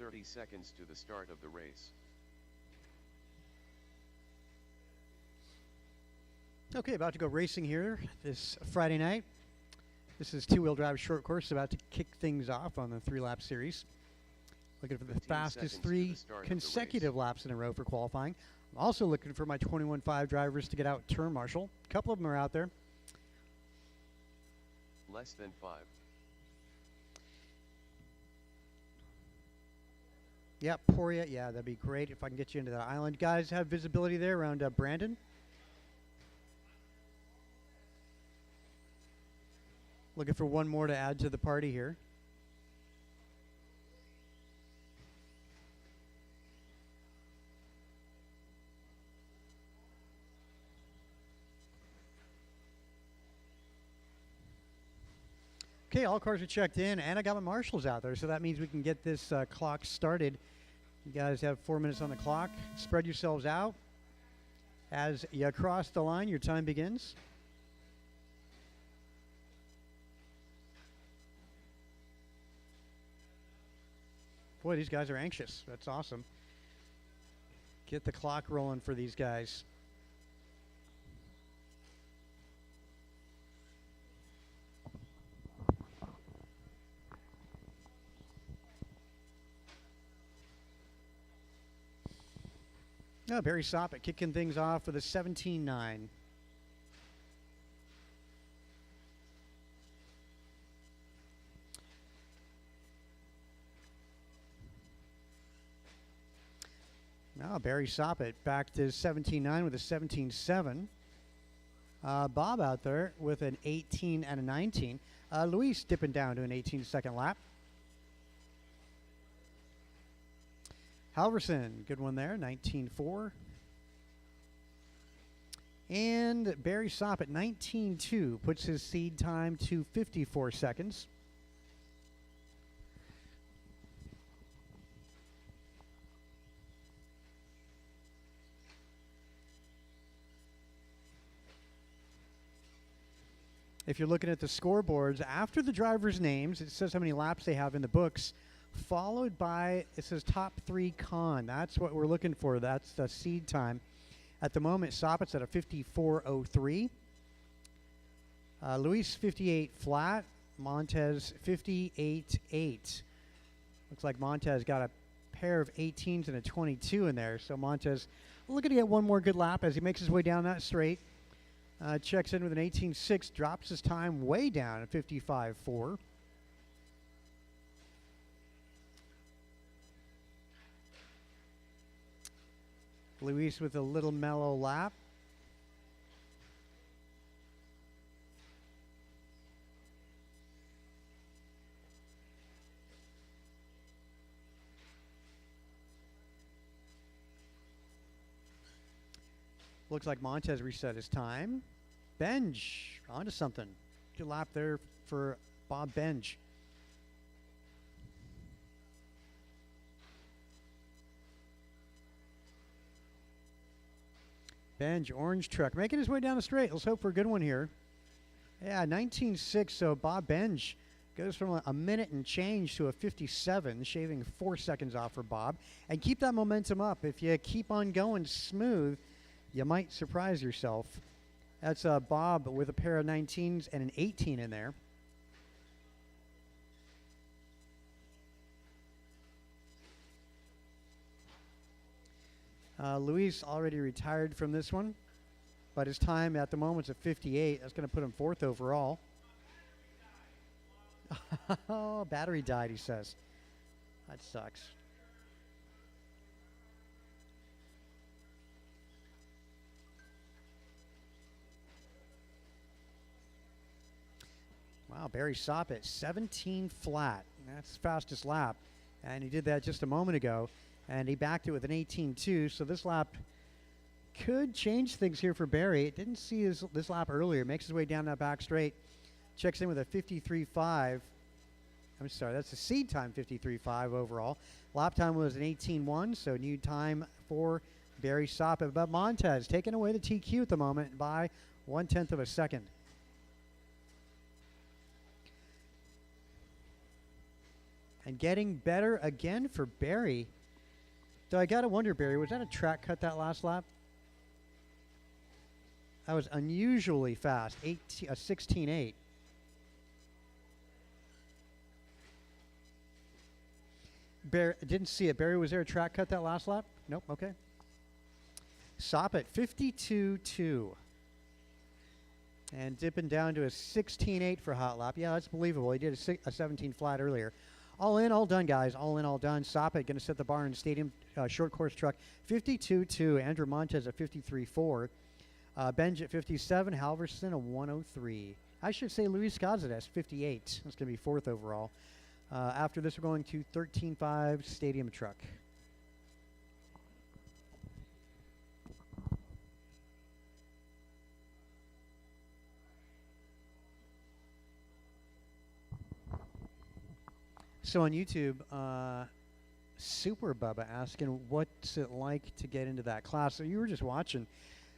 30 seconds to the start of the race. Okay, about to go racing here this Friday night. This is two-wheel drive short course, about to kick things off on the 3-lap series. Looking for the 15 fastest seconds to 3 the start of the consecutive race. laps in a row for qualifying. I'm also looking for my 21.5 drivers to get out turn marshal. A couple of them are out there. Less than 5. Yep, Poria. Yeah, that'd be great if I can get you into that island. Guys, have visibility there around Brandon? Looking for one more to add to the party here. Okay, all cars are checked in, and I got my marshals out there, so that means we can get this clock started. You guys have 4 minutes on the clock. Spread yourselves out. As you cross the line, your time begins. Boy, these guys are anxious. That's awesome. Get the clock rolling for these guys. Oh, Barry Soppett kicking things off with a 17.9. Now Barry Soppett back to 17.9 with a 17.7. Bob out there with an 18 and a 19. Luis dipping down to an 18-second lap. Halverson, good one there, 19.4. And Barry Soppett, 19.2, puts his seed time to 54 seconds. If you're looking at the scoreboards, after the drivers' names, it says how many laps they have in the books, followed by, it says top 3 con. That's what we're looking for. That's the seed time. At the moment, Soppett's at a 54.03. Luis 58 flat. Montez 58.8. Looks like Montez got a pair of 18s and a 22 in there. So Montez looking to get one more good lap as he makes his way down that straight. Checks in with an 18.6, drops his time way down at 55.4. Luis with a little mellow lap. Looks like Montez reset his time. Benj, onto something. Good lap there for Bob Benj. Benj, orange truck, making his way down the straight. Let's hope for a good one here. Yeah, 19.6, so Bob Benj goes from a minute and change to a 57, shaving 4 seconds off for Bob. And keep that momentum up. If you keep on going smooth, you might surprise yourself. That's Bob with a pair of 19s and an 18 in there. Luis already retired from this one, but his time at the moment is a 58. That's going to put him 4th overall. Oh, battery died, he says. That sucks. Wow, Barry Soppett, 17 flat. That's his fastest lap. And he did that just a moment ago. And he backed it with an 18.2. So this lap could change things here for Barry. It didn't see this lap earlier. Makes his way down that back straight. Checks in with a 53.5. I'm sorry, that's the seed time, 53.5 overall. Lap time was an 18.1, so new time for Barry Soppett. But Montez taking away the TQ at the moment by 1/10 of a second. And getting better again for Barry. Though I got to wonder, Barry, was that a track cut that last lap? That was unusually fast, 16.8. Barry, didn't see it. Barry, was there a track cut that last lap? Nope, okay. Soppit, 52.2. And dipping down to a 16.8 for hot lap. Yeah, that's believable. He did a 17 flat earlier. All in, all done, guys. All in, all done. Soppit going to set the bar in stadium short course truck. 52.2. Andrew Montez at 53.4. Benj at 57. Halverson a 103. I should say Luis Cáceres, 58. That's going to be fourth overall. After this, we're going to 13.5 stadium truck. So on YouTube, Super Bubba asking, what's it like to get into that class? So you were just watching.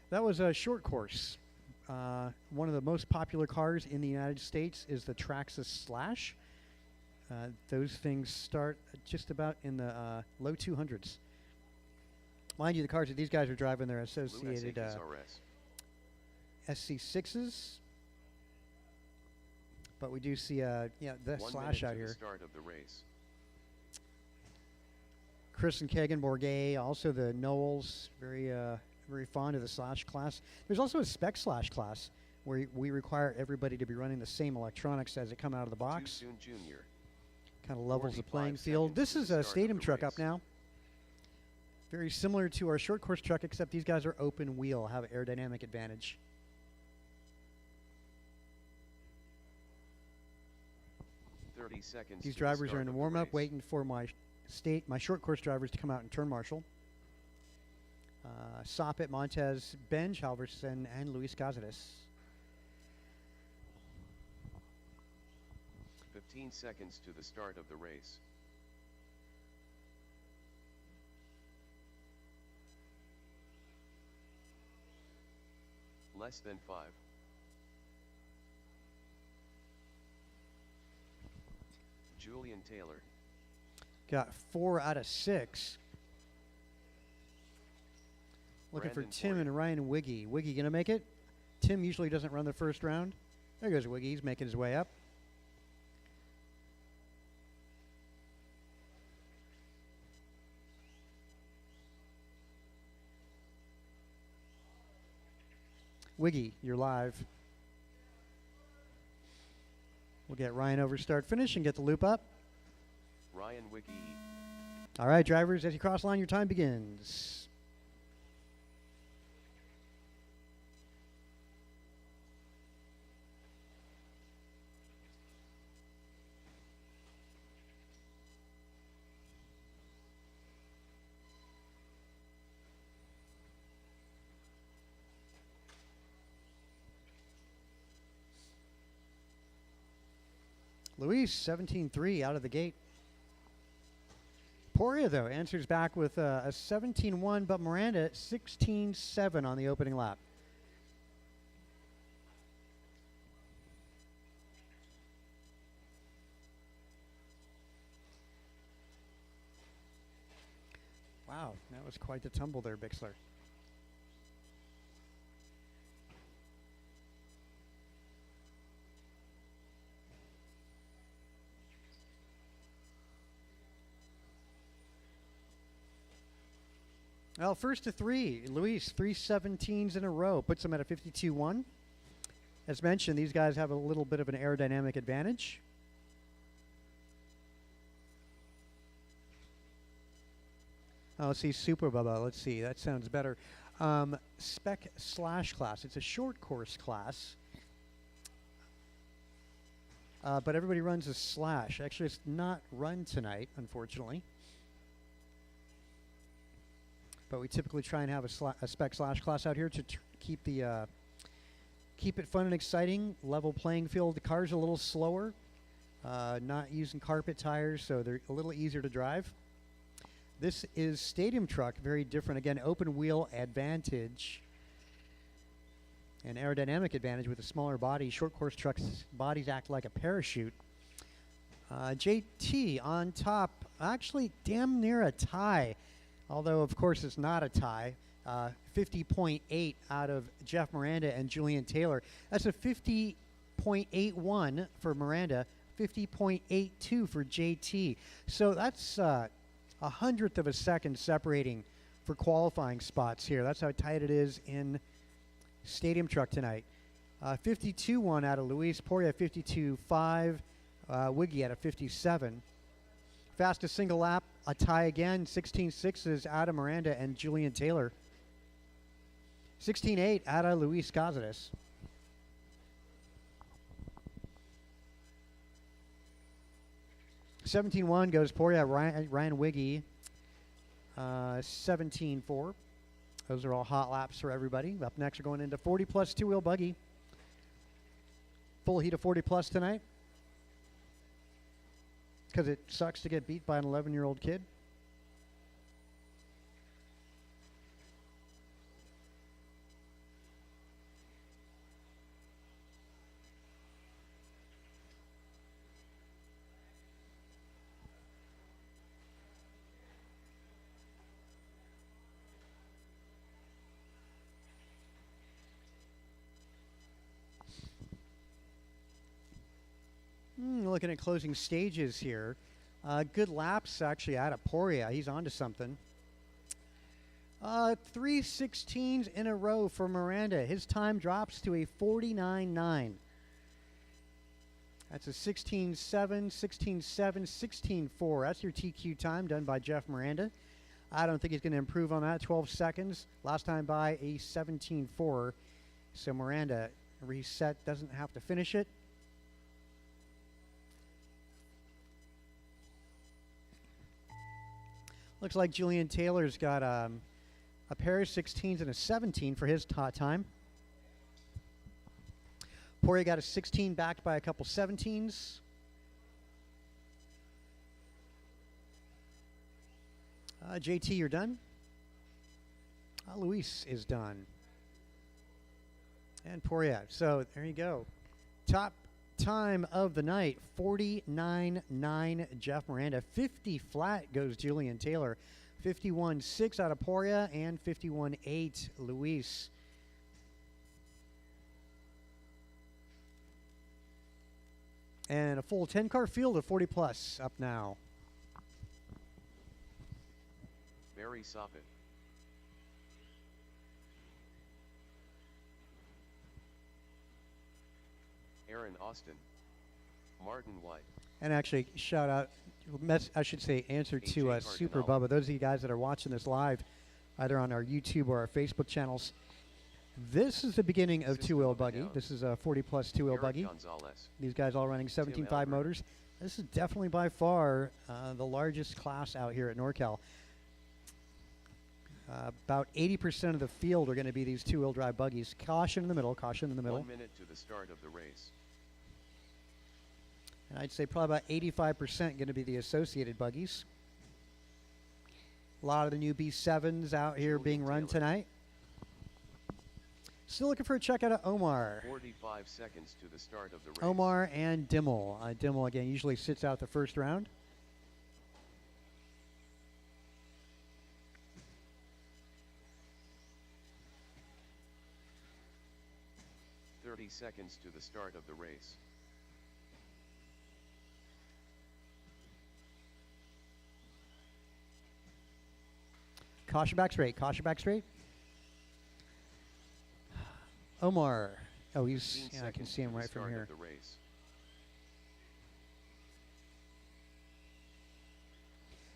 That was a short course. One of the most popular cars in the United States is the Traxxas Slash. Those things start just about in the low 200s. Mind you, the cars that these guys are driving, they're associated SC6s. But we do see, yeah, the 1 Slash minute out to here. the start of the race. Chris and Kagan Bourget, also the Knowles, very fond of the Slash class. There's also a spec Slash class where we require everybody to be running the same electronics as they come out of the box. Too soon, Junior. Kind of levels the 45 playing field. seconds This to is the a start of stadium the truck up race. now. Very similar to our short course truck, except these guys are open wheel, have aerodynamic advantage. Seconds These to the drivers are start in of the warm-up, race. waiting for my short course drivers to come out and turn marshal. Soppit, Montez, Benj, Halverson, and Luis Cáceres. 15 seconds to the start of the race. Less than 5. Julian Taylor. Got 4 out of 6. Looking Brandon for Tim Poirier. and Ryan Wiggy. Wiggy gonna make it? Tim usually doesn't run the first round. There goes Wiggy. He's making his way up. Wiggy, you're live. We'll get Ryan over start finish and get the loop up. Ryan Wiggy. All right, drivers, as you cross line, your time begins. Luis, 17.3 out of the gate. Poirier, though, answers back with a 17.1, but Miranda 16.7 on the opening lap. Wow, that was quite the tumble there, Bixler. Well, first to 3. Luis, 3 17s in a row. Puts him at a 52.1. As mentioned, these guys have a little bit of an aerodynamic advantage. Oh, let's see, Super Bubba. Let's see, that sounds better. Spec Slash class. It's a short course class. But everybody runs a Slash. Actually, it's not run tonight, unfortunately. But we typically try and have a spec Slash class out here to keep the keep it fun and exciting. Level playing field. The car's a little slower. Not using carpet tires, so they're a little easier to drive. This is stadium truck, very different. Again, open wheel advantage and aerodynamic advantage with a smaller body. Short course trucks bodies act like a parachute. JT on top, actually damn near a tie, although of course it's not a tie. 50.8 out of Jeff Miranda and Julian Taylor. That's a 50.81 for Miranda, 50.82 for JT. So that's a hundredth of a second separating for qualifying spots here. That's how tight it is in Stadium Truck tonight. 52.1 out of Luis, Poria 52.5, Wiggy at a 57. Fastest single lap, a tie again, 16.6 is Adam Miranda and Julian Taylor. 16.8 out of Luis Cáceres. $17.1 goes Poria, Ryan Wiggy. 17.4. Those are all hot laps for everybody. Up next, we're going into 40 plus two-wheel buggy. Full heat of 40 plus tonight. Because it sucks to get beat by an 11-year-old kid. Looking at closing stages here. Good laps actually out of Poria. He's onto something. 3 16s in a row for Miranda. His time drops to a 49.9. That's a 16.7, 16.7, 16.4. That's your TQ time done by Jeff Miranda. I don't think he's going to improve on that. 12 seconds. Last time by a 17.4. So Miranda reset, doesn't have to finish it. Looks like Julian Taylor's got a pair of 16s and a 17 for his time. Poria got a 16 backed by a couple 17s. JT, you're done. Luis is done. And Poria. So there you go. Top time of the night, 49.9 Jeff Miranda. 50 flat goes Julian Taylor. 51.6 out of Poria and 51.8 Luis. And a full 10-car field of 40 plus up now. Barry Soppet. Aaron Austin. Martin White. And actually, shout out, I should say, answer to Super Bubba. Those of you guys that are watching this live, either on our YouTube or our Facebook channels, this is the beginning of two-wheel buggy. This is a 40-plus two-wheel buggy. Gonzalez. These guys all running 17.5 motors. This is definitely by far the largest class out here at NorCal. About 80% of the field are going to be these two-wheel drive buggies. Caution in the middle, caution in the middle. 1 minute to the start of the race. And I'd say probably about 85% going to be the associated buggies. A lot of the new B7s out here being run tonight. Still looking for a check out of Omar. 45 seconds to the start of the race. Omar and Dimmel. Dimmel, again, usually sits out the first round. Seconds to the start of the race. Caution back straight, caution back straight. Omar. Oh, he's, yeah, I can see him right from here.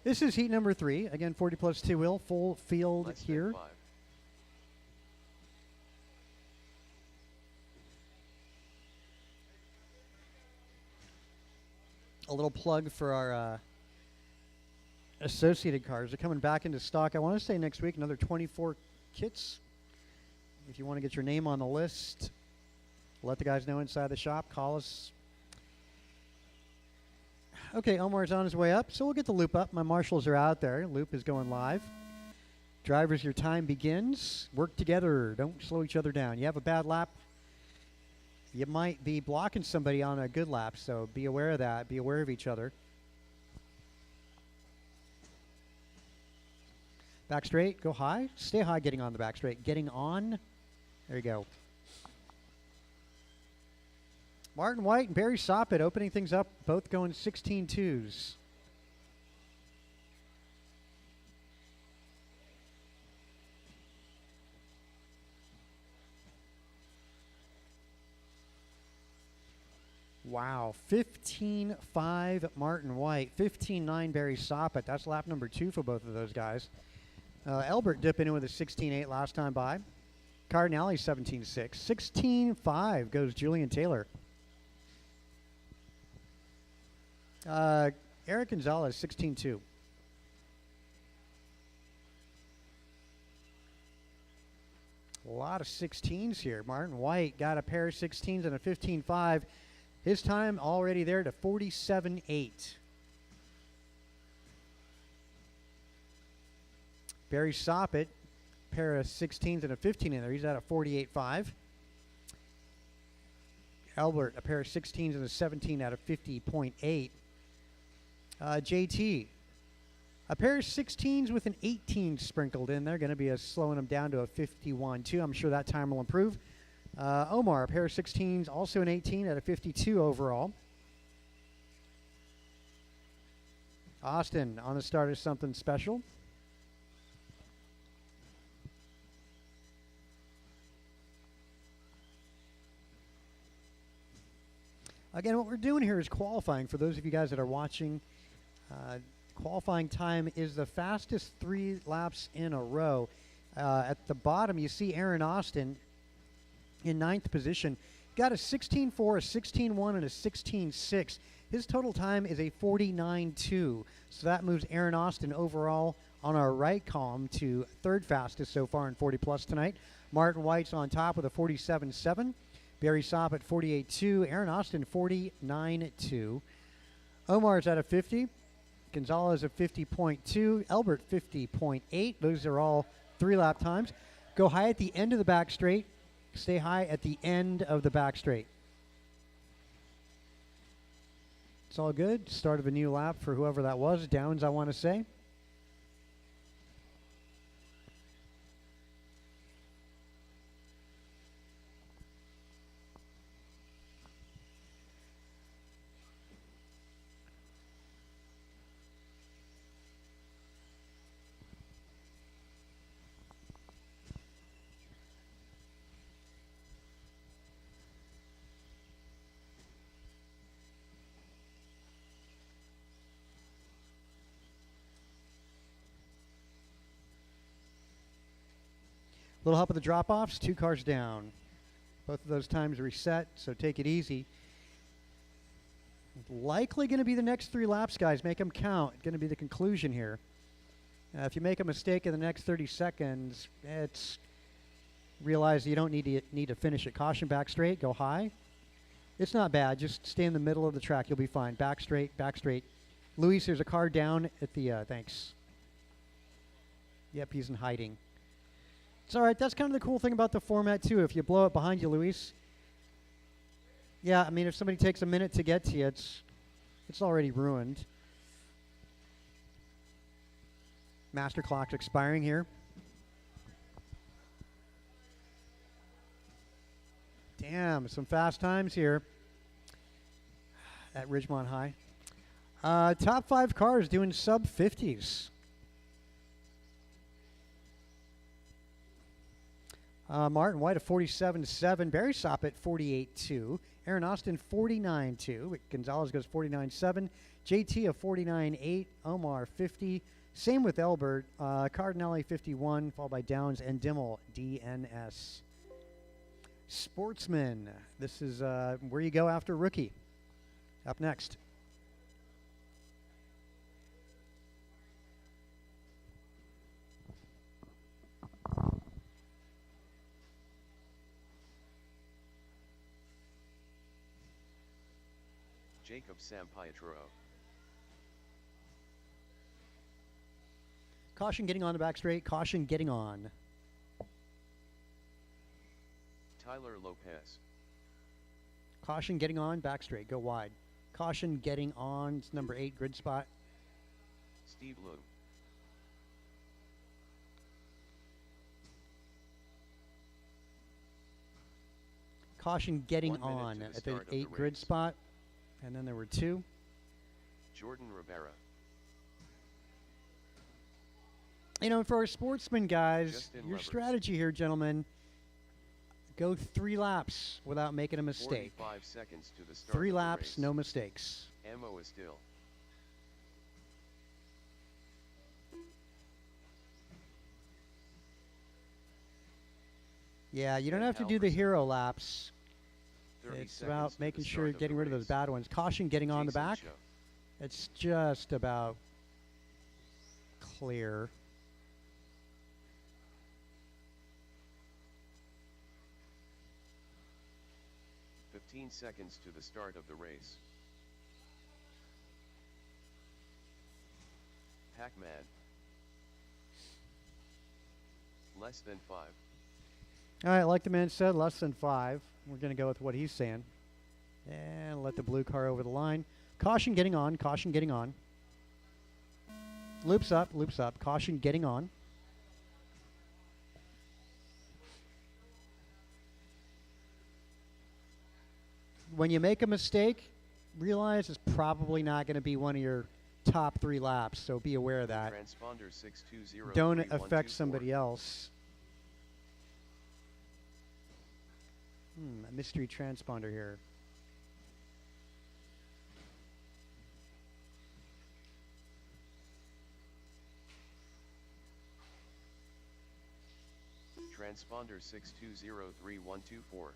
This is heat number 3. Again, 40 plus two-wheel, full field here. A little plug for our associated cars. They're coming back into stock. I want to say next week, another 24 kits. If you want to get your name on the list, let the guys know inside the shop. Call us. Okay, Omar's on his way up, so we'll get the loop up. My marshals are out there. Loop is going live. Drivers, your time begins. Work together. Don't slow each other down. You have a bad lap, you might be blocking somebody on a good lap, so be aware of that. Be aware of each other. Back straight, go high. Stay high getting on the back straight. Getting on. There you go. Martin White and Barry Soppett opening things up, both going 16-2s. Wow, 15-5 Martin White, 15-9 Barry Soppett. That's lap number 2 for both of those guys. Elbert dipping in with a 16-8 last time by. Cardinale 17-6. 16-5 goes Julian Taylor. Eric Gonzalez 16-2. A lot of 16s here. Martin White got a pair of 16s and a 15-5. His time already there to 47-8. Barry Soppett, pair of 16s and a 15 in there. He's at a 48.5. Albert, a pair of 16s and a 17 out of 50.8. JT, a pair of 16s with an 18 sprinkled in. They're going to be slowing him down to a 51.2. I'm sure that time will improve. Omar, a pair of 16s, also an 18 at a 52 overall. Austin on the start of something special. Again, what we're doing here is qualifying. For those of you guys that are watching, qualifying time is the fastest 3 laps in a row. At the bottom, you see Aaron Austin in 9th position. Got a 16.4, a 16.1, and a 16.6. His total time is a 49.2. So that moves Aaron Austin overall on our right column to 3rd fastest so far in 40 plus tonight. Martin White's on top with a 47.7. Barry Soppett 48.2. Aaron Austin 49.2. Omar's at a 50. Gonzalez at 50.2. Elbert 50.8. Those are all 3-lap times. Go high at the end of the back straight. Stay high at the end of the back straight. It's all good. Start of a new lap for whoever that was. Downs, I want to say. Little help with the drop-offs, 2 cars down. Both of those times reset, so take it easy. Likely going to be the next 3 laps, guys. Make them count. Going to be the conclusion here. If you make a mistake in the next 30 seconds, realize you don't need to finish it. Caution back straight, go high. It's not bad. Just stay in the middle of the track. You'll be fine. Back straight, back straight. Luis, there's a car down at the, thanks. Yep, he's in hiding. It's all right. That's kind of the cool thing about the format, too. If you blow it behind you, Luis. Yeah, I mean, if somebody takes a minute to get to you, it's already ruined. Master clock's expiring here. Damn, some fast times here at Ridgemont High. Top 5 cars doing sub-50s. Martin White at 47.7. Barry Soppett 48.2. Aaron Austin 49.2. Gonzalez goes 49.7. JT a 49.8. Omar 50. Same with Elbert. Cardinale 51, followed by Downs and Dimmel DNS. Sportsman. This is where you go after rookie. Up next. Jacob Sampietro. Caution getting on the back straight. Caution getting on. Tyler Lopez. Caution getting on, back straight, go wide. Caution getting on, it's number 8, grid spot. Steve Liu. Caution getting 1 minute on to the at the start of the 8 grid race. spot. And then there were 2. Jordan Rivera. You know, for our sportsmen guys, Justin your Levers. strategy here, gentlemen, go 3 laps without making a mistake. 45 seconds to the start 3 of the laps, race. no mistakes. Ammo is still. Yeah, you don't And have to do the Halverson. hero laps. 30 It's seconds about to the making sure start you're of getting the rid of those race. bad ones. Caution getting on the Jason back. Cho. It's just about clear. Fifteen seconds to the start of the race. Pac-Man. Less than 5. All right, like the man said, less than 5. We're going to go with what he's saying. And let the blue car over the line. Caution getting on, caution getting on. Loops up, caution getting on. When you make a mistake, realize it's probably not going to be one of your top 3 laps, so be aware of that. Transponder 620. Don't affect somebody else. A mystery transponder here. Transponder 6203124.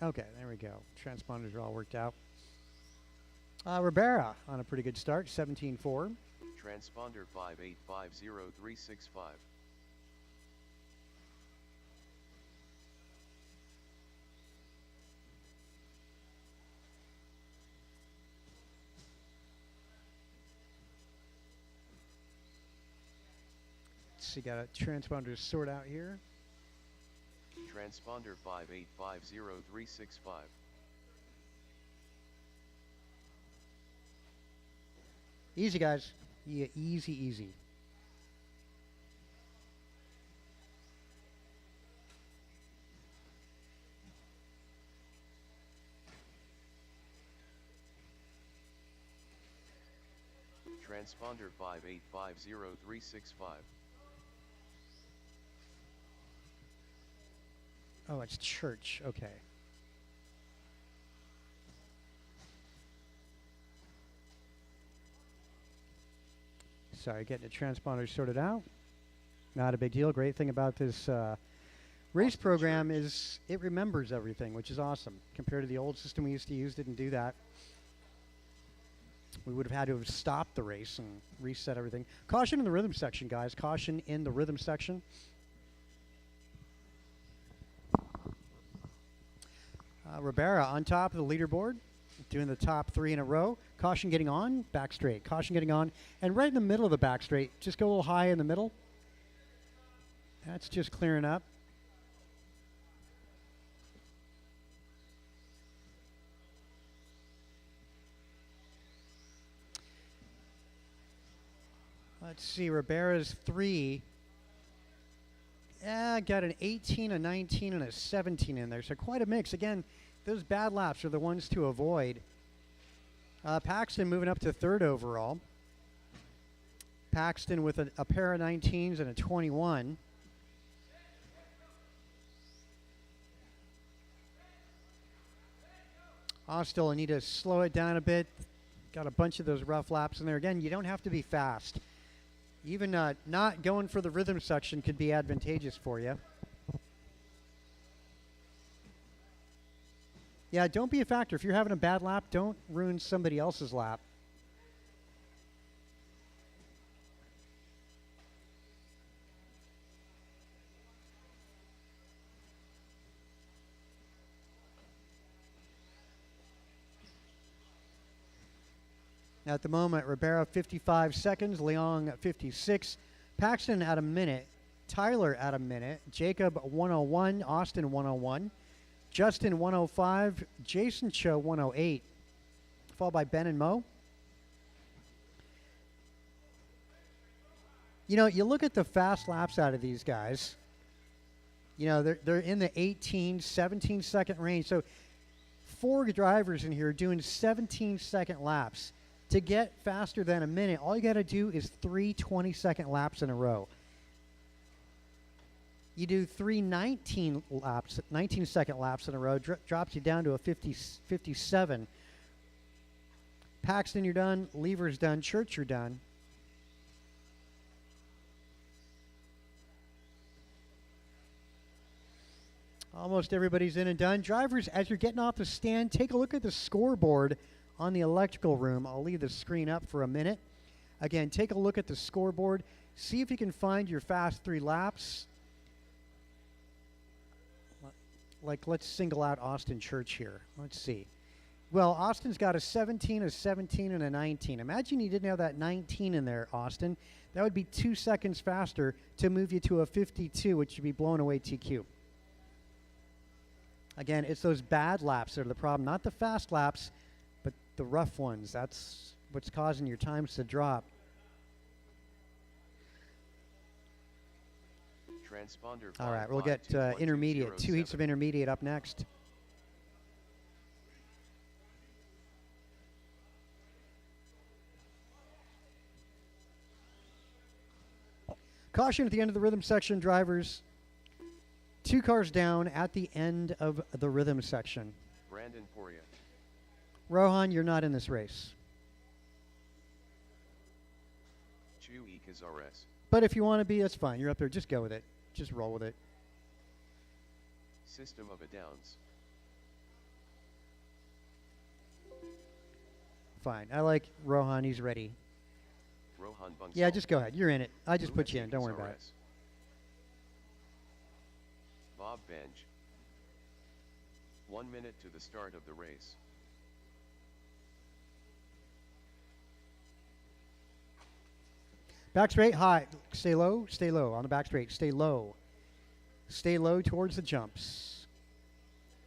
Okay, there we go. Transponders are all worked out. Ribera on a pretty good start, 17-4. Transponder 5850365. So you got a transponder to sort out here. Transponder 5850365. Easy, guys. Yeah, easy, easy. Transponder 5850365. Oh, it's church. Okay. Sorry, getting the transponder sorted out. Not a big deal. Great thing about this race Austin program Church. is it remembers everything, which is awesome. Compared to the old system we used to use, didn't do that. We would have had to have stopped the race and reset everything. Caution in the rhythm section, guys. Caution in the rhythm section. Ribera on top of the leaderboard, doing the top 3 in a row. Caution getting on, back straight. Caution getting on, and right in the middle of the back straight. Just go a little high in the middle. That's just clearing up. Let's see, Ribera's 3. Yeah, got an 18, a 19, and a 17 in there. So quite a mix. Again, those bad laps are the ones to avoid. Paxton moving up to 3rd overall. Paxton with a pair of 19s and a 21. Still, I need to slow it down a bit. Got a bunch of those rough laps in there. Again, you don't have to be fast. Even not going for the rhythm section could be advantageous for you. Yeah, don't be a factor. If you're having a bad lap, don't ruin somebody else's lap. At the moment, Ribeiro 55 seconds, Leong 56, Paxton at a minute, Tyler at a minute, Jacob 101, Austin 101, Justin 105, Jason Cho 108, followed by Ben and Mo. You know, you look at the fast laps out of these guys. You know, they're in the 18, 17 second range. So 4 drivers in here doing 17-second laps. To get faster than a minute, all you got to do is 3 20-second laps in a row. You do 3 19-second laps in a row, drops you down to a 57. Paxton, you're done. Lever's done. Church, you're done. Almost everybody's in and done. Drivers, as you're getting off the stand, take a look at the scoreboard on the electrical room. I'll leave the screen up for a minute. Again, take a look at the scoreboard. See if you can find your fast 3 laps. Like, let's single out Austin Church here. Let's see. Well, Austin's got a 17, a 17, and a 19. Imagine you didn't have that 19 in there, Austin. That would be 2 seconds faster to move you to a 52, which would be blowing away TQ. Again, it's those bad laps that are the problem, not the fast laps, but the rough ones. That's what's causing your times to drop. Transponder. All right, we'll get intermediate, 2 heats of intermediate up next. Caution at the end of the rhythm section, drivers. 2 cars down at the end of the rhythm section. Brandon Poria. Rohan, you're not in this race. Chewy Cazares. But if you want to be, that's fine. You're up there. Just go with it. Just roll with it. System of a Downs. Fine. I like Rohan. He's ready. Rohan Bunsal. Yeah, just go ahead. You're in it. I just put you in. Don't worry about it. Bob Bench. 1 minute to the start of the race. Back straight, high. Stay low on the back straight. Stay low. Stay low towards the jumps.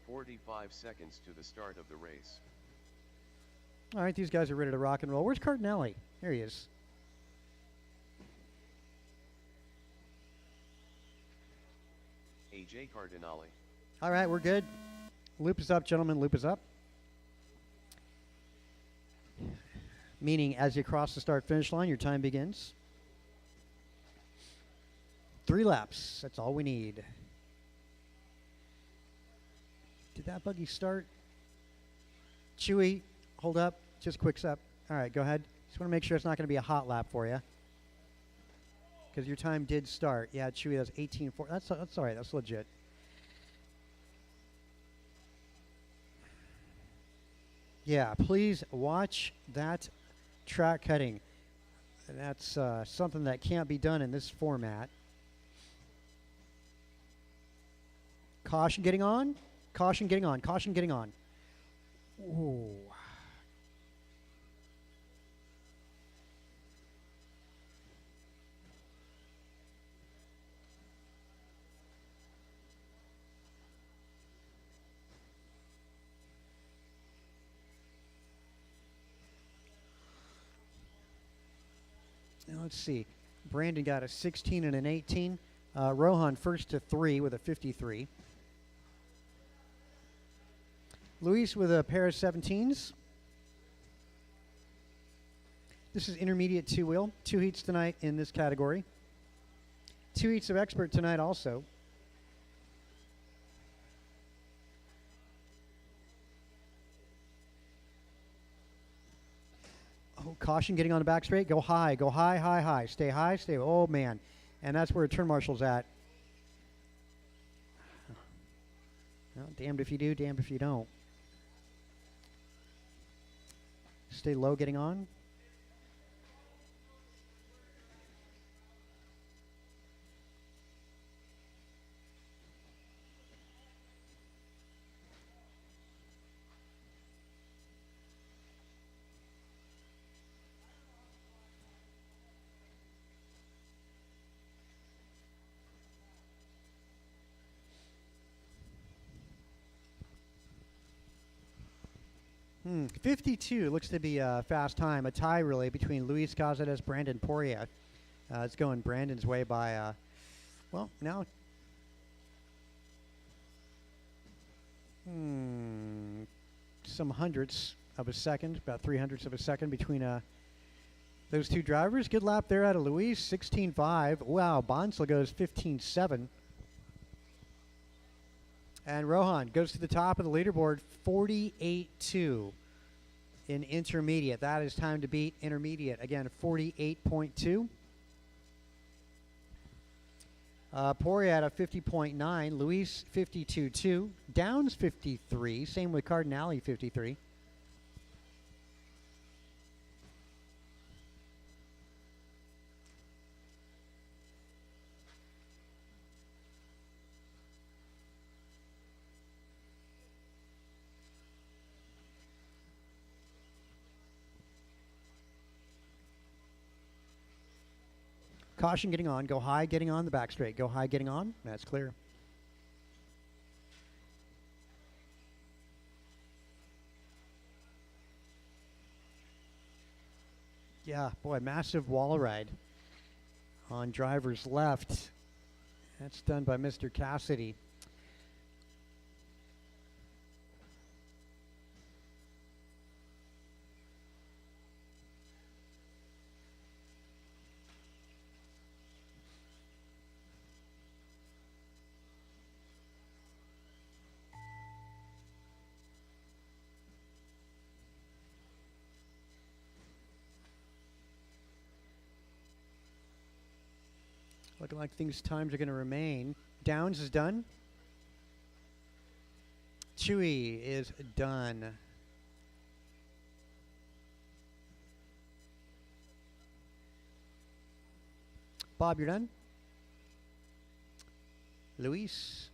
45 seconds to the start of the race. All right, these guys are ready to rock and roll. Where's Cardinelli? There he is. AJ Cardinale. All right, we're good. Loop is up, gentlemen. Loop is up. Meaning as you cross the start-finish line, your time begins. 3 laps. That's all we need. Did that buggy start? Chewy, hold up. Just quicks up. All right, go ahead. Just want to make sure it's not going to be a hot lap for you. Because your time did start. Yeah, Chewy, that's 18.4. That's all right. That's legit. Yeah, please watch that track cutting. That's something that can't be done in this format. Caution getting on. Caution getting on. Caution getting on. Ooh. Now let's see. Brandon got a 16 and an 18. Rohan first to 3 with a 53. Luis with a pair of 17s. This is intermediate 2-wheel. 2 heats tonight in this category. 2 heats of expert tonight also. Oh, caution getting on the back straight. Go high, high, high. Stay high, stay. Oh, man. And that's where turn marshal's at. Well, damned if you do, damned if you don't. Stay low getting on. 52 looks to be a fast time. A tie, really, between Luis Cáceres, Brandon Poirier. It's going Brandon's way by, well, now... some hundredths of a second, about 300ths of a second between those two drivers. Good lap there out of Luis, 16.5. Wow, Bonsall goes 15.7. And Rohan goes to the top of the leaderboard, 48.2 in intermediate. That is time to beat intermediate. Again, 48.2. Poirier at a 50.9. Luis 52.2. Downs 53. Same with Cardinale 53. Caution getting on. Go high getting on the back straight. Go high getting on. That's clear. Yeah, boy, massive wall ride on driver's left. That's done by Mr. Cassidy. Looking like times are going to remain. Downs is done. Chewy is done. Bob, you're done? Luis?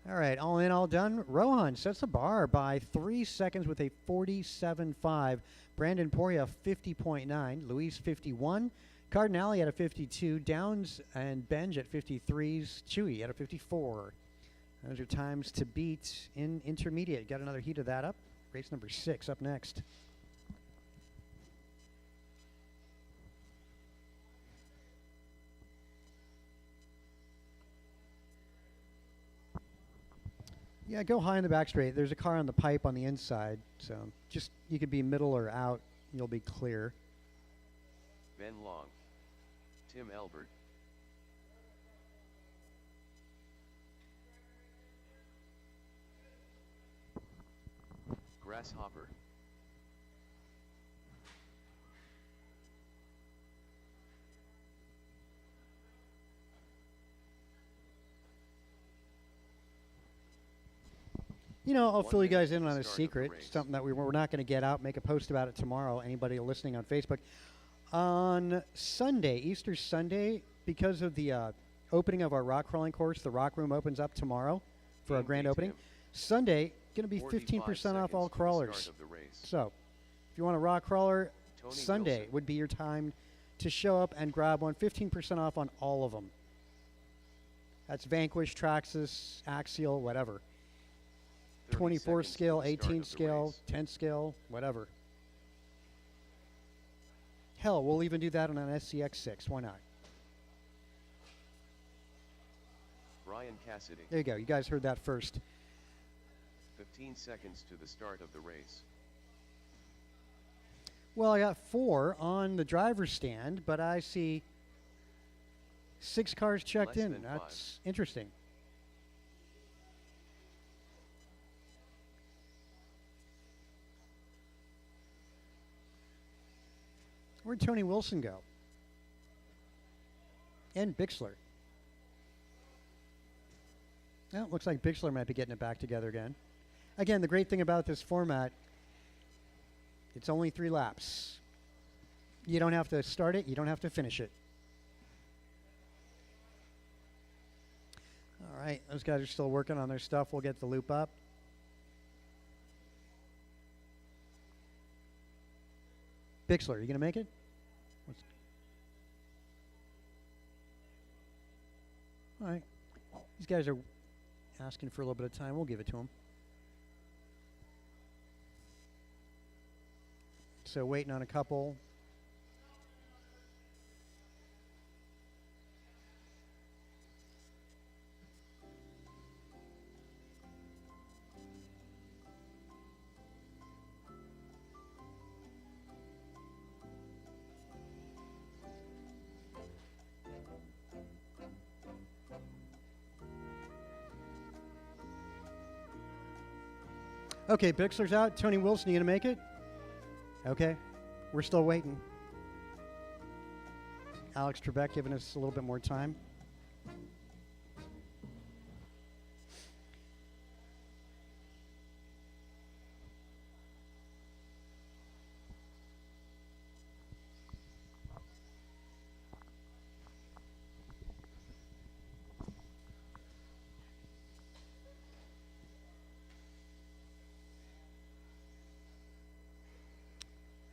All right, all in, all done. Rohan sets the bar by 3 seconds with a 47.5. Brandon Poirier, 50.9. Luis, 51. Cardinale at a 52. Downs and Benj at 53s. Chewy at a 54. Those are times to beat in intermediate. Got another heat of that up. Race number 6 up next. Yeah, go high in the back straight. There's a car on the pipe on the inside, so just you could be middle or out. You'll be clear. Ben Long. Tim Elbert. Grasshopper. You know, I'll 1 fill you minute guys to in the on a start of the secret, race. something that we're not going to get out, make a post about it tomorrow, anybody listening on Facebook. On Sunday, Easter Sunday, because of the opening of our rock crawling course, the rock room opens up tomorrow for our Team grand beat opening. him. Sunday, going to be 45 15% off seconds all to the crawlers. start of the race. So, if you want a rock crawler, Tony Sunday Wilson. would be your time to show up and grab one. 15% off on all of them. That's Vanquish, Traxxas, Axial, whatever. 30 24 seconds to scale, the start 18 of the scale, race. 10 scale, whatever. Hell, we'll even do that on an SCX6. Why not? Brian Cassidy. There you go. You guys heard that first. 15 seconds to the start of the race. Well, I got 4 on the driver's stand, but I see 6 cars checked Less in. than That's interesting. Where'd Tony Wilson go? And Bixler. Well, looks like Bixler might be getting it back together again. Again, the great thing about this format, it's only 3 laps. You don't have to start it. You don't have to finish it. All right, those guys are still working on their stuff. We'll get the loop up. Bixler, you going to make it? All right. These guys are asking for a little bit of time. We'll give it to them. So waiting on a couple. Okay, Bixler's out. Tony Wilson, you gonna make it? Okay, we're still waiting. Alex Trebek giving us a little bit more time.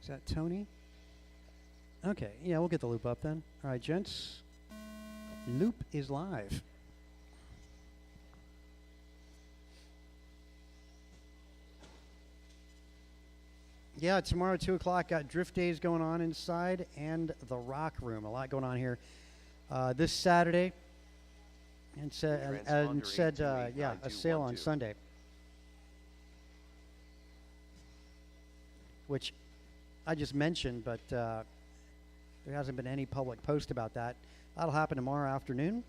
Is that Tony? Okay, yeah, we'll get the loop up then. All right, gents. Loop is live. Yeah, tomorrow, 2 o'clock, got Drift Days going on inside and the Rock Room. A lot going on here. This Saturday, and said, yeah, a sale on Sunday. Which I just mentioned, but there hasn't been any public post about that. That'll happen tomorrow afternoon.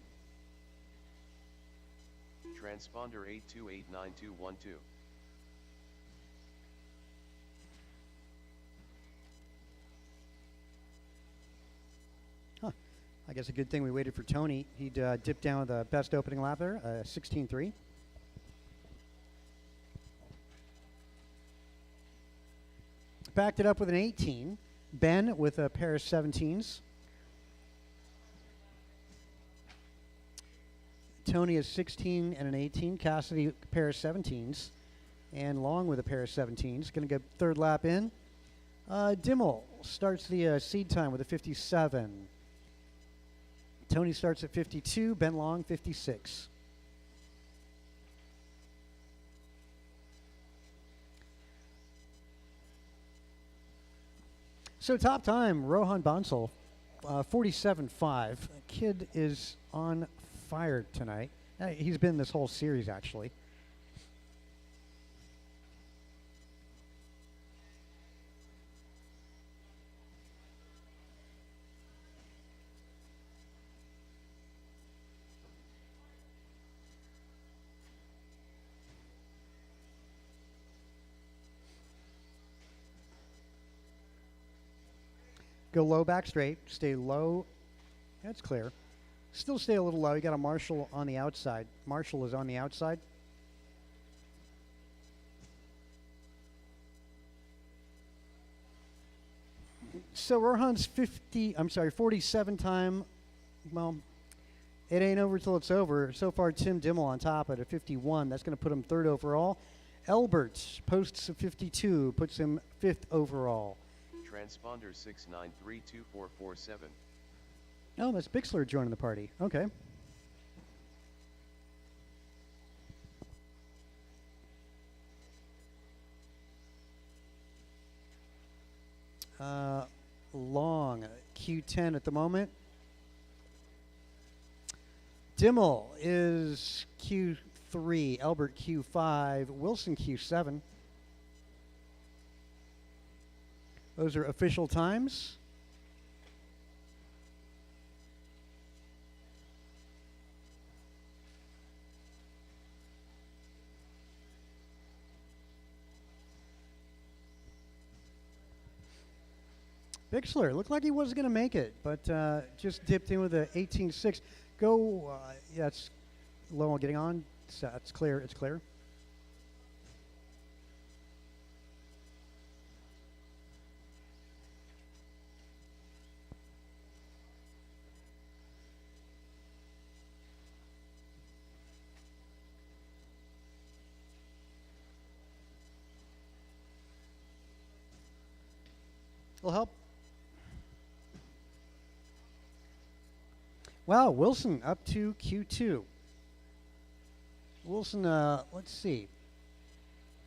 Transponder 8289212. Huh. I guess a good thing we waited for Tony. He'd dipped down with the best opening lap there, 16.3. Backed it up with an 18. Ben with a pair of 17s. Tony is 16 and an 18. Cassidy, a pair of 17s. And Long with a pair of 17s. Going to go third lap in. Dimmel starts the seed time with a 57. Tony starts at 52. Ben Long, 56. So top time, Rohan Bansal, 47.5. Kid is on fire tonight. He's been this whole series, actually. Go low, back straight. Stay low. That's clear. Still stay a little low. You got a Marshall on the outside. Marshall is on the outside. So Rohan's 47 time. Well, it ain't over till it's over. So far, Tim Dimmel on top at a 51. That's going to put him third overall. Elbert posts a 52, puts him fifth overall. Transponder 6932447. Oh, that's Bixler joining the party. Okay. Long, Q10 at the moment. Dimmel is Q3, Albert Q5, Wilson Q7. Those are official times. Bixler looked like he wasn't going to make it, but just dipped in with a 18.6. Go, yeah, it's low on getting on. It's clear. It's clear. Will help. Wow, Wilson up to Q2. Wilson, let's see.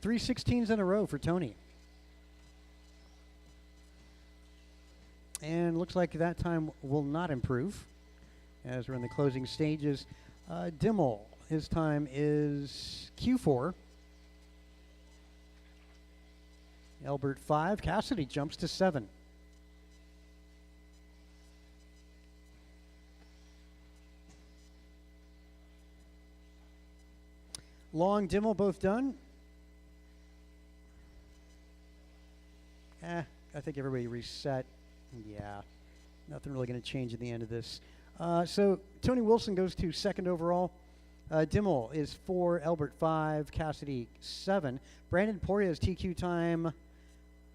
3 16s in a row for Tony. And looks like that time will not improve as we're in the closing stages. Dimmel, his time is Q4. Elbert 5. Cassidy jumps to 7. Long, Dimmel both done. I think everybody reset. Yeah, nothing really going to change at the end of this. So Tony Wilson goes to 2nd overall. Dimmel is 4, Elbert 5, Cassidy 7. Brandon Poria's TQ time,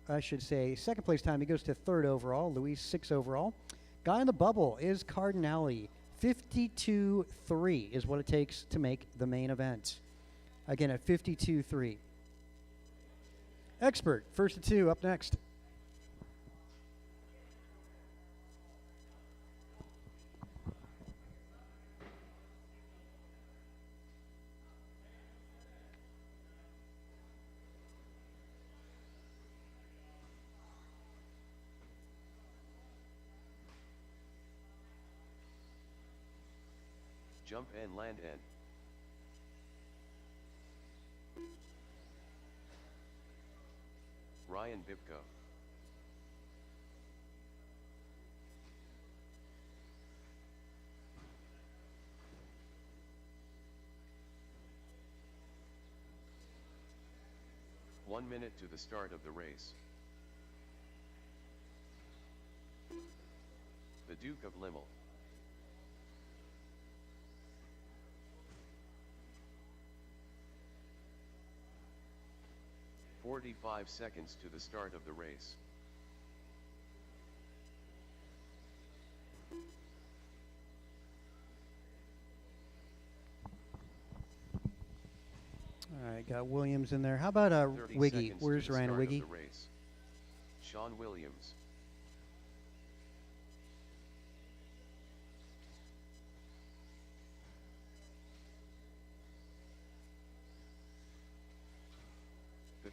I should say 2nd place time, he goes to 3rd overall. Luis 6 overall. Guy in the bubble is Cardinale. 52-3 is what it takes to make the main event. Again at 52-3. Expert, 1st to 2, up next. Jump and land N. Ryan Bibko. One minute to the start of the race. The Duke of Limmel. "45 seconds to the start of the race. All right, got Williams in there. How about 30 Wiggy? seconds Where's to the Ryan start Wiggy? of the race. Sean Williams.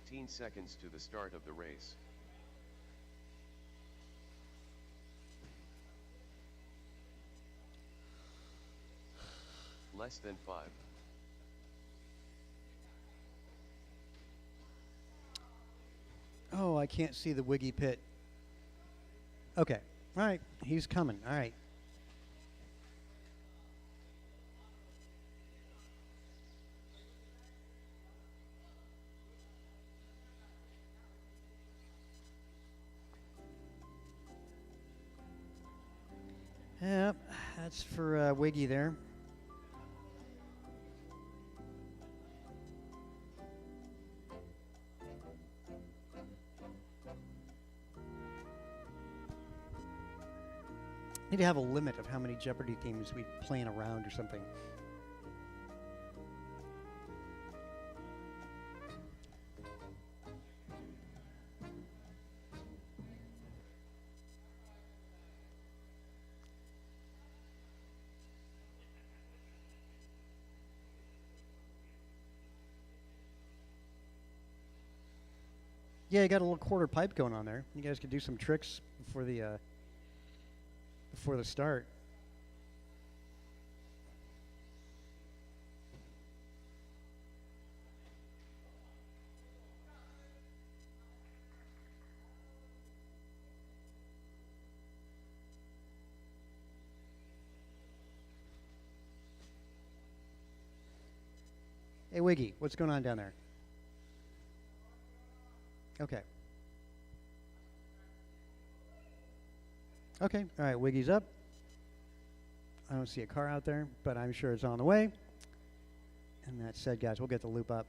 "15 seconds to the start of the race. Less than 5. Oh, I can't see the Wiggy pit. Okay. All right. He's coming. All right. Yep. That's for Wiggy there. Need to have a limit of how many Jeopardy themes we play in a round or something. Yeah, you got a little quarter pipe going on there. You guys could do some tricks before the start. Hey, Wiggy, what's going on down there? Okay. Okay, all right, Wiggy's up. I don't see a car out there, but I'm sure it's on the way. And that said, guys, we'll get the loop up.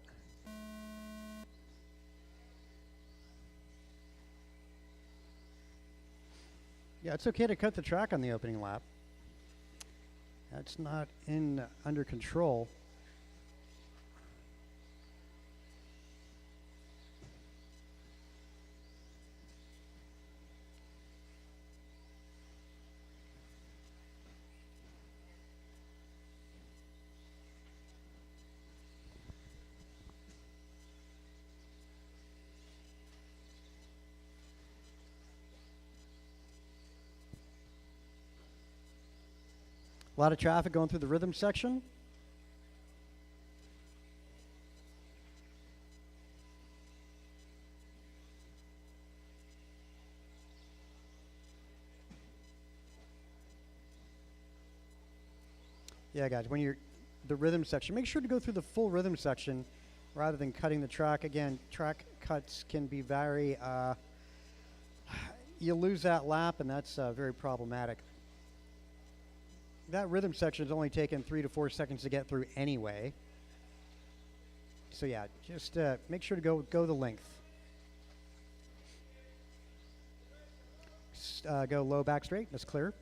Yeah, it's okay to cut the track on the opening lap. That's not under control. A lot of traffic going through the rhythm section. Yeah, guys, when you're the rhythm section, make sure to go through the full rhythm section rather than cutting the track. Again, track cuts can be very, you lose that lap, and that's very problematic. That rhythm section is only taking 3 to 4 seconds to get through anyway. So yeah, just make sure to go the length. Go low back straight. That's clear.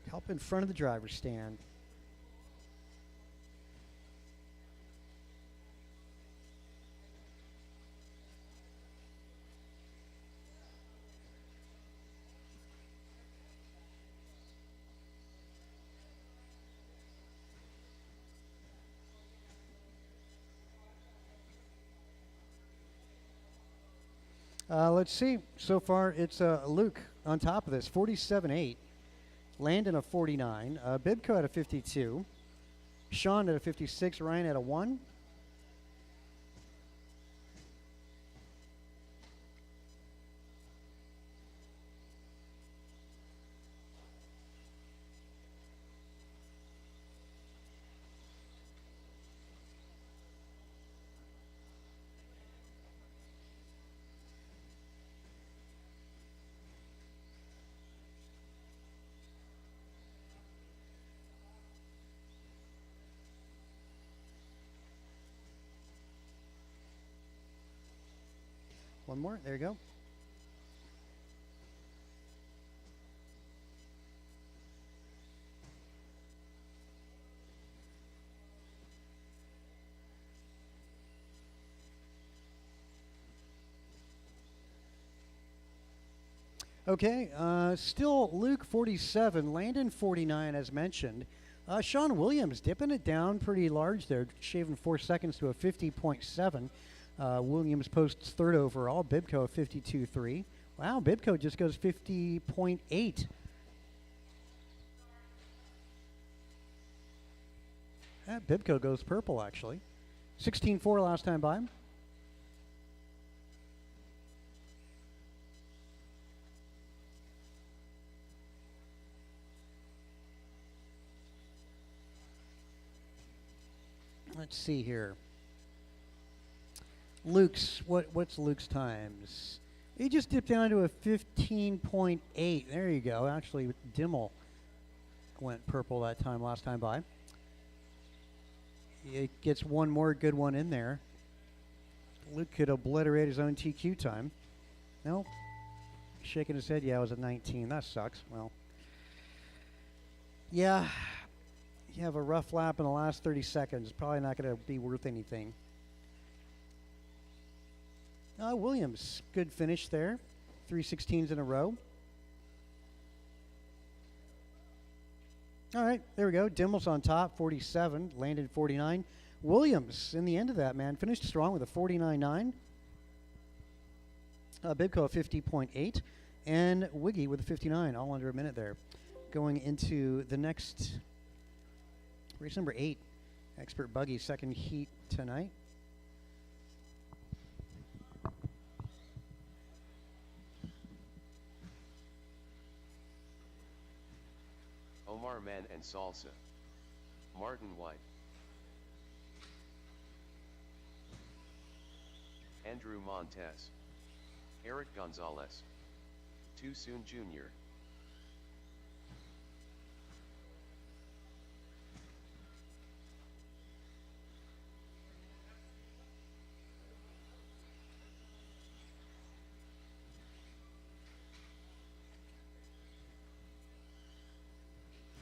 Help in front of the driver's stand. Let's see. So far, it's Luke on top of this, 47.8. Landon a 49. Bibco at a 52. Sean at a 56. Ryan at a 1. One more. There you go. Okay, still Luke 47, Landon 49 as mentioned. Sean Williams dipping it down pretty large there, shaving 4 seconds to a 50.7. Williams posts third overall. Bibco 52.3. Wow, Bibco just goes 50.8. Bibco goes purple actually. 16.4 last time by. Let's see here. Luke's, what's Luke's times? He just dipped down to a 15.8. There you go. Actually, Dimmel went purple that time last time by. It gets one more good one in there. Luke could obliterate his own TQ time. No. Shaking his head. Yeah, it was a 19. That sucks. Well. Yeah. You have a rough lap in the last 30 seconds. Probably not going to be worth anything. Williams, good finish there. 316s in a row. All right, there we go. Dimmel's on top, 47. Landed 49. Williams, in the end of that, man, finished strong with a 49.9. Bibco a 50.8. And Wiggy with a 59, all under a minute there. Going into the next race number 8. Expert Buggy, second heat tonight. Omar Man and Salsa. Martin White. Andrew Montez. Eric Gonzalez. Too Soon Jr.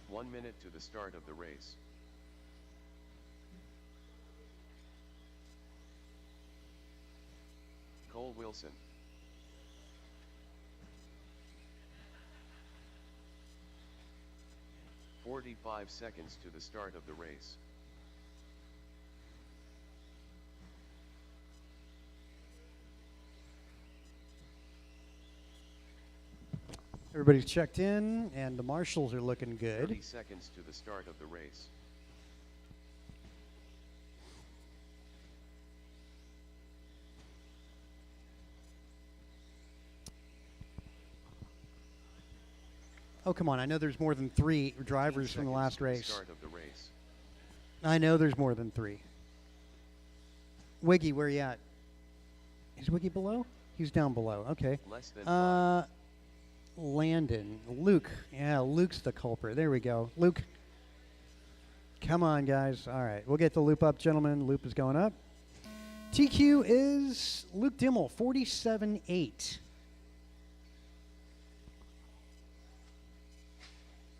One minute to the start of the race. Cole Wilson. "45 seconds to the start of the race. Everybody's checked in, and the marshals are looking good. 30 seconds to the start of the race. Oh, come on. I know there's more than 3 drivers from the last race. Start of the race. I know there's more than 3. Wiggy, where you at? Is Wiggy below? He's down below. Okay. Less than Landon. Luke. Yeah, Luke's the culprit. There we go. Luke. Come on, guys. All right. We'll get the loop up, gentlemen. Loop is going up. TQ is Luke Dimmel, 47.8.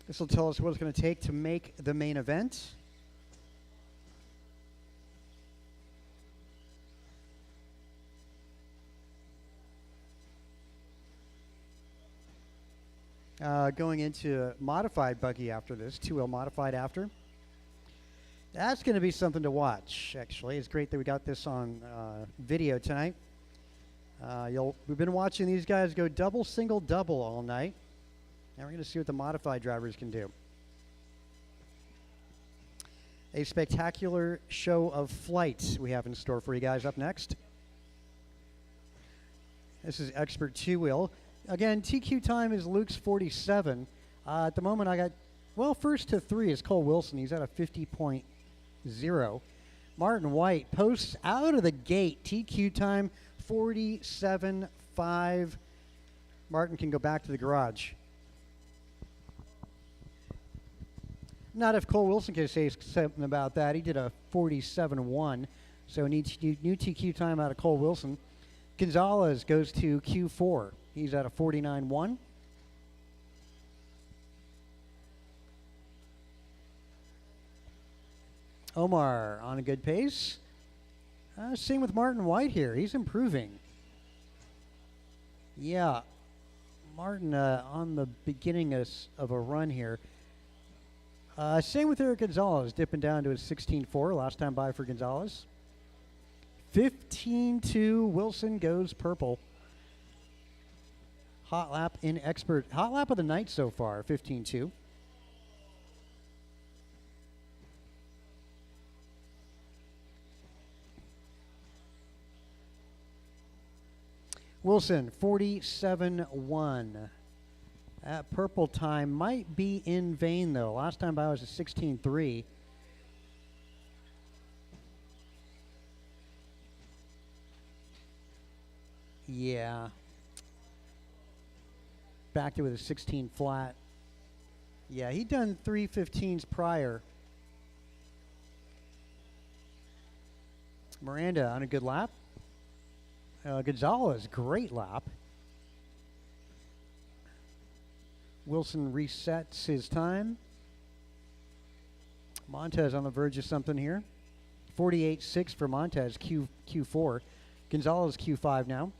This will tell us what it's going to take to make the main event. Going into modified buggy after this, 2L modified after. That's going to be something to watch, actually. It's great that we got this on video tonight. We've been watching these guys go double, single, double all night. Now we're going to see what the modified drivers can do. A spectacular show of flight we have in store for you guys up next. This is Expert 2-wheel. Again, TQ time is Luke's 47. At the moment, I got, well, first to 3 is Cole Wilson. He's at a 50.0. Martin White posts out of the gate. TQ time 47.5. Martin can go back to the garage. Not if Cole Wilson can say something about that. He did a 47.1. So new TQ time out of Cole Wilson. Gonzalez goes to Q4. He's at a 49.1. Omar on a good pace. Same with Martin White here. He's improving. Yeah. Martin on the beginning of a run here. Same with Eric Gonzalez, dipping down to his 16.4. Last time by for Gonzalez. 15.2. Wilson goes purple. Hot lap in Expert. Hot lap of the night so far, 15.2. Wilson, 47.1. That purple time might be in vain, though. Last time by was a 16.3. Yeah. Backed it with a 16 flat. Yeah, he'd done 3:15s prior. Miranda on a good lap. Gonzalez, great lap. Wilson resets his time. Montez on the verge of something here. 48.6 for Montez, Q4. Gonzalez Q5 now.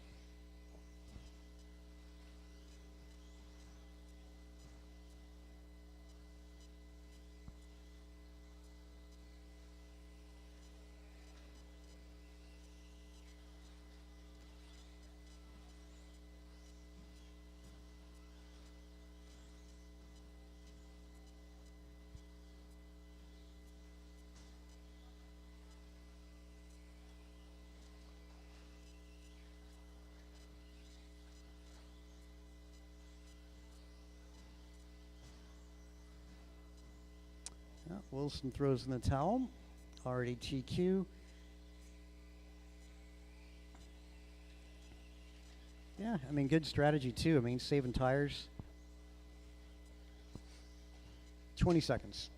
Wilson throws in the towel. Already TQ. Yeah, I mean, good strategy, too. I mean, saving tires. 20 seconds.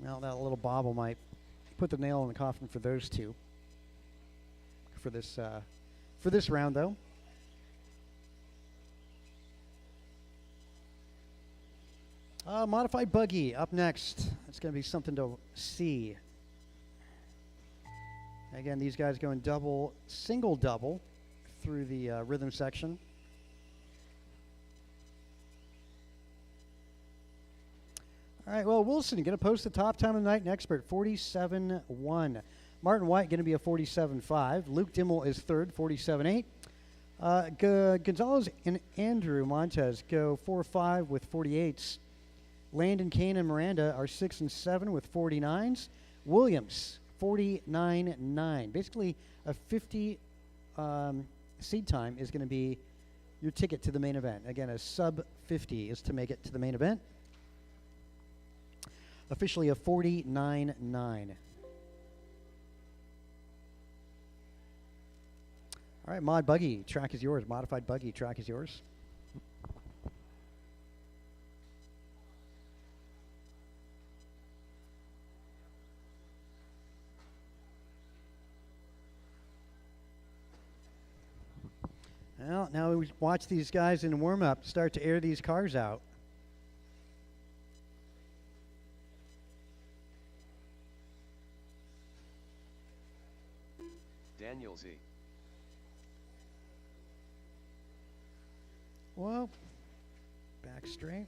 Well, that little bobble might put the nail in the coffin for those two. For this round, though. Modified buggy up next. It's going to be something to see. Again, these guys going double, single double through the rhythm section. All right, well, Wilson going to post the top time of the night in Expert, 47.1. Martin White going to be a 47.5. Luke Dimmel is third, 47.8. Gonzalez and Andrew Montez go 4-5 with 48s. Landon, Kane, and Miranda are 6 and 7 with 49s. Williams 49-9. Basically, a 50 seed time is going to be your ticket to the main event. Again, a sub 50 is to make it to the main event. Officially a 49-9. All right, Mod Buggy, track is yours. Modified Buggy, track is yours. Well, now we watch these guys in warm-up start to air these cars out. Daniel Z. Well, back straight.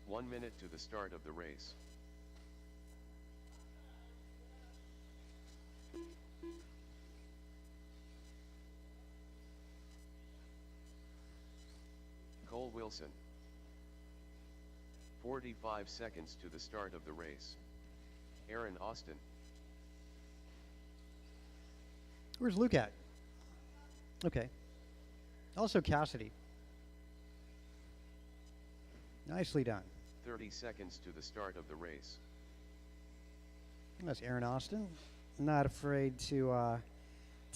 One minute to the start of the race. Cole Wilson. 45 seconds to the start of the race. Aaron Austin. Where's Luke at? Okay. Also Cassidy. Nicely done. 30 seconds to the start of the race. That's Aaron Austin. Not afraid to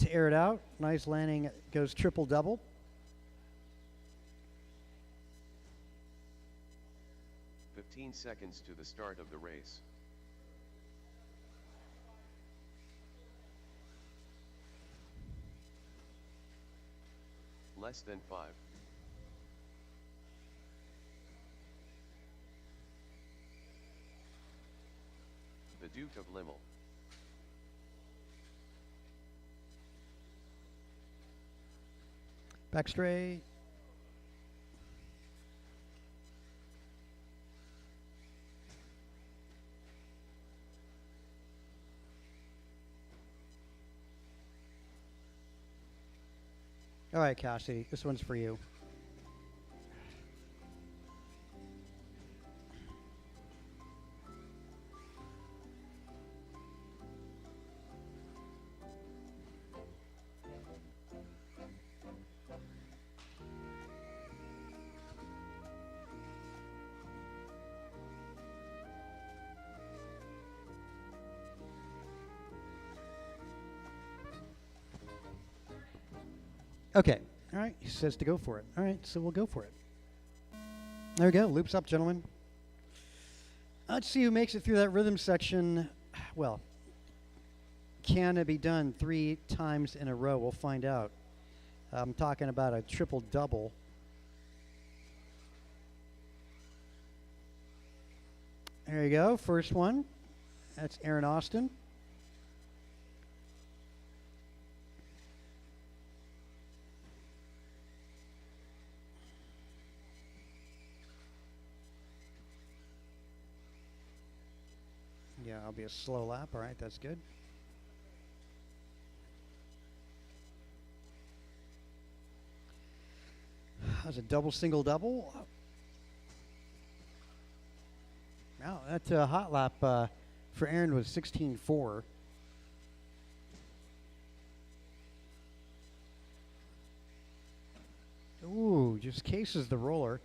air it out. Nice landing. Goes triple-double. Seconds to the start of the race. Less than 5. The Duke of Limmel. Back straight. All right, Cassidy, this one's for you. Okay. All right. He says to go for it. All right. So we'll go for it. There we go. Loops up, gentlemen. Let's see who makes it through that rhythm section. Well, can it be done 3 times in a row? We'll find out. I'm talking about a triple-double. There you go. First one. That's Aaron Austin. Yeah, I'll be a slow lap. All right, that's good. That's a double, single, double. Wow, that hot lap for Aaron was 16.4. Ooh, just cases the roller.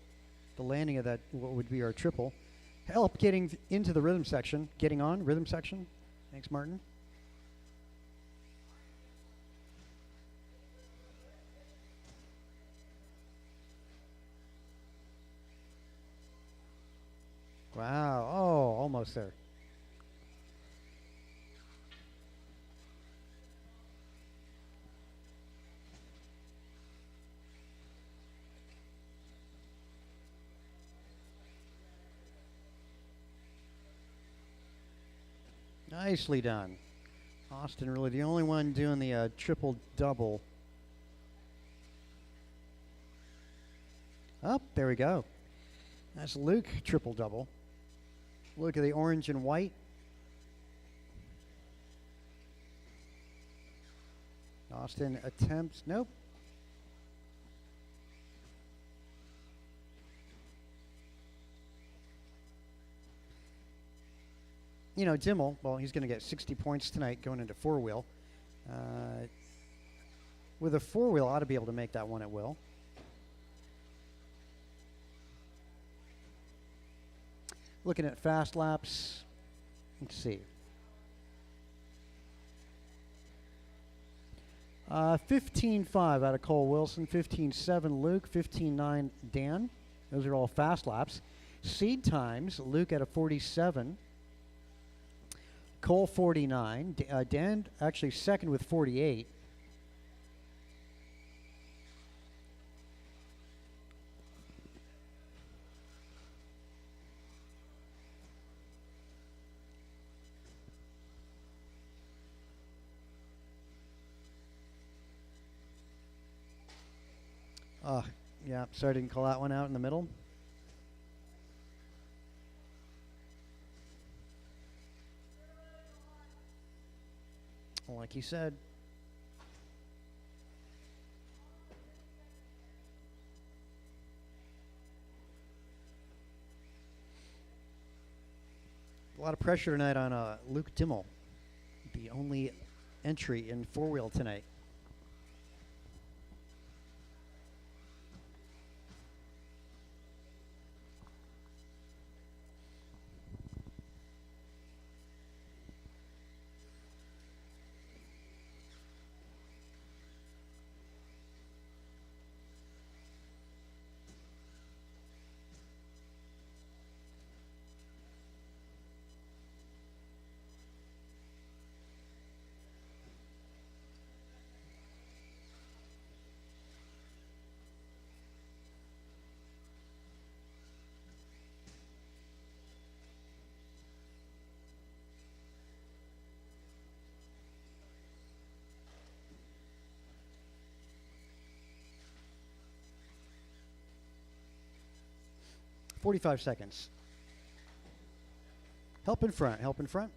The landing of that, what would be our triple. Help getting into the rhythm section. Getting on, rhythm section. Thanks, Martin. Wow. Oh, almost there. Nicely done. Austin really the only one doing the triple double. Oh, there we go. That's Luke triple double. Look at the orange and white. Austin attempts, nope. You know, Dimmel, well, he's going to get 60 points tonight going into four-wheel. With a four-wheel, ought to be able to make that one at will. Looking at fast laps. Let's see. 15.5 out of Cole Wilson, 15.7 Luke, 15.9 Dan. Those are all fast laps. Seed times, Luke at a 47. Cole 49. Dan actually second with 48. Yeah, sorry I didn't call that one out in the middle. Like he said. A lot of pressure tonight on Luke Dimmel, the only entry in four-wheel tonight. .45 seconds. Help in front, help in front.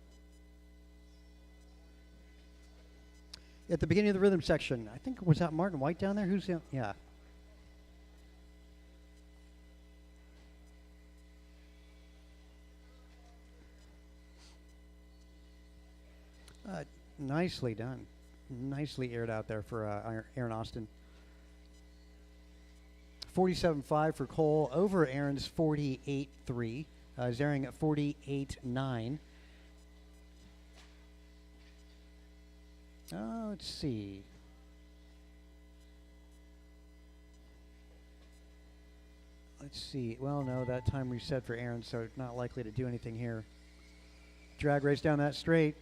At the beginning of the rhythm section, I think, was that Martin White down there? Who's in? Yeah. Nicely done. Nicely aired out there for Aaron Austin. 47.5 for Cole, over Aaron's 48.3. Zering at 48.9. Let's see. Let's see. Well, no, that time reset for Aaron, so not likely to do anything here. Drag race down that straight.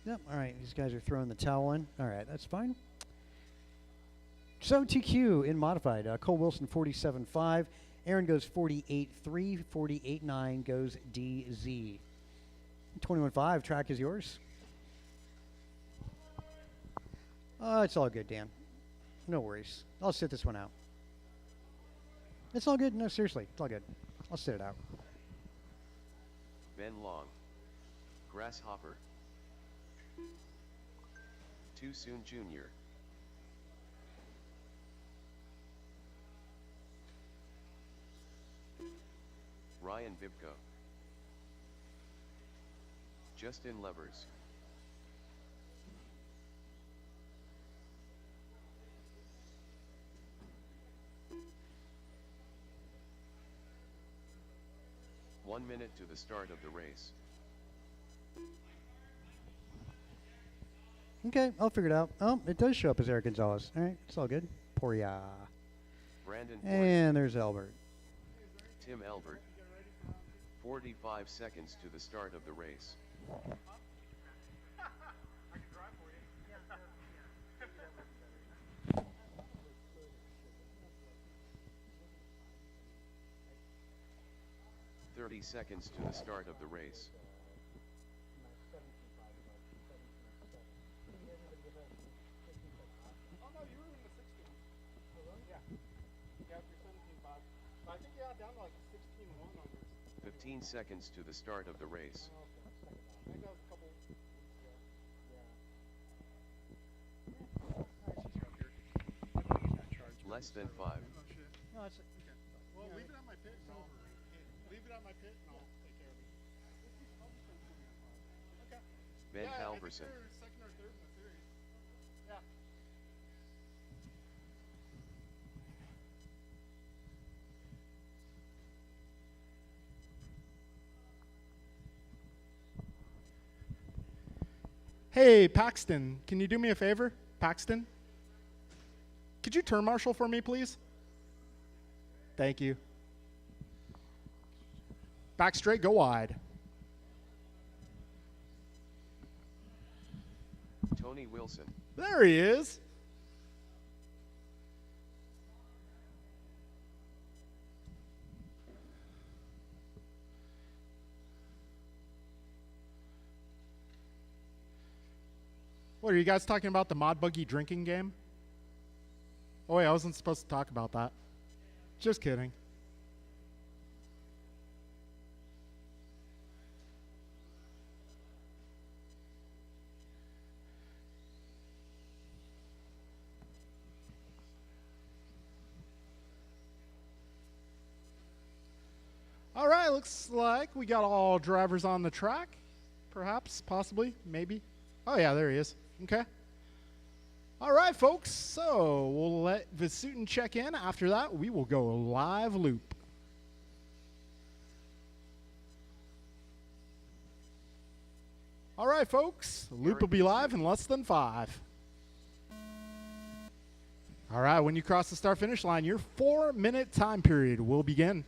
Yep, all right, these guys are throwing the towel in. All right, that's fine. So TQ in modified. Cole Wilson 47.5. Aaron goes 48.3. 48.9 goes DZ. 21.5, track is yours. It's all good, Dan. No worries. I'll sit this one out. It's all good. No, seriously, it's all good. I'll sit it out. Ben Long. Grasshopper. Too Soon Jr. Ryan Bibko. Justin Levers. One minute to the start of the race. Okay, I'll figure it out. Oh, it does show up as Eric Gonzalez. All right, it's all good. Poria. Brandon And there's Albert. Tim Albert. 45 seconds to the start of the race. 30 seconds to the start of the race. Oh no, you were in the 16s. Yeah. Yeah, you're 17.5. I think you got down to like 16.1 on yours. 15 seconds to the start of the race. Oh, okay. I think that was a couple weeks ago. Yeah. Less than 5. Oh shit. No, it's, Okay. Well, leave it at my pit and I'll leave it at my pit and I'll take care of it. Okay. Ben Yeah, Halverson. I think you're second or third in the series. Yeah. Hey, Paxton, can you do me a favor? Paxton? Could you turn marshal for me, please? Thank you. Back straight, go wide. Tony Wilson. There he is. What, are you guys talking about the Mod Buggy drinking game? Oh, wait, I wasn't supposed to talk about that. Just kidding. All right, looks like we got all drivers on the track. Perhaps, possibly, maybe. Oh, yeah, there he is. Okay. All right, folks. So we'll let Vasutin check in. After that, we will go live loop. All right, folks. Loop will be live in less than 5. All right, when you cross the start-finish line, your 4-minute time period will begin.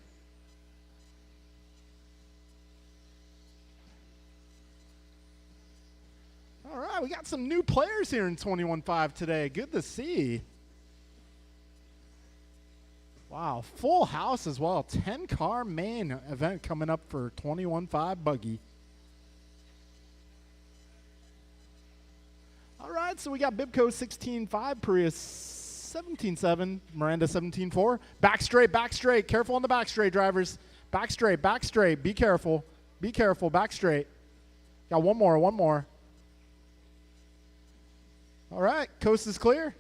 All right, we got some new players here in 21.5 today. Good to see. Wow, full house as well. 10-car main event coming up for 21.5 Buggy. All right, so we got Bibco 16.5, Prius 17.7, Miranda 17.4. Back straight. Careful on the back straight, drivers. Back straight. Be careful. Back straight. Got one more. All right, coast is clear.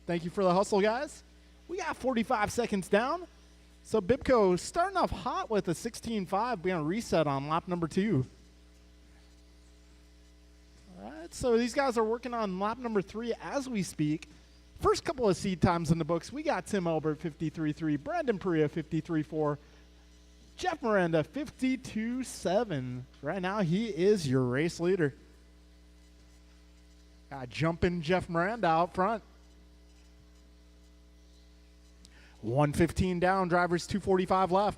Thank you for the hustle, guys. We got 45 seconds down. So Bibco starting off hot with a 16.5. We're going to reset on lap number 2. All right, so these guys are working on lap number 3 as we speak. First couple of seed times in the books. We got Tim Elbert 53.3, Brandon Perea 53.4, Jeff Miranda 52.7. Right now he is your race leader. Jumping Jeff Miranda out front. 1:15 down, drivers 2:45 left.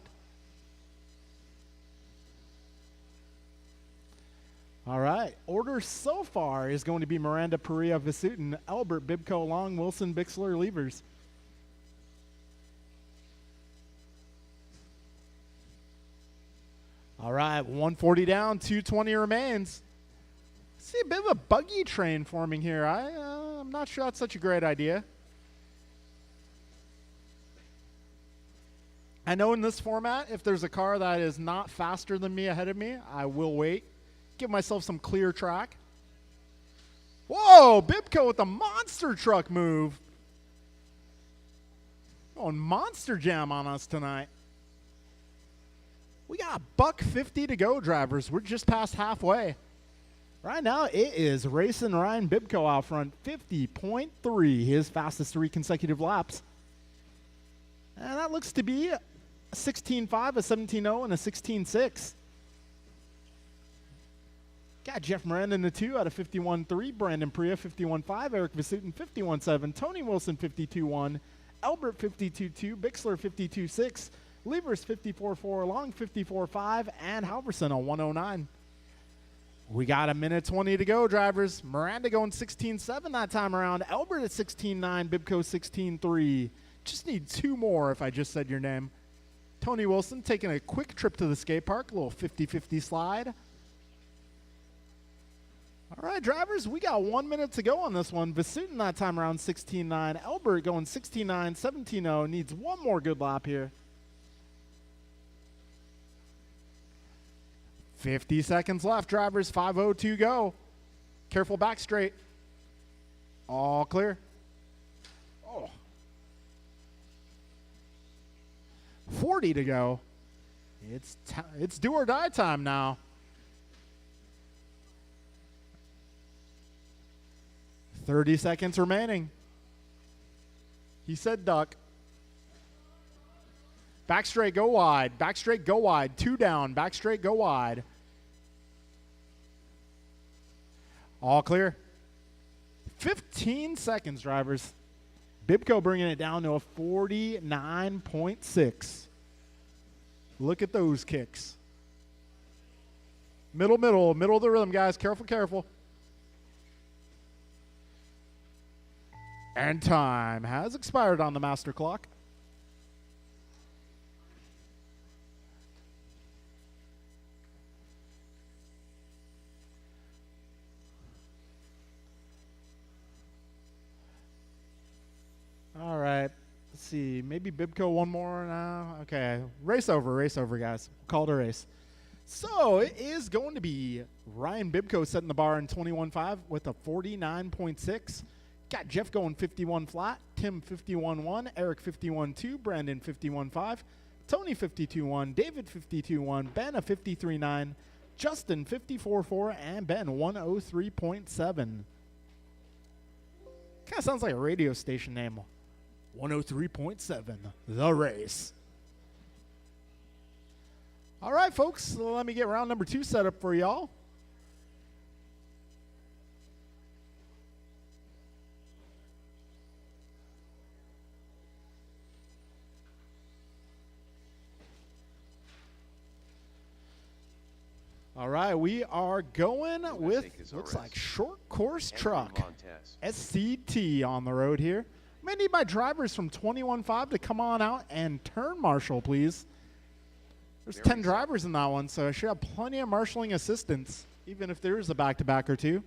All right, order so far is going to be Miranda, Perea, Vasutin, Albert, Bibco, Long, Wilson, Bixler, Levers. All right, 140 down, 220 remains. See a bit of a buggy train forming here. I'm not sure that's such a great idea. I know in this format, if there's a car that is not faster than me ahead of me, I will wait. Give myself some clear track. Whoa, Bibco with the monster truck move. Going monster jam on us tonight. We got $150 to go, drivers. We're just past halfway. Right now, it is racing Ryan Bibco out front, 50.3, his fastest 3 consecutive laps. And that looks to be a 16.5, a 17.0, and a 16.6. Got Jeff Miranda in the 2 out of 51.3, Brandon Perea 51.5, Eric Vasutin 51.7, Tony Wilson 52.1, Albert 52.2, Bixler 52.6, Levers 54.4, Long 54.5, and Halverson a 109. We got 1:20 to go, drivers. Miranda going 16.7 that time around. Albert at 16.9, Bibco 16.3. Just need 2 more if I just said your name. Tony Wilson taking a quick trip to the skate park, a little 50-50 slide. All right, drivers, we got 1 minute to go on this one. Vasutin that time around 16.9. Elbert going 16.9, 17.0. Needs one more good lap here. 50 seconds left, drivers. 5:02 go. Careful back straight. All clear. Oh. 40 to go. It's do or die time now. 30 seconds remaining. He said duck. Back straight, go wide. Back straight, go wide. 2 down. Back straight, go wide. All clear. 15 seconds, drivers. Bibco bringing it down to a 49.6. Look at those kicks. Middle of the rhythm, guys. Careful, careful. And time has expired on the master clock. All right. Let's see. Maybe Bibco one more now. Okay. Race over, guys. Call it a race. So it is going to be Ryan Bibco setting the bar in 21.5 with a 49.6. Got Jeff going 51 flat, Tim 51.1, Eric 51.2, Brandon 51.5, Tony 52.1, David 52.1, Ben a 53.9, Justin 54.4, and Ben 103.7. Kind of sounds like a radio station name. 103.7, The Race. All right, folks, let me get round number 2 set up for y'all. All right, we are going with, looks like short course truck, SCT on the road here. I'm going to need my drivers from 21.5 to come on out and turn marshal, please. There's 10 drivers in that one, so I should have plenty of marshaling assistance, even if there is a back-to-back or two.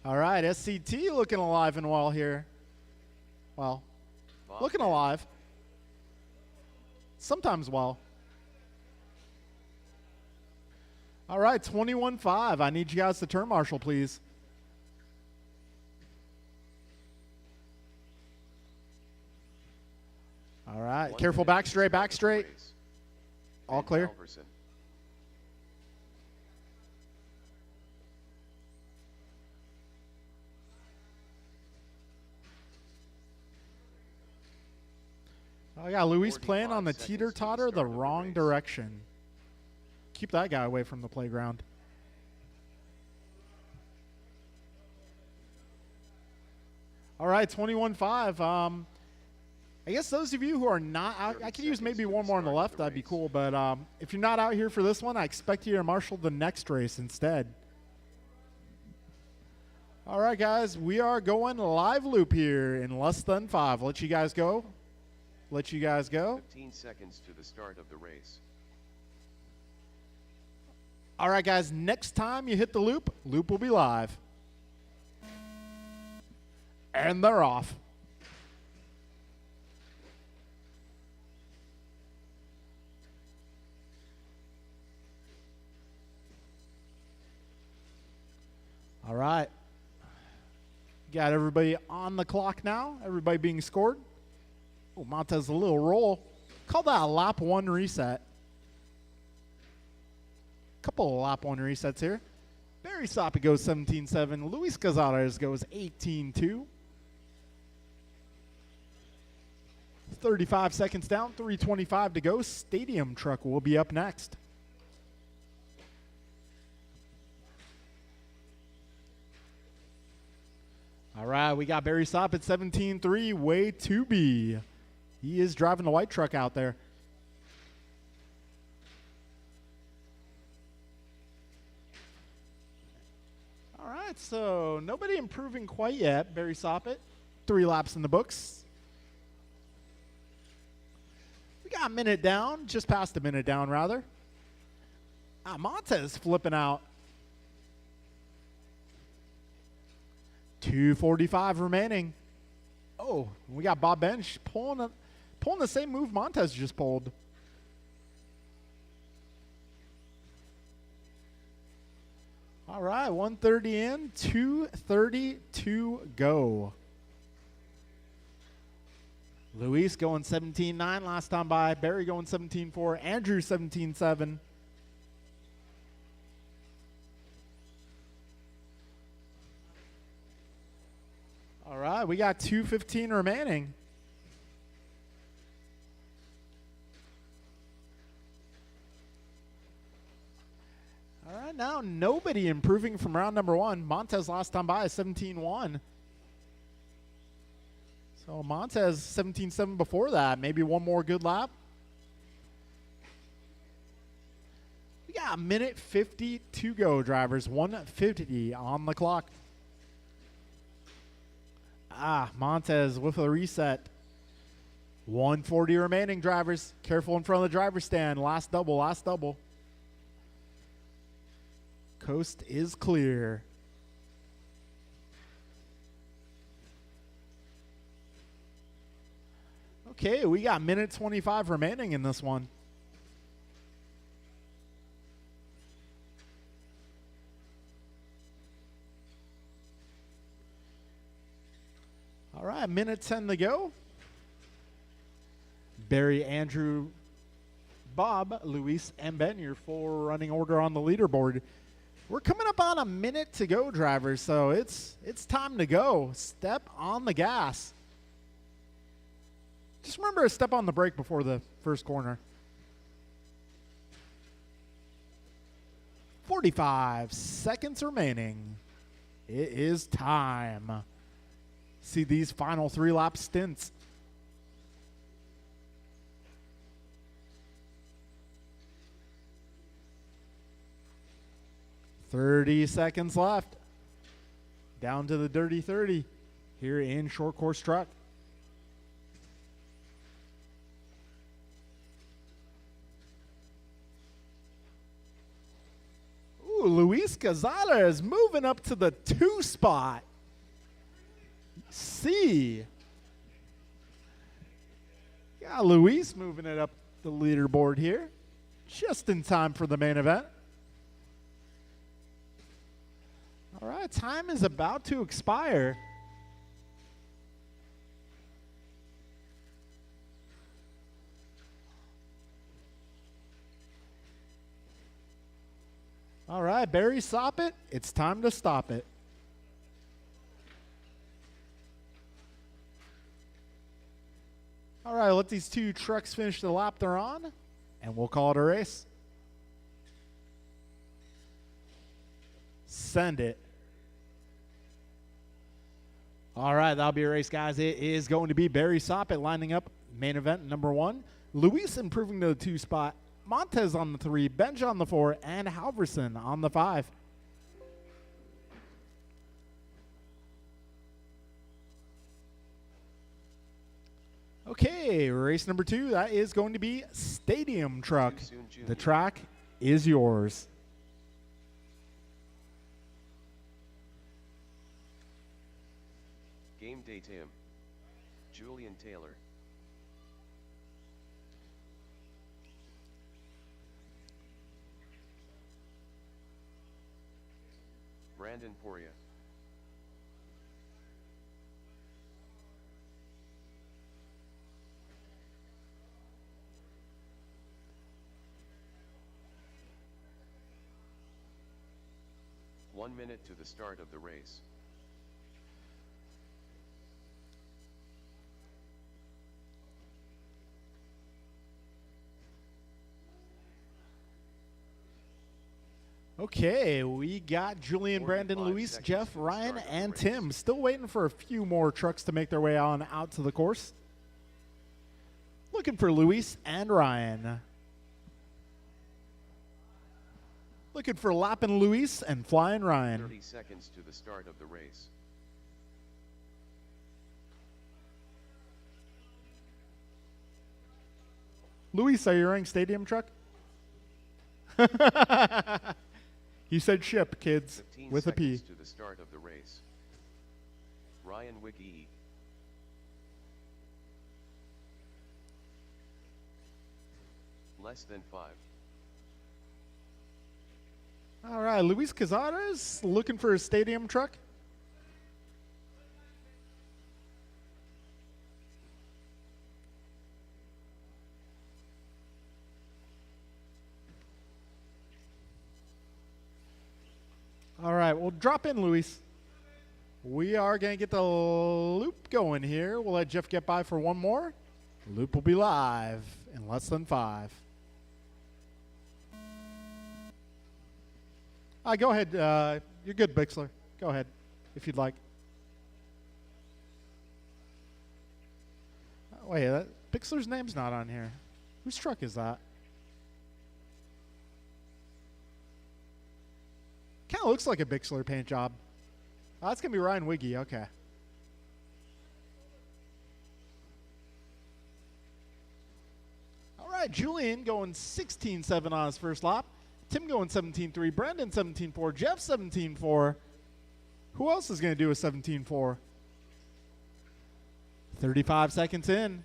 All right, SCT looking alive and well here. Well, looking alive. Sometimes well. All right, 21.5. I need you guys to turn marshal, please. All right, careful back straight, back straight. All clear. I got Luis playing on the teeter-totter the wrong direction. Keep that guy away from the playground. All right, 21.5. I guess those of you who are not out, I could use maybe one more on the left. That'd be cool. But if you're not out here for this one, I expect you to marshal the next race instead. All right, guys, we are going live loop here in less than 5. Let you guys go. 15 seconds to the start of the race. All right, guys, next time you hit the loop, loop will be live. And they're off. All right. Got everybody on the clock now. Everybody being scored. Oh, Montez a little roll. Call that a lap 1 reset. Couple of lap 1 resets here. Barry Soppy goes 17.7. Luis Cazares goes 18.2. 35 seconds down, 3:25 to go. Stadium Truck will be up next. All right, we got Barry Sopp at 17.3, way to be. He is driving the white truck out there. All right, so nobody improving quite yet. Barry Soppet, 3 laps in the books. We got a minute down, just past a minute down, rather. Montez flipping out. 2:45 remaining. Oh, we got Bob Bench pulling the same move Montez just pulled. All right, 130 in, 2:30 to go. Luis going 17-9 last time by. Barry going 17-4. Andrew 17-7. All right, we got 2:15 remaining. All right, now nobody improving from round number one. Montez last time by is 17-1. So Montez 17-7 before that. Maybe one more good lap. We got a minute 50 to go, drivers. 1:50 on the clock. Montez with a reset. 1:40 remaining, drivers. Careful in front of the driver's stand. Last double, last double. Coast is clear. Okay, we got minute 25 remaining in this one. All right, minute 10 to go. Barry, Andrew, Bob, Luis, and Ben, your full running order on the leaderboard. We're coming up on a minute to go, drivers, so it's time to go. Step on the gas. Just remember to step on the brake before the first corner. 45 seconds remaining. It is time. See these final 3 lap stints. "30 seconds left. Down to the dirty 30 here in short course truck. Ooh, Luis Gonzalez moving up to the 2 spot. C. Yeah, Luis moving it up the leaderboard here. Just in time for the main event. All right, time is about to expire. All right, Barry Soppit, it's time to stop it. All right, let these 2 trucks finish the lap they're on, and we'll call it a race. Send it. All right, that'll be a race, guys. It is going to be Barry Soppit lining up main event number 1. Luis improving to the 2 spot. Montez on the 3, Benj on the 4, and Halverson on the 5. Okay, race number 2, that is going to be Stadium Truck. The track is yours. Game day Tim. Julian Taylor. Brandon Poria. One minute to the start of the race. Okay, we got Julian, Brandon, Luis, Jeff, Ryan, and Tim. Still waiting for a few more trucks to make their way on out to the course. Looking for Luis and Ryan. Looking for Lappin' Luis and Flying Ryan. 30 seconds to the start of the race. Luis, are you wearing stadium truck? He said ship, kids, 15 with a P. seconds to the start of the race. Ryan Wiggy. Less than 5. All right, Luis Cazares looking for a stadium truck. All right, well, drop in, Luis. We are going to get the loop going here. We'll let Jeff get by for one more. Loop will be live in less than 5. Go ahead. You're good, Bixler. Go ahead, if you'd like. Wait, Bixler's name's not on here. Whose truck is that? Kind of looks like a Bixler paint job. Oh, that's going to be Ryan Wiggy. Okay. All right, Julian going 16.7 on his first lap. Tim going 17.3. Brandon 17.4. Jeff 17.4. Who else is going to do a 17.4? 35 seconds in.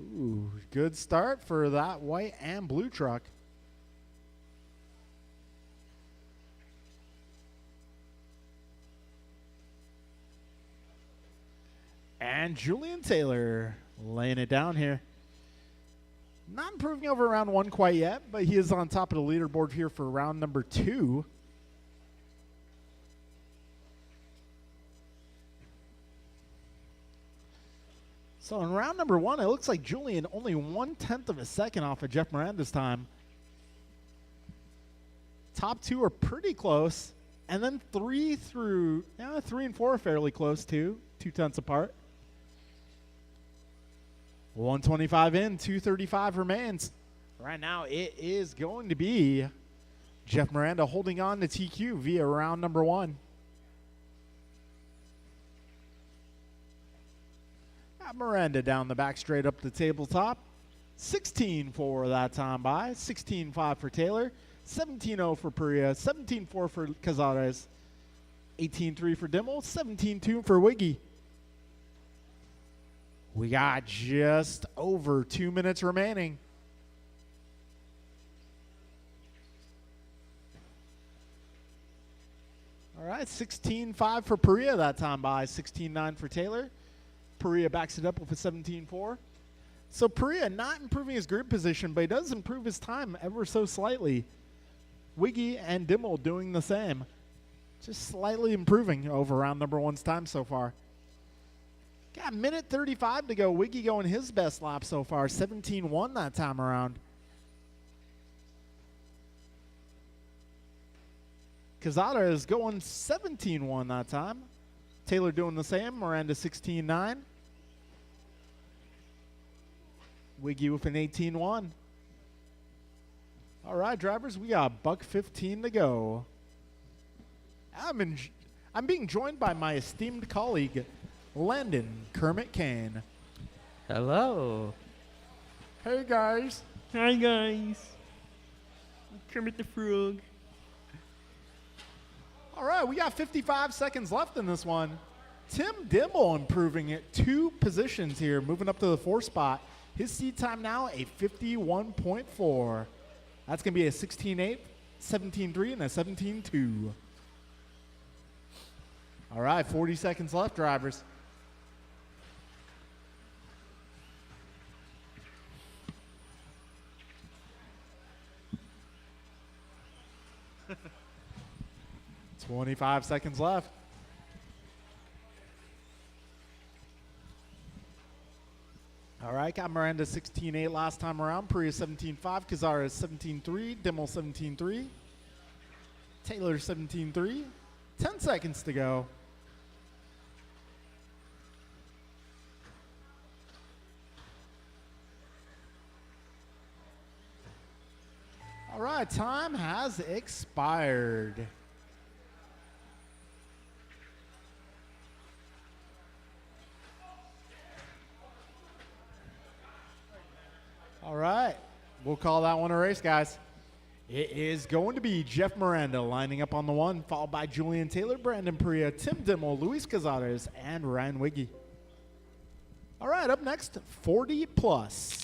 Ooh, good start for that white and blue truck. And Julian Taylor laying it down here. Not improving over round 1 quite yet, but he is on top of the leaderboard here for round number 2. So in round number 1, it looks like Julian only 1/10 of a second off of Jeff Miranda's time. Top 2 are pretty close. And then 3 and 4 are fairly close too, 2/10 apart. 125 in, 235 remains. Right now, it is going to be Jeff Miranda holding on to TQ via round number 1. Got Miranda down the back straight up the tabletop. 16.4 that time by. 16.5 for Taylor. 17.0 for Perea. 17.4 for Cazares. 18.3 for Dimmel. 17.2 for Wiggy. We got just over 2 minutes remaining. All right, 16.5 for Perea that time by. 16.9 for Taylor. Perea backs it up with a 17.4. So Perea not improving his grid position, but he does improve his time ever so slightly. Wiggy and Dimmel doing the same. Just slightly improving over round number 1's time so far. Got a minute 35 to go. Wiggy going his best lap so far. 17.1 that time around. Cazada is going 17.1 that time. Taylor doing the same. Miranda 16.9. Wiggy with an 18.1. All right, drivers, we got $1:15 to go. I'm being joined by my esteemed colleague, Landon Kermit Kane. Hello. Hey, guys. Hi, guys. Kermit the Frog. All right, we got 55 seconds left in this one. Tim Dimmel improving it 2 positions here, moving up to the 4th spot. His seat time now a 51.4. That's going to be a 16.8, 17.3, and a 17.2. All right, 40 seconds left, drivers. $25 seconds left. All right, got Miranda 16.8 last time around. Perea 17.5. Cazares 17.3. Dimmel 17.3. Taylor 17.3. 10 seconds to go. All right, time has expired. call that one a race, guys. It is going to be Jeff Miranda lining up on the 1, followed by Julian Taylor, Brandon Perea, Tim Dimmel, Luis Cazares, and Ryan Wiggy. All right, up next, 40 plus.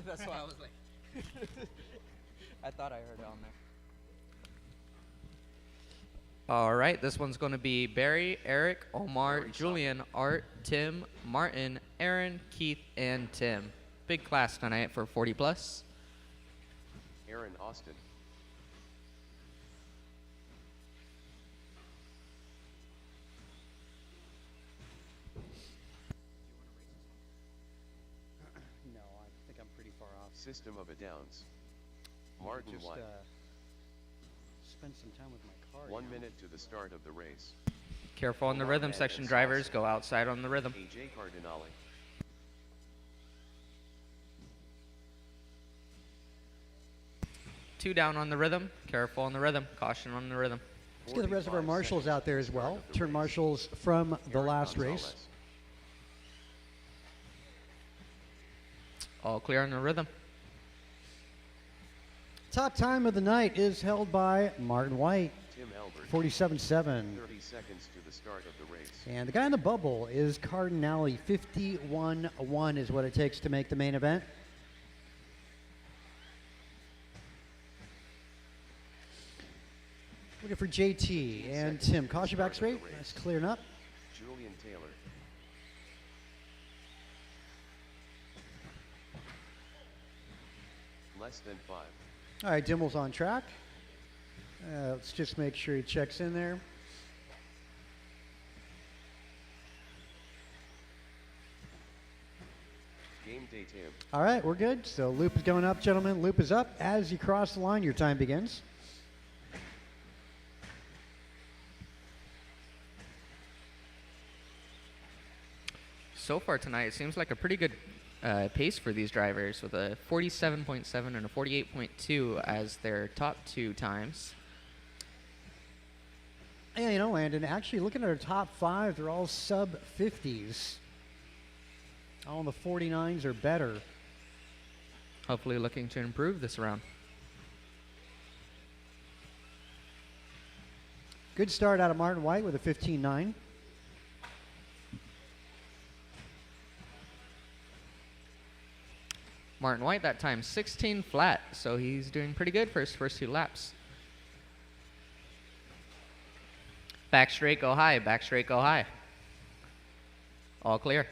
That's why I was like, I thought I heard it on there. All right, this one's going to be Barry, Eric, Omar, Julian, Art, Tim, Martin, Aaron, Keith, and Tim. Big class tonight for 40 plus. Aaron Austin. No, I think I'm pretty far off. System of a Downs. I Martin just, White. spend some time with my car. 1 now. minute to the start of the race. Careful on the rhythm section, drivers. Go outside on the rhythm. AJ Cardinale. Two down on the rhythm. Careful on the rhythm. Caution on the rhythm. Let's get the rest of our 45 marshals seconds out there to as the start well. of the Turn race. marshals from the Eric last Gonzalez. race. All clear on the rhythm. Top time of the night is held by Martin White, Tim Albert. 47.7. 30 seconds to the start of the race. And the guy in the bubble is Cardinale, 51.1 is what it takes to make the main event. Looking for JT and Tim. Caution back straight. That's clearing up. Julian Taylor. Less than 5. All right, Dimmel's on track. Let's just make sure he checks in there. Game day Tim. All right, we're good. So loop is going up, gentlemen. Loop is up. As you cross the line, your time begins. So far tonight, it seems like a pretty good pace for these drivers with a 47.7 and a 48.2 as their top two times. Yeah, you know, Landon, actually looking at our top 5, they're all sub 50s. All in the 49s or better. Hopefully looking to improve this round. Good start out of Martin White with a 15.9. Martin White that time 16 flat, so he's doing pretty good for his first 2 laps. Back straight, go high. Back straight, go high. All clear.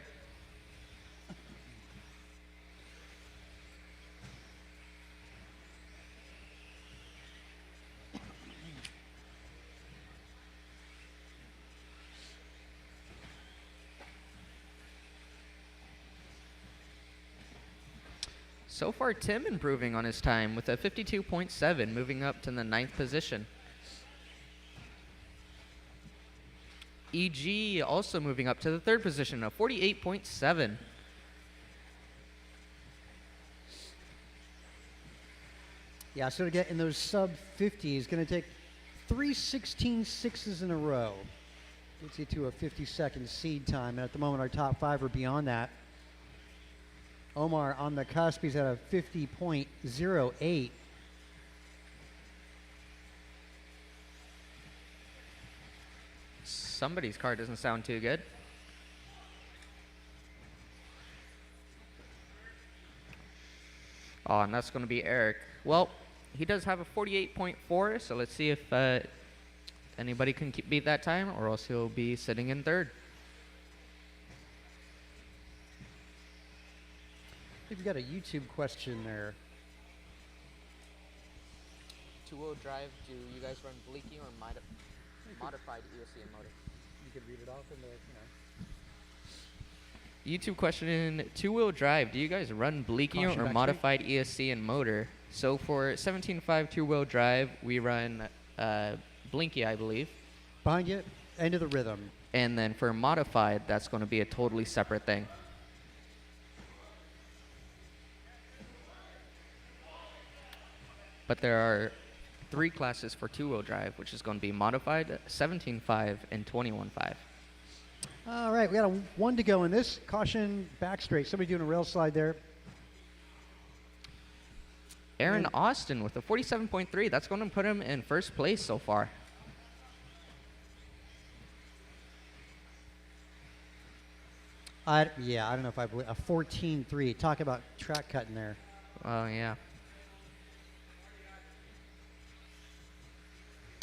So far, Tim improving on his time with a 52.7, moving up to the 9th position. EG also moving up to the 3rd position, a 48.7. Yeah, so to get in those sub 50s, going to take 3 16.6s in a row. Gets you to a 50-second seed time. And at the moment, our top 5 are beyond that. Omar on the cusp, he's at a 50.08. Somebody's car doesn't sound too good. Oh, and that's going to be Eric. Well, he does have a 48.4, so let's see if anybody can beat that time, or else he'll be sitting in 3rd. We've got a YouTube question there. Two-wheel drive, do you guys run Bleaky or modified ESC motor? You could read it off in the, YouTube question, two-wheel drive, do you guys run Bleaky Caution or back modified ESC and motor? So for 17.5 two-wheel drive, we run Blinky, I believe. Behind you, end of the rhythm. And then for modified, that's going to be a totally separate thing. But there are 3 classes for two-wheel drive, which is going to be modified, 17.5, and 21.5. All right, we got one to go in this. Caution back straight. Somebody doing a rail slide there. Aaron Austin with a 47.3. That's going to put him in first place so far. Yeah, I don't know if I believe a 14.3. Talk about track cutting there. Oh, yeah.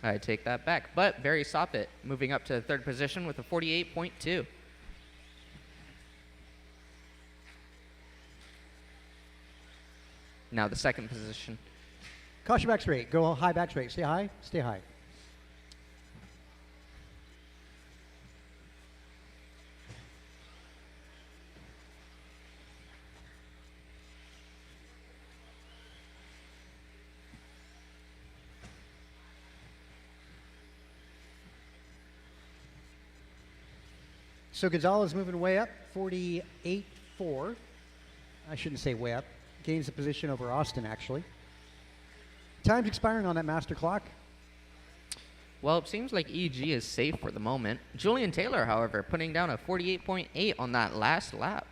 I take that back. But Barry Soppet moving up to third position with a 48.2. Now the second position. Caution back straight. Go high back straight. Stay high. Stay high. So Gonzalez moving way up, 48.4. I shouldn't say way up. Gains a position over Austin, actually. Time's expiring on that master clock. Well, it seems like EG is safe for the moment. Julian Taylor, however, putting down a 48.8 on that last lap.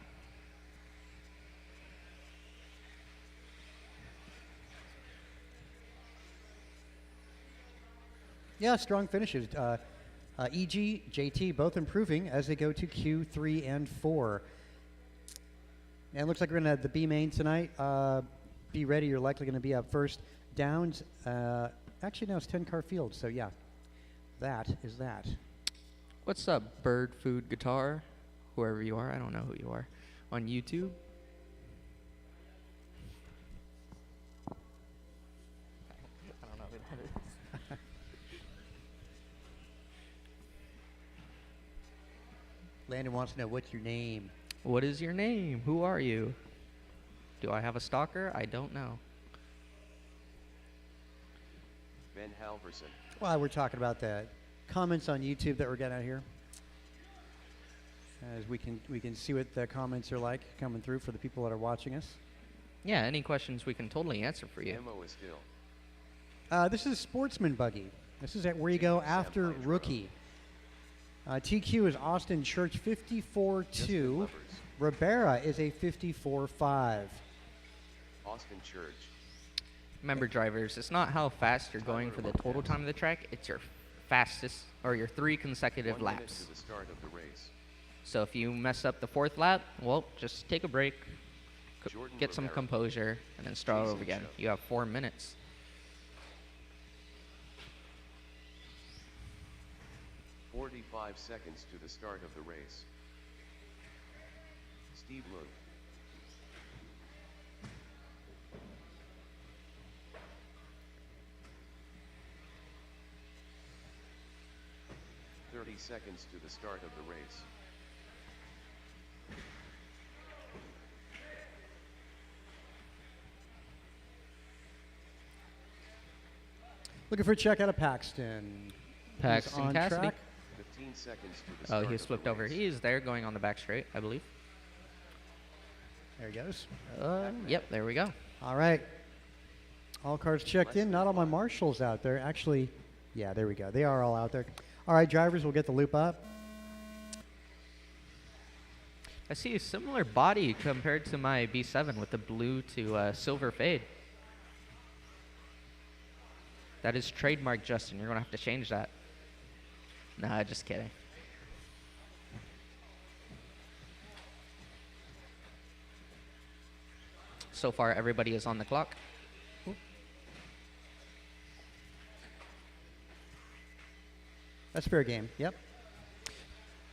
Yeah, strong finishes. EG, JT, both improving as they go to Q3 and 4. And it looks like we're going to have the B main tonight. Be ready. You're likely going to be up first. Downs. Actually, now it's 10-car field. So, yeah, that is that. What's up, Bird Food Guitar? Whoever you are. I don't know who you are. On YouTube. I don't know who that is. Landon wants to know, what's your name? What is your name? Who are you? Do I have a stalker? I don't know. Ben Halverson. Well, we're talking about the comments on YouTube that we're getting out here. As we can see what the comments are like coming through for the people that are watching us. Yeah, any questions we can totally answer for you. Demo is still. This is Sportsman Buggy. This is where you go after rookie. TQ is Austin Church 54.2. Ribera is a 54.5. Austin Church. Remember, drivers, it's not how fast you're going for the total time of the track. It's your fastest or your 3 consecutive 1 minute laps. to the start of the race. So if you mess up the 4th lap, well, just take a break, Jordan get some Rivera. composure, and then start Jason over again. Show. You have 4 minutes. 45 seconds to the start of the race. Steve Luke. "30 seconds to the start of the race. Looking for a check out of Paxton. He's Paxton on Cassidy. track. 15 seconds to the Oh, start he of the flipped over. race. He is there going on the back straight, I believe. There he goes. Yep, there we go. All right. All cars checked in. Not all my marshals out there. Actually, yeah, there we go. They are all out there. All right, drivers, we'll get the loop up. I see a similar body compared to my B7 with the blue to silver fade. That is trademark, Justin. You're going to have to change that. Nah, just kidding. So far, everybody is on the clock. That's fair game. Yep.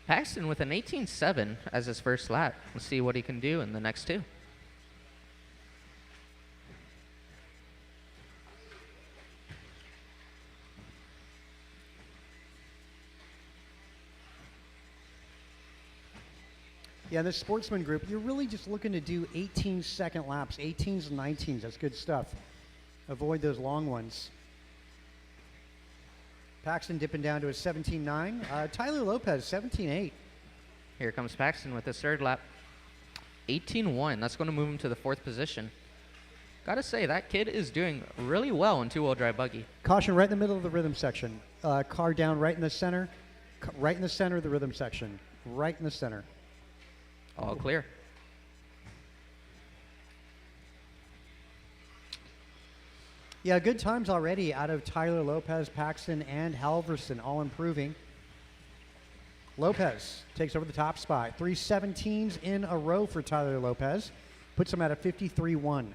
Paxton with an 18.7 as his first lap. Let's see what he can do in the next 2. Yeah, this sportsman group, you're really just looking to do 18-second laps, 18s and 19s. That's good stuff. Avoid those long ones. Paxton dipping down to a 17.9. Tyler Lopez, 17.8. Here comes Paxton with his third lap. 18.1. That's going to move him to the 4th position. Gotta say, that kid is doing really well in 2-wheel drive buggy. Caution right in the middle of the rhythm section. Car down right in the center. Right in the center of the rhythm section. right in the center. All clear. Yeah, good times already out of Tyler Lopez, Paxton, and Halverson, all improving. Lopez takes over the top spot. 317s in a row for Tyler Lopez. Puts him at a 53-1.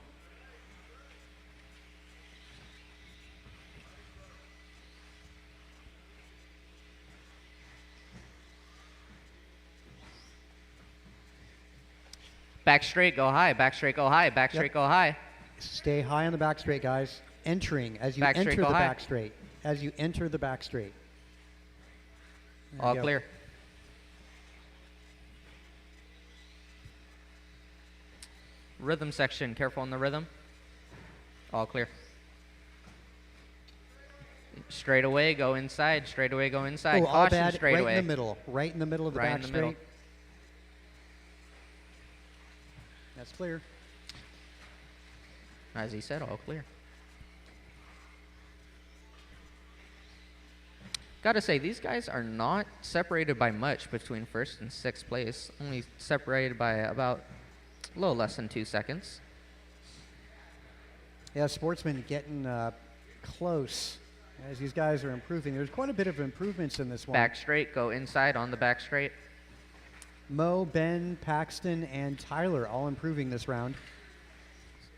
Back straight, go high. Back straight, go high. Back straight, go high. Stay high on the back straight, guys. Entering as you Back straight, enter go the high. back straight. As you enter the back straight. There All you go. clear. Rhythm section, careful on the rhythm. All clear. Straight away, go inside. Straight away, go inside. Oh, all Caution, bad. straight Right away. in the middle. Right in the middle of the Right back in the straight. middle. That's clear. As he said, all clear. Gotta say, these guys are not separated by much between first and sixth place. Only separated by about a little less than 2 seconds. Yeah, Sportsman getting close as these guys are improving. There's quite a bit of improvements in this one. Back straight, go inside on the back straight. Mo, Ben, Paxton, and Tyler all improving this round.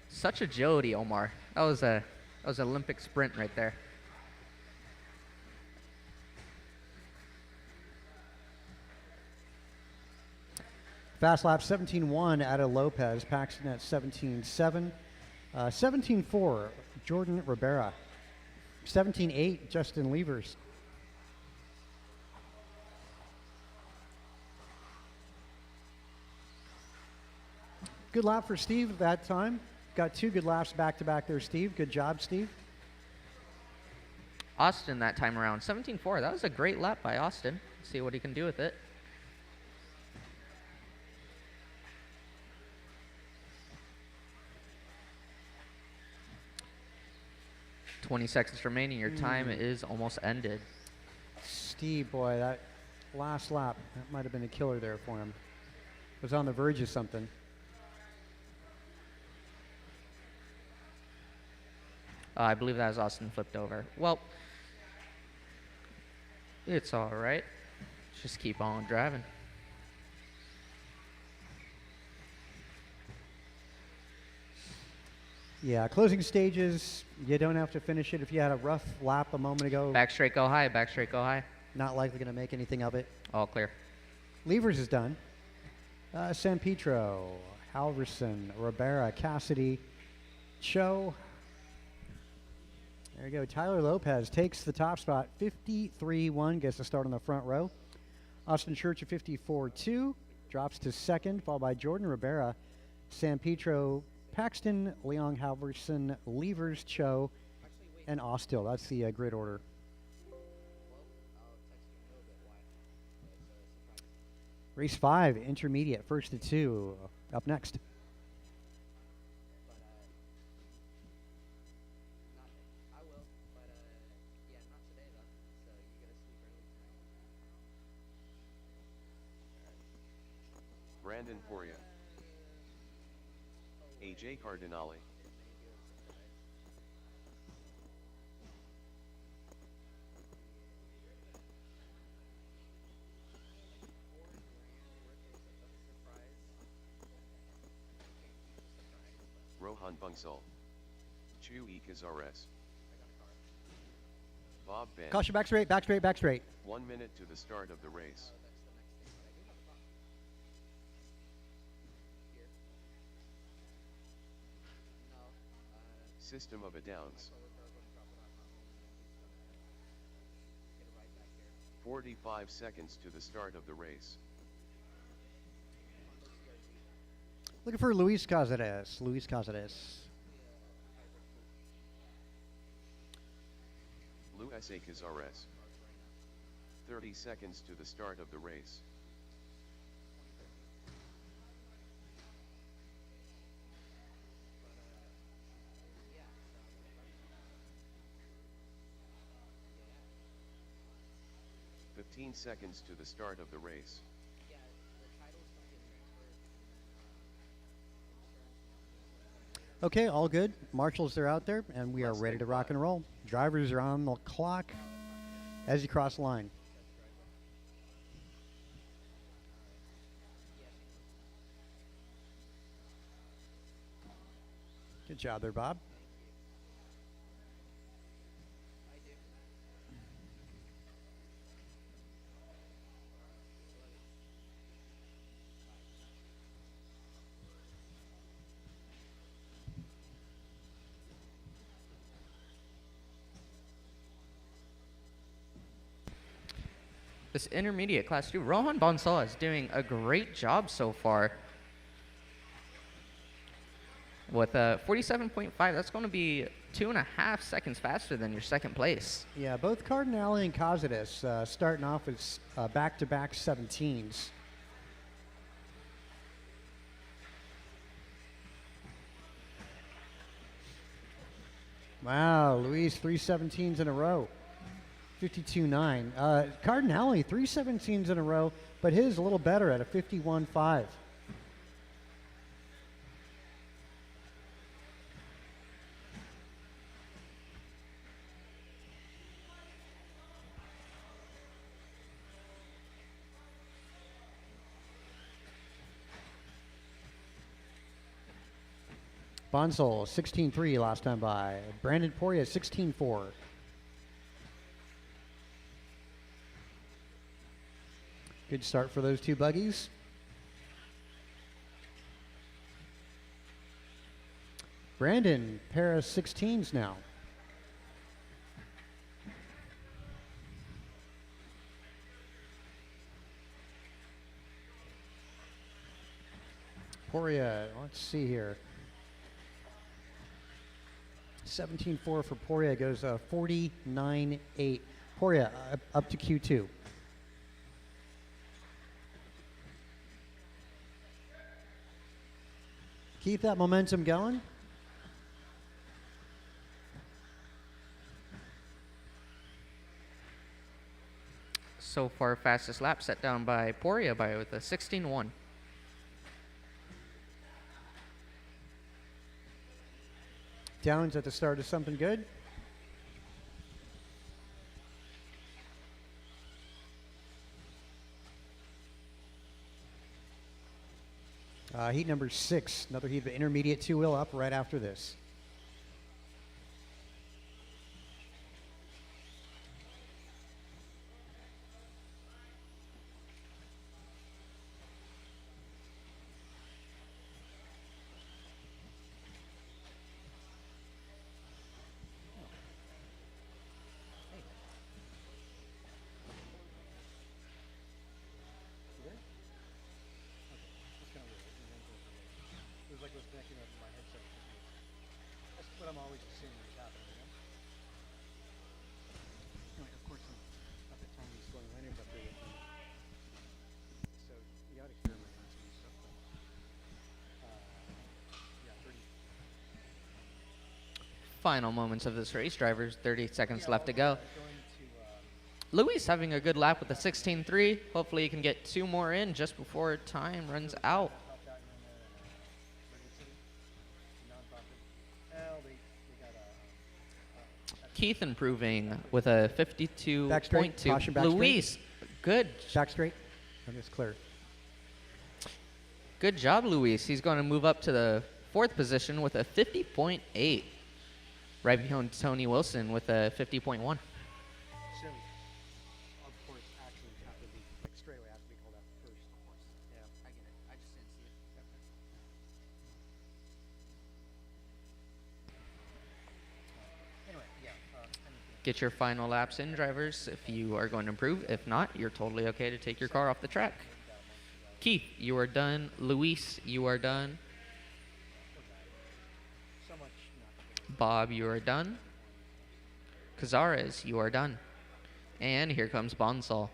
Such agility, Omar. That was an Olympic sprint right there. Fast lap 17-1 out of Lopez. Paxton at 17-7. 17-4, Jordan Ribera. 17-8, Justin Levers. Good lap for Steve at that time. Got 2 good laps back-to-back there, Steve. Good job, Steve. Austin that time around, 17-4. That was a great lap by Austin. See what he can do with it. "20 seconds remaining. Your time is almost ended." Steve, boy, that last lap, that might have been a killer there for him. Was on the verge of something. I believe that was Austin flipped over. Well, it's all right. Just keep on driving. Yeah, closing stages, you don't have to finish it. If you had a rough lap a moment ago, Back straight, go high. Back straight, go high. not likely going to make anything of it. All clear. Levers is done. San Pedro, Halverson, Ribera, Cassidy, Cho. There you go. Tyler Lopez takes the top spot, 53-1, gets to start on the front row. Austin Church at 54-2, drops to second, followed by Jordan Ribera, San Pedro, Paxton, Leon Halverson, Levers, Cho, and Austell. That's the grid order. Race 5, intermediate, first to 2. Up next. Brandon Poria, AJ Cardinale, Rohan Bungsal, Chewy Cazares, Bob Ben. Caution, back straight, back straight, back straight. 1 minute to the start of the race. System of a Downs. 45 seconds to the start of the race. Looking for Luis Cazares. Luis Cazares. Luis A. Cazares. 30 seconds to the start of the race. "15 seconds to the start of the race. Okay, all good. Marshals are out there, and we are ready to rock and roll. Drivers are on the clock as you cross the line. Good job there, Bob. This intermediate class 2, Rohan Bonsal is doing a great job so far. With a 47.5, that's going to be 2.5 seconds faster than your second place. Yeah, both Cardinale and Cazadis starting off as back-to-back 17s. Wow, Luis, 3 17s in a row. 52.9. Cardinale, 3 17s in a row, but his a little better at a 51.5. Bonsal, 16.3 last time by. Brandon Poria, 16.4. Good start for those two buggies. Brandon, pair of 16s now. Poria, let's see here. 17.4 for Poria goes 49.8. Poria up to Q2. Keep that momentum going. So far, fastest lap set down by Poria with a 16.1. Downs at the start of something good. Heat number 6, another heat of intermediate 2-wheel up right after this. Final moments of this race, drivers, 30 seconds left to go. Luis having a good lap with a 16.3. Hopefully he can get 2 more in just before time runs out. Keith improving with a 52.2. Caution back Luis, good. Back straight. And it's clear. Good job, Luis. He's going to move up to the 4th position with a 50.8. Right behind Tony Wilson with a 50.1. So, of course, actually, have to be like straightaway have to be called out first. Of course. Yeah, I get it. I just didn't see it. Anyway, yeah. Get your final laps in, drivers, if you are going to improve. If not, you're totally okay to take your car off the track. Keith, you are done. Luis, you are done. Bob, you are done. Cazares, you are done. And here comes Bonsal.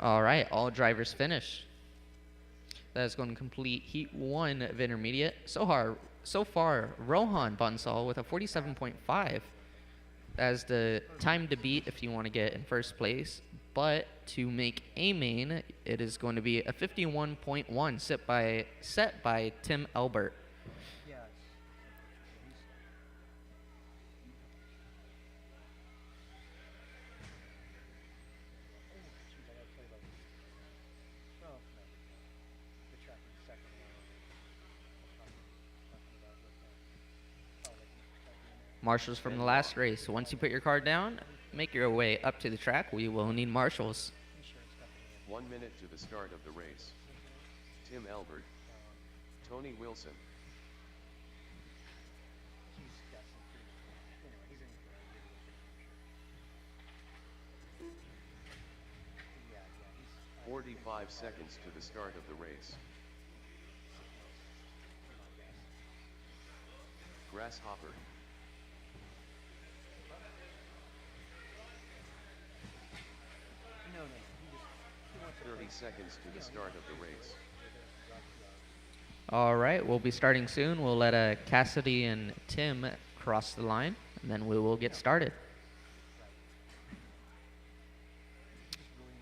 All right, all drivers finish. That is going to complete Heat 1 of Intermediate. So far, Rohan Bonsal with a 47.5 as the time to beat if you want to get in first place. But to make a main, it is going to be a 51.1 set by Tim Elbert. Marshals from the last race. Once you put your car down, make your way up to the track. We will need marshals. 1 minute to the start of the race. Tim Elbert. Tony Wilson. "45 seconds to the start of the race. Grasshopper. 30 seconds to the start of the race. All right, we'll be starting soon. We'll let Cassidy and Tim cross the line, and then we will get started.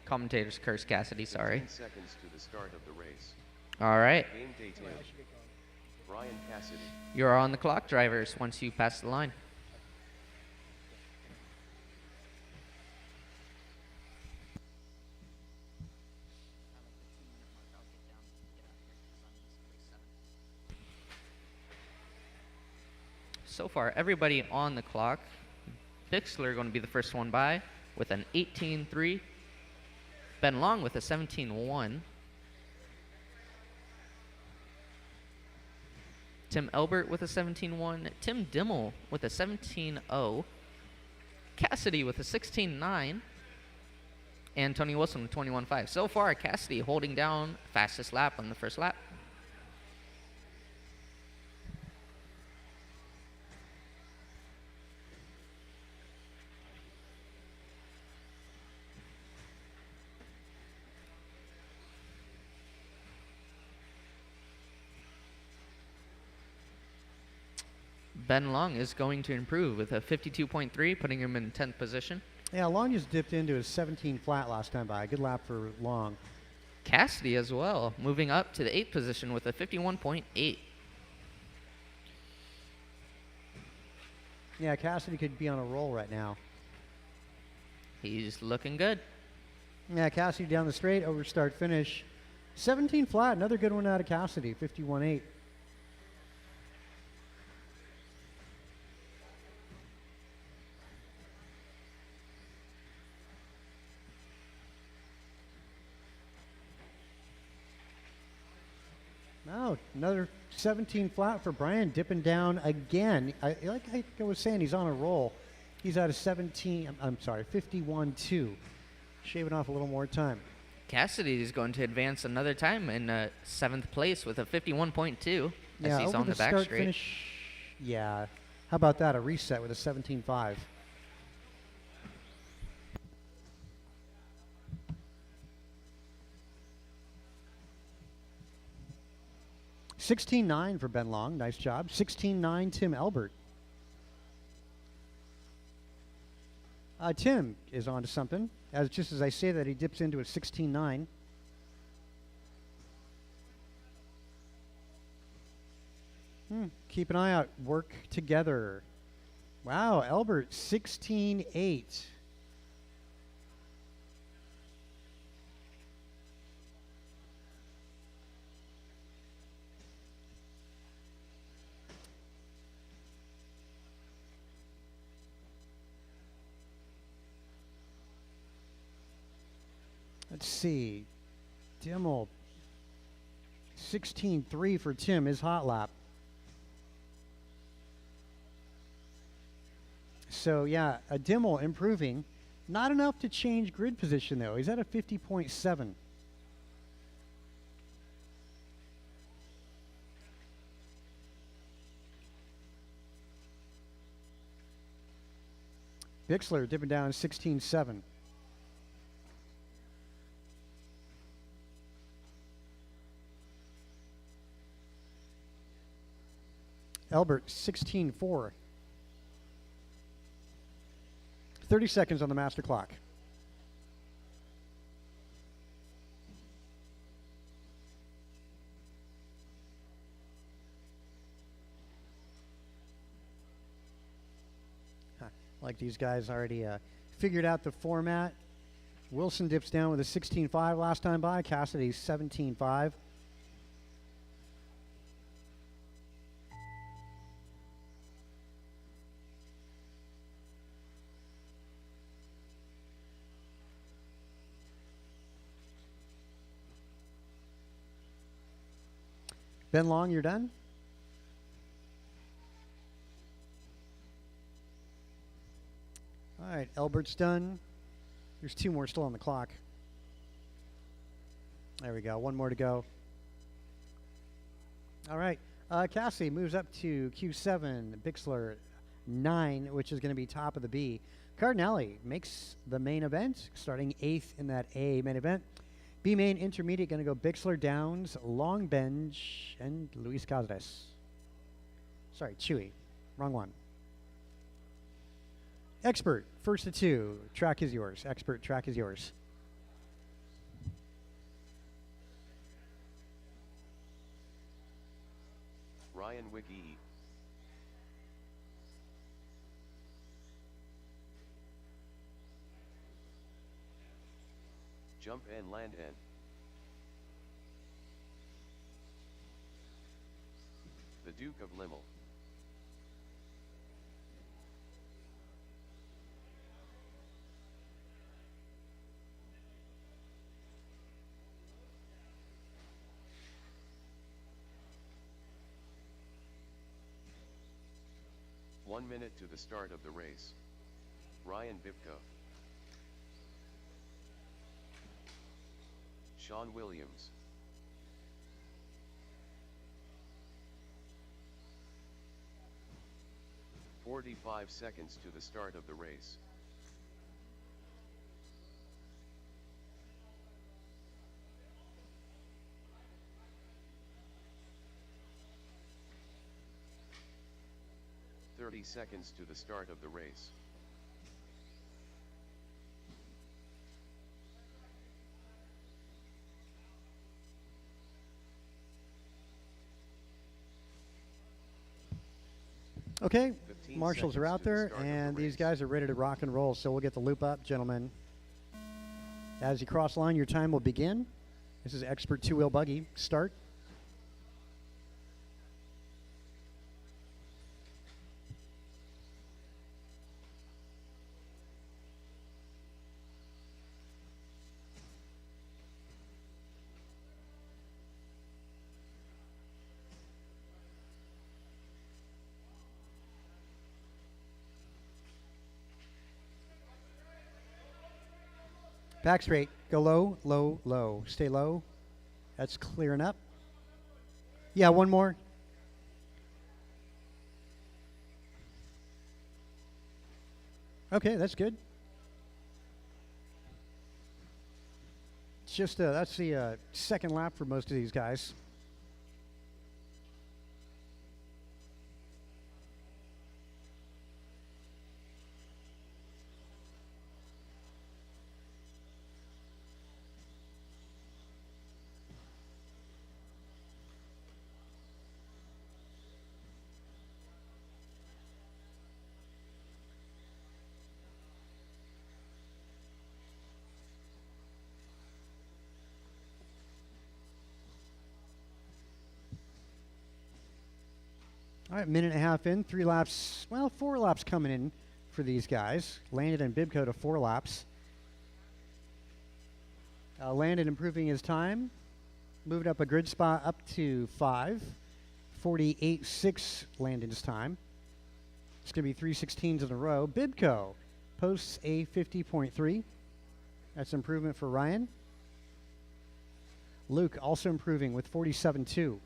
Commentators curse Cassidy, sorry. 10 seconds to the start of the race. All right, Game day Tim. Brian Cassidy. you're on the clock, drivers, once you pass the line. So far, everybody on the clock. Bixler going to be the first one by with an 18.3. Ben Long with a 17.1. Tim Elbert with a 17.1. Tim Dimmel with a 17.0. Cassidy with a 16.9. And Tony Wilson with 21.5. So far, Cassidy holding down fastest lap on the first lap. Ben Long is going to improve with a 52.3, putting him in 10th position. Yeah, Long just dipped into his 17 flat last time by. Good lap for Long. Cassidy as well, moving up to the 8th position with a 51.8. Yeah, Cassidy could be on a roll right now. He's looking good. Yeah, Cassidy down the straight, over start finish. 17 flat, another good one out of Cassidy, 51.8. Oh, another 17 flat for Brian, dipping down again. Like I was saying, he's on a roll. He's at a 51.2. Shaving off a little more time. Cassidy is going to advance another time in 7th place with a 51.2 as Yeah, he's over on the back start straight. finish. Yeah. How about that? A reset with a 17.5. $16.9 for Ben Long. Nice job. $16.9 Tim Elbert. Tim is on to something. Just as I say that, he dips into a 16.9. Keep an eye out. Work together. Wow, Elbert, 16.8. Let's see. Dimmel, 16.3 for Tim, his hot lap. So, yeah, a Dimmel improving. Not enough to change grid position, though. He's at a 50.7. Bixler dipping down 16.7. Elbert, 16.4. 30 seconds on the master clock. Like these guys already figured out the format. Wilson dips down with a 16.5 last time by. Cassidy 17.5. Ben Long, you're done? All right, Elbert's done. There's 2 more still on the clock. There we go. 1 more to go. All right. Cassie moves up to Q7. Bixler 9, which is going to be top of the B. Cardinelli makes the main event, starting 8th in that A main event. B main intermediate going to go Bixler, Downs, Long Bench, and Luis Cáceres. Sorry, Chewy. Wrong one. Expert, first to 2. Track is yours. Expert, track is yours. Ryan Wiggy. Jump and land N. The Duke of Limmel. One minute to the start of the race. Ryan Bibko. Sean Williams. "45 seconds to the start of the race. "30 seconds to the start of the race. Okay, 15 marshals are seconds out to the there, start of the and these race. guys are ready to rock and roll, so we'll get the loop up, gentlemen. As you cross line, your time will begin. This is Expert Two-Wheel Buggy. Start. Back straight. Go low, low, low. Stay low. That's clearing up. Yeah, one more. Okay, that's good. It's just that's the second lap for most of these guys. All right, minute and a half in, 3 laps, well, 4 laps coming in for these guys. Landon and Bibco to 4 laps. Landon improving his time, moving up a grid spot up to 5. 48.6 Landon's time. It's going to be 3:16s in a row. Bibco posts a 50.3. That's improvement for Ryan. Luke also improving with 47.2.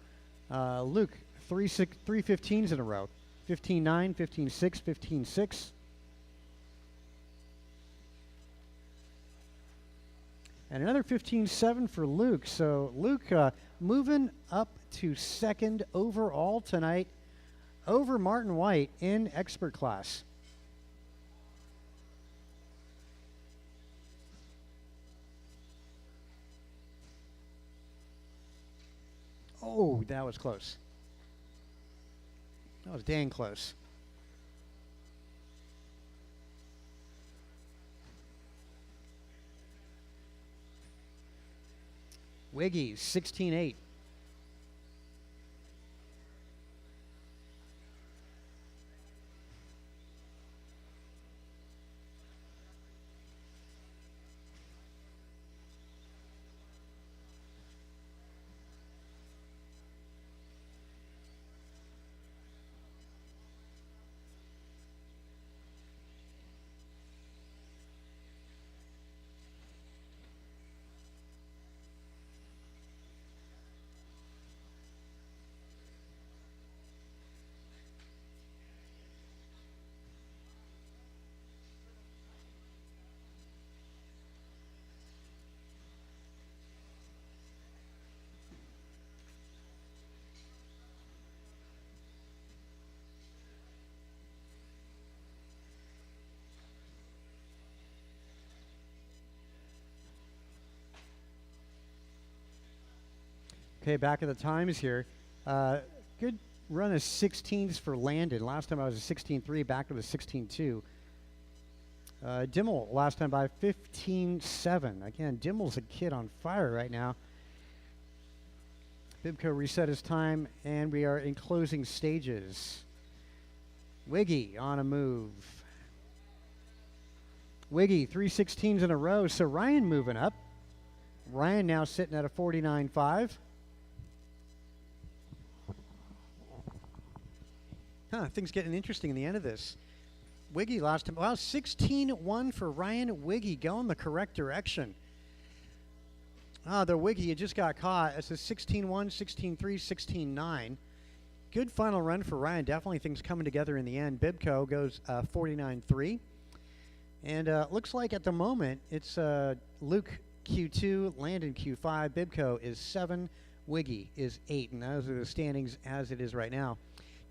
Luke, 3:15s in a row. 15.9, 15.6, 15.6. And another 15.7 for Luke. So Luke moving up to second overall tonight over Martin White in expert class. Oh, that was close. That was dang close. Wiggy, 16-8. Okay, back at the times here. Good run of 16s for Landon. Last time I was a 16-3, back to the 16-2. Dimmel last time by 15-7. Again, Dimmel's a kid on fire right now. Bibco reset his time, and we are in closing stages. Wiggy on a move. Wiggy, 3 16s in a row, so Ryan moving up. Ryan now sitting at a 49.5. Things getting interesting in the end of this. Wiggy last time. Wow, 16-1 for Ryan Wiggy, going the correct direction. The Wiggy, you just got caught. It's a 16-1, 16-3, 16-9. Good final run for Ryan. Definitely things coming together in the end. Bibco goes 49-3. And looks like at the moment it's Luke Q2, Landon Q5. Bibco is 7, Wiggy is 8. And those are the standings as it is right now.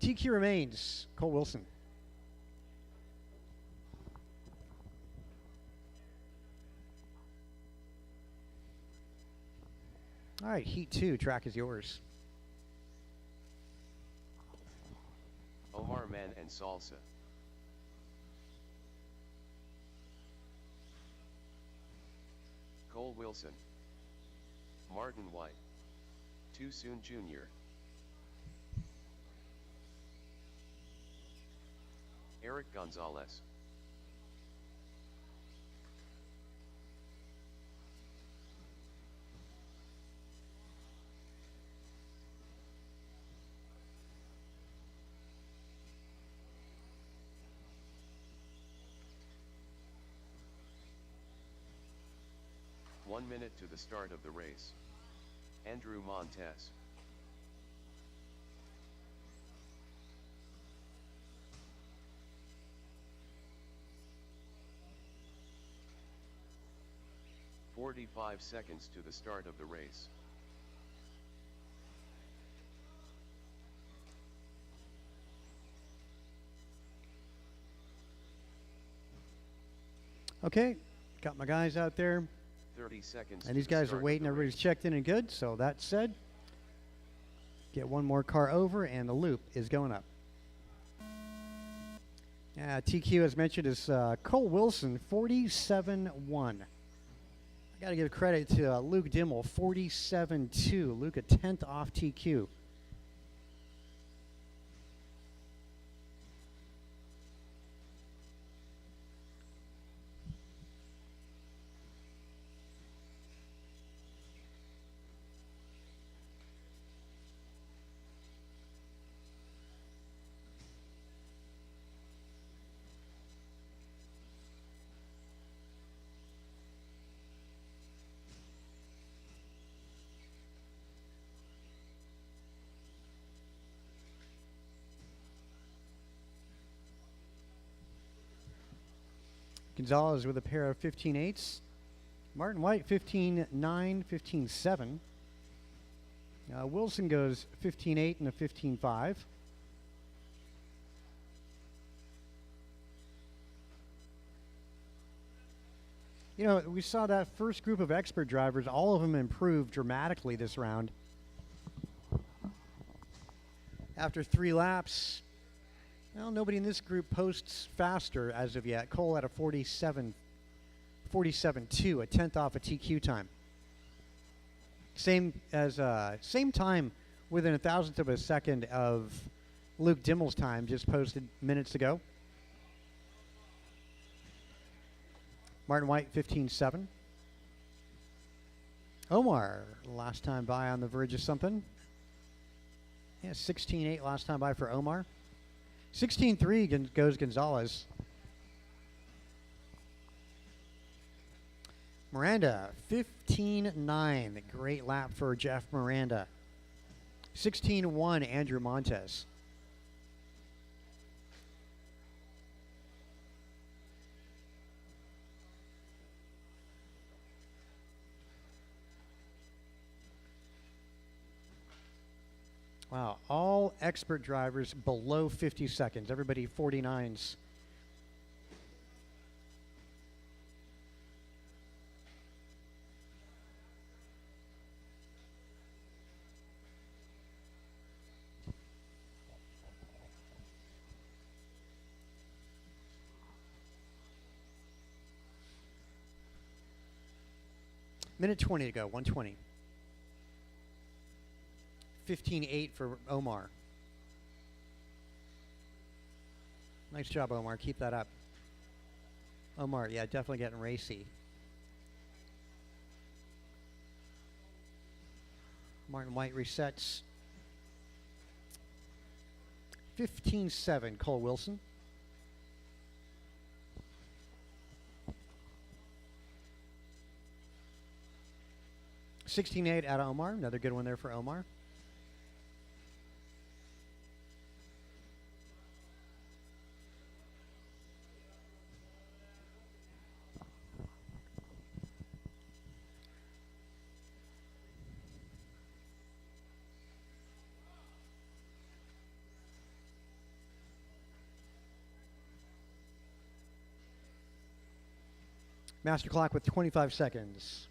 TQ remains Cole Wilson. All right, Heat 2, track is yours. Omar Man and Salsa. Cole Wilson. Martin White. Too Soon Jr. Eric Gonzalez. One minute to the start of the race. Andrew Montez. "45 seconds to the start of the race. Okay, got my guys out there. 30 seconds. And these guys are waiting. Everybody's checked in and good. So that said, get one more car over, and the loop is going up. TQ, as mentioned, is Cole Wilson, 47-1. I got to give credit to Luke Dimmel, 47-2. Luke a 10th off TQ. Gonzalez with a pair of 15-8s. Martin White, 15-9, 15-7. Wilson goes 15-8 and a 15-5. You know, we saw that first group of expert drivers, all of them improved dramatically this round. After 3 laps, well, nobody in this group posts faster as of yet. Cole at a 47-2, a 10th off a TQ time. Same time, within a thousandth of a second of Luke Dimmel's time, just posted minutes ago. Martin White, 15.7. Omar, last time by on the verge of something. Yeah, 16.8 last time by for Omar. 16.3 goes Gonzalez. Miranda, 15.9. Great lap for Jeff Miranda. 16.1, Andrew Montez. Wow, all expert drivers below 50 seconds. Everybody 49s. Minute 20 to go, 120. 15.8 for Omar. Nice job, Omar. Keep that up. Omar, yeah, definitely getting racy. Martin White resets. 15.7, Cole Wilson. 16.8 out of Omar. Another good one there for Omar. Master clock with 25 seconds.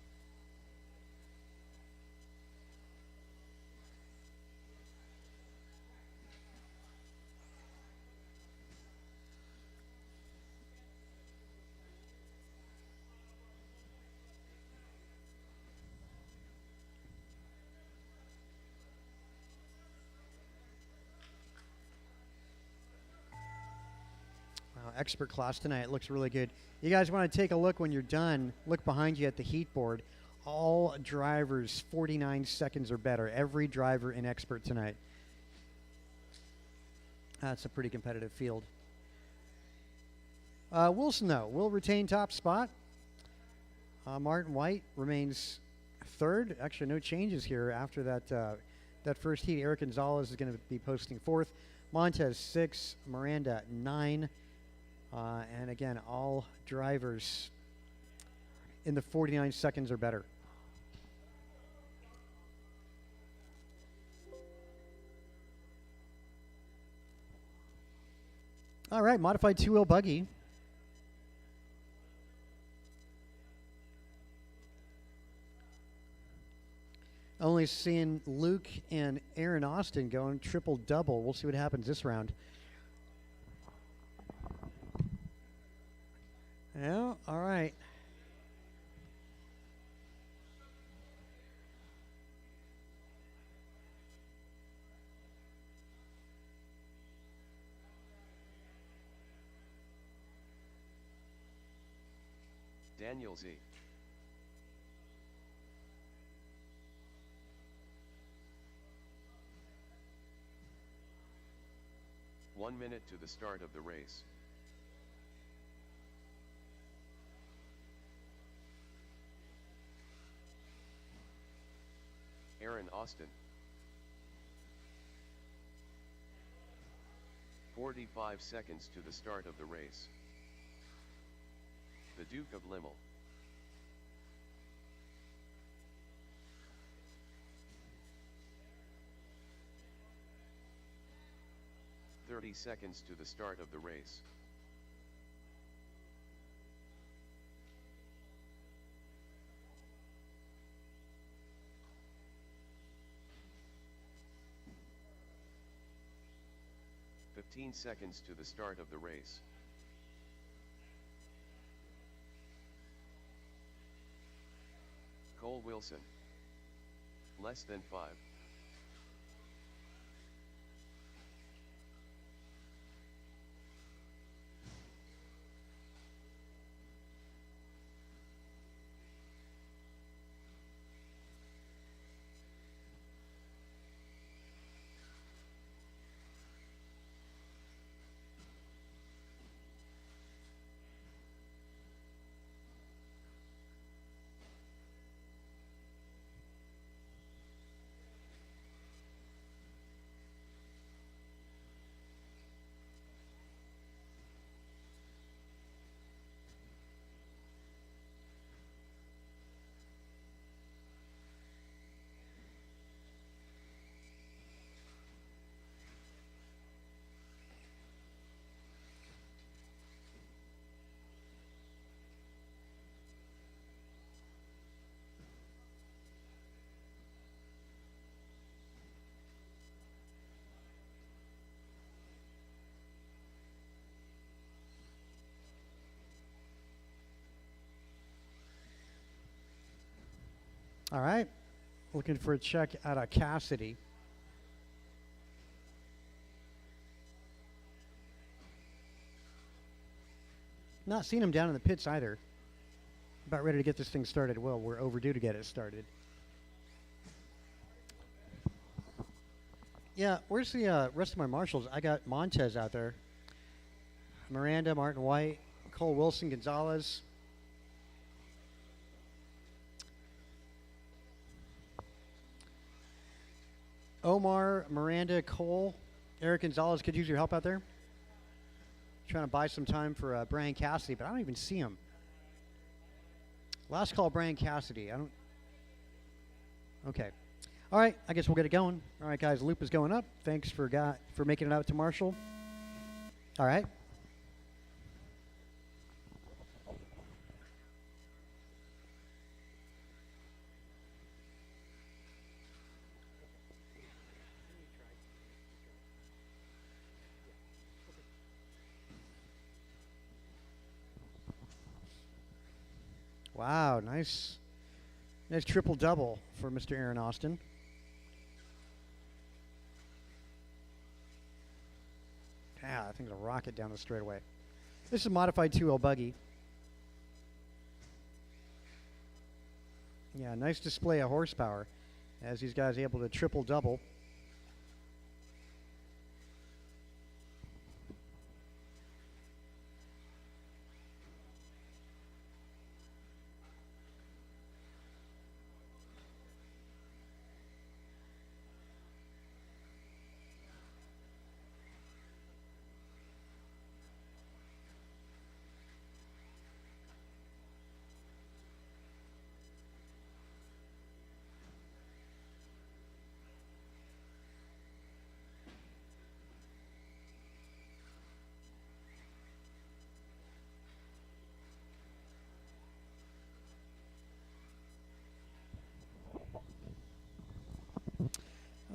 Expert class tonight. Looks really good. You guys want to take a look when you're done, look behind you at the heat board. All drivers 49 seconds or better. Every driver in expert tonight. That's a pretty competitive field. Wilson, though, will retain top spot. Martin White remains third. Actually, no changes here after that first heat. Eric Gonzalez is going to be posting fourth. Montez 6, Miranda 9. And again, all drivers in the 49 seconds or better. All right, modified two-wheel buggy. Only seeing Luke and Aaron Austin going triple-double. We'll see what happens this round. Yeah, all right. Daniel Z. One minute to the start of the race. Aaron Austin. 45 seconds to the start of the race. The Duke of Limmel. "30 seconds to the start of the race. "15 seconds to the start of the race. Cole Wilson. less than 5. All right. Looking for a check out of Cassidy. Not seeing him down in the pits either. About ready to get this thing started. Well, we're overdue to get it started. Yeah, where's the rest of my marshals? I got Montez out there. Miranda, Martin White, Cole Wilson, Gonzalez. Omar, Miranda, Cole, Eric Gonzalez could use your help out there. Trying to buy some time for Brian Cassidy, but I don't even see him. Last call, Brian Cassidy. I don't. Okay. All right. I guess we'll get it going. All right, guys. Loop is going up. Thanks for making it out to Marshall. All right. Wow, nice triple double for Mr. Aaron Austin. Yeah, I think it'll rocket down the straightaway. This is a modified 2L buggy. Yeah, nice display of horsepower as these guys are able to triple double.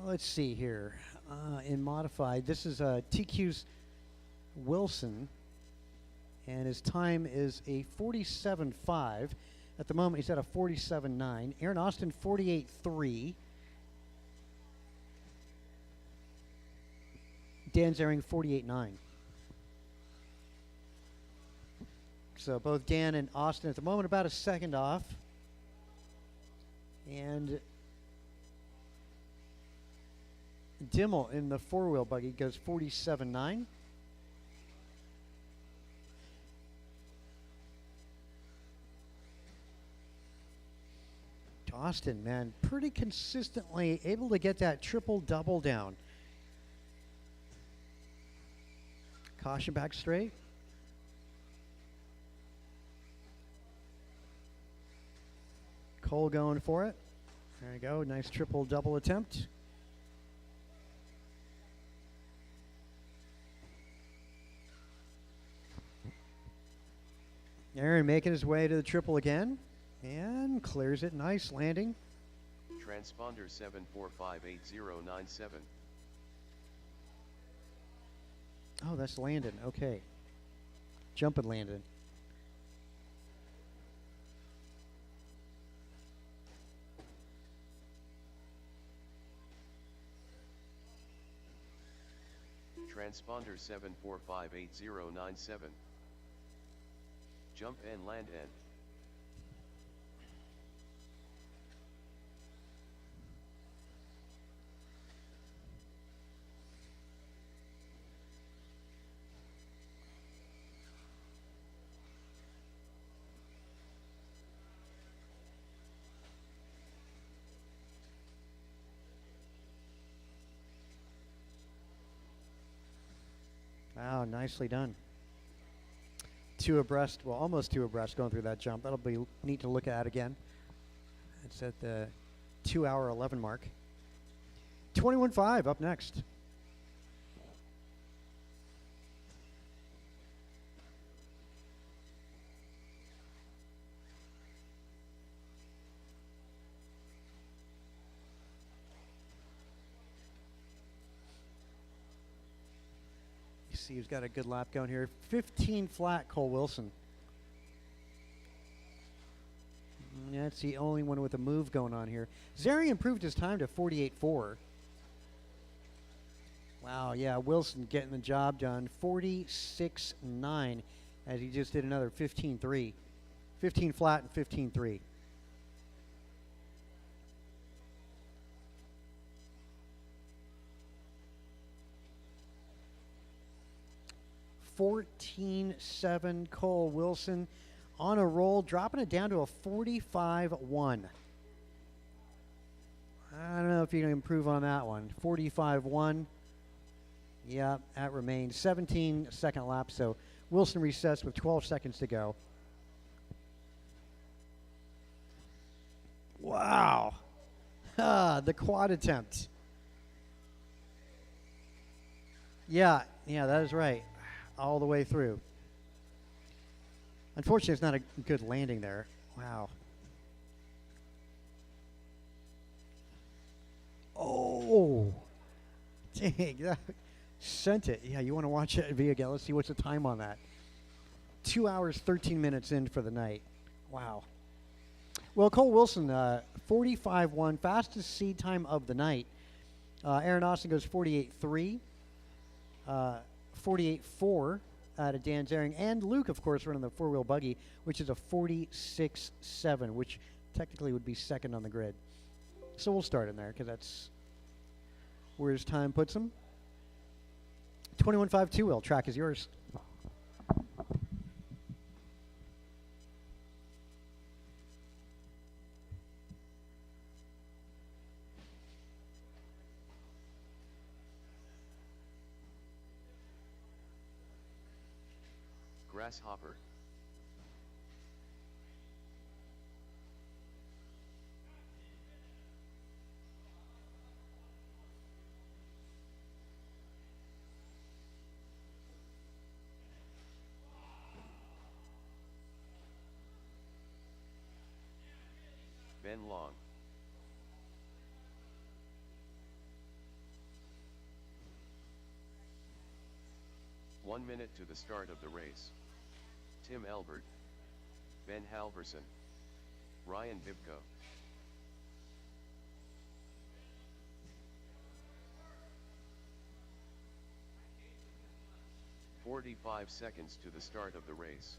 Let's see here. In modified, this is TQ's Wilson, and his time is a 47.5. At the moment, he's at a 47.9. Aaron Austin, 48.3. Dan Zering, 48.9. So both Dan and Austin at the moment about a second off. And Dimmel in the four-wheel buggy goes 47.9. Austin, man, pretty consistently able to get that triple-double down. Caution back straight. Cole going for it. There you go, nice triple-double attempt. Aaron making his way to the triple again and clears it. Nice landing. Transponder 7458097. Oh, that's Landon. Okay. Jumping Landon. Transponder 7458097. Jump and land N. Wow, nicely done. Two abreast, well, almost two abreast going through that jump. That'll be neat to look at again. It's at the 2 hour 11 mark. 21.5 up next. You see who's got a good lap going here. 15 flat, Cole Wilson. That's the only one with a move going on here. Zary improved his time to 48.4. Wow, yeah, Wilson getting the job done. 46.9 as he just did another 15.3. 15 flat and 15.3. $14.7 Cole Wilson on a roll, dropping it down to a 45.1. I don't know if you can improve on that one. 45.1. Yeah, that remains 17-second lap. So Wilson resets with 12 seconds to go. Wow. The quad attempt. Yeah, that is right. All the way through. Unfortunately, it's not a good landing there. Wow. Oh. Dang, that sent it. Yeah, you want to watch it again. Let's see what's the time on that. 2 hours, 13 minutes in for the night. Wow. Well, Cole Wilson, 45.1, fastest seed time of the night. Aaron Austin goes 48.3. 48.4 out of Dan Zering. And Luke, of course, running the four-wheel buggy, which is a 46.7, which technically would be second on the grid. So we'll start in there because that's where his time puts him. 21.5 two-wheel. Track is yours. Grasshopper. Ben Long. One minute to the start of the race. Tim Elbert, Ben Halverson, Ryan Bibko. "45 seconds to the start of the race.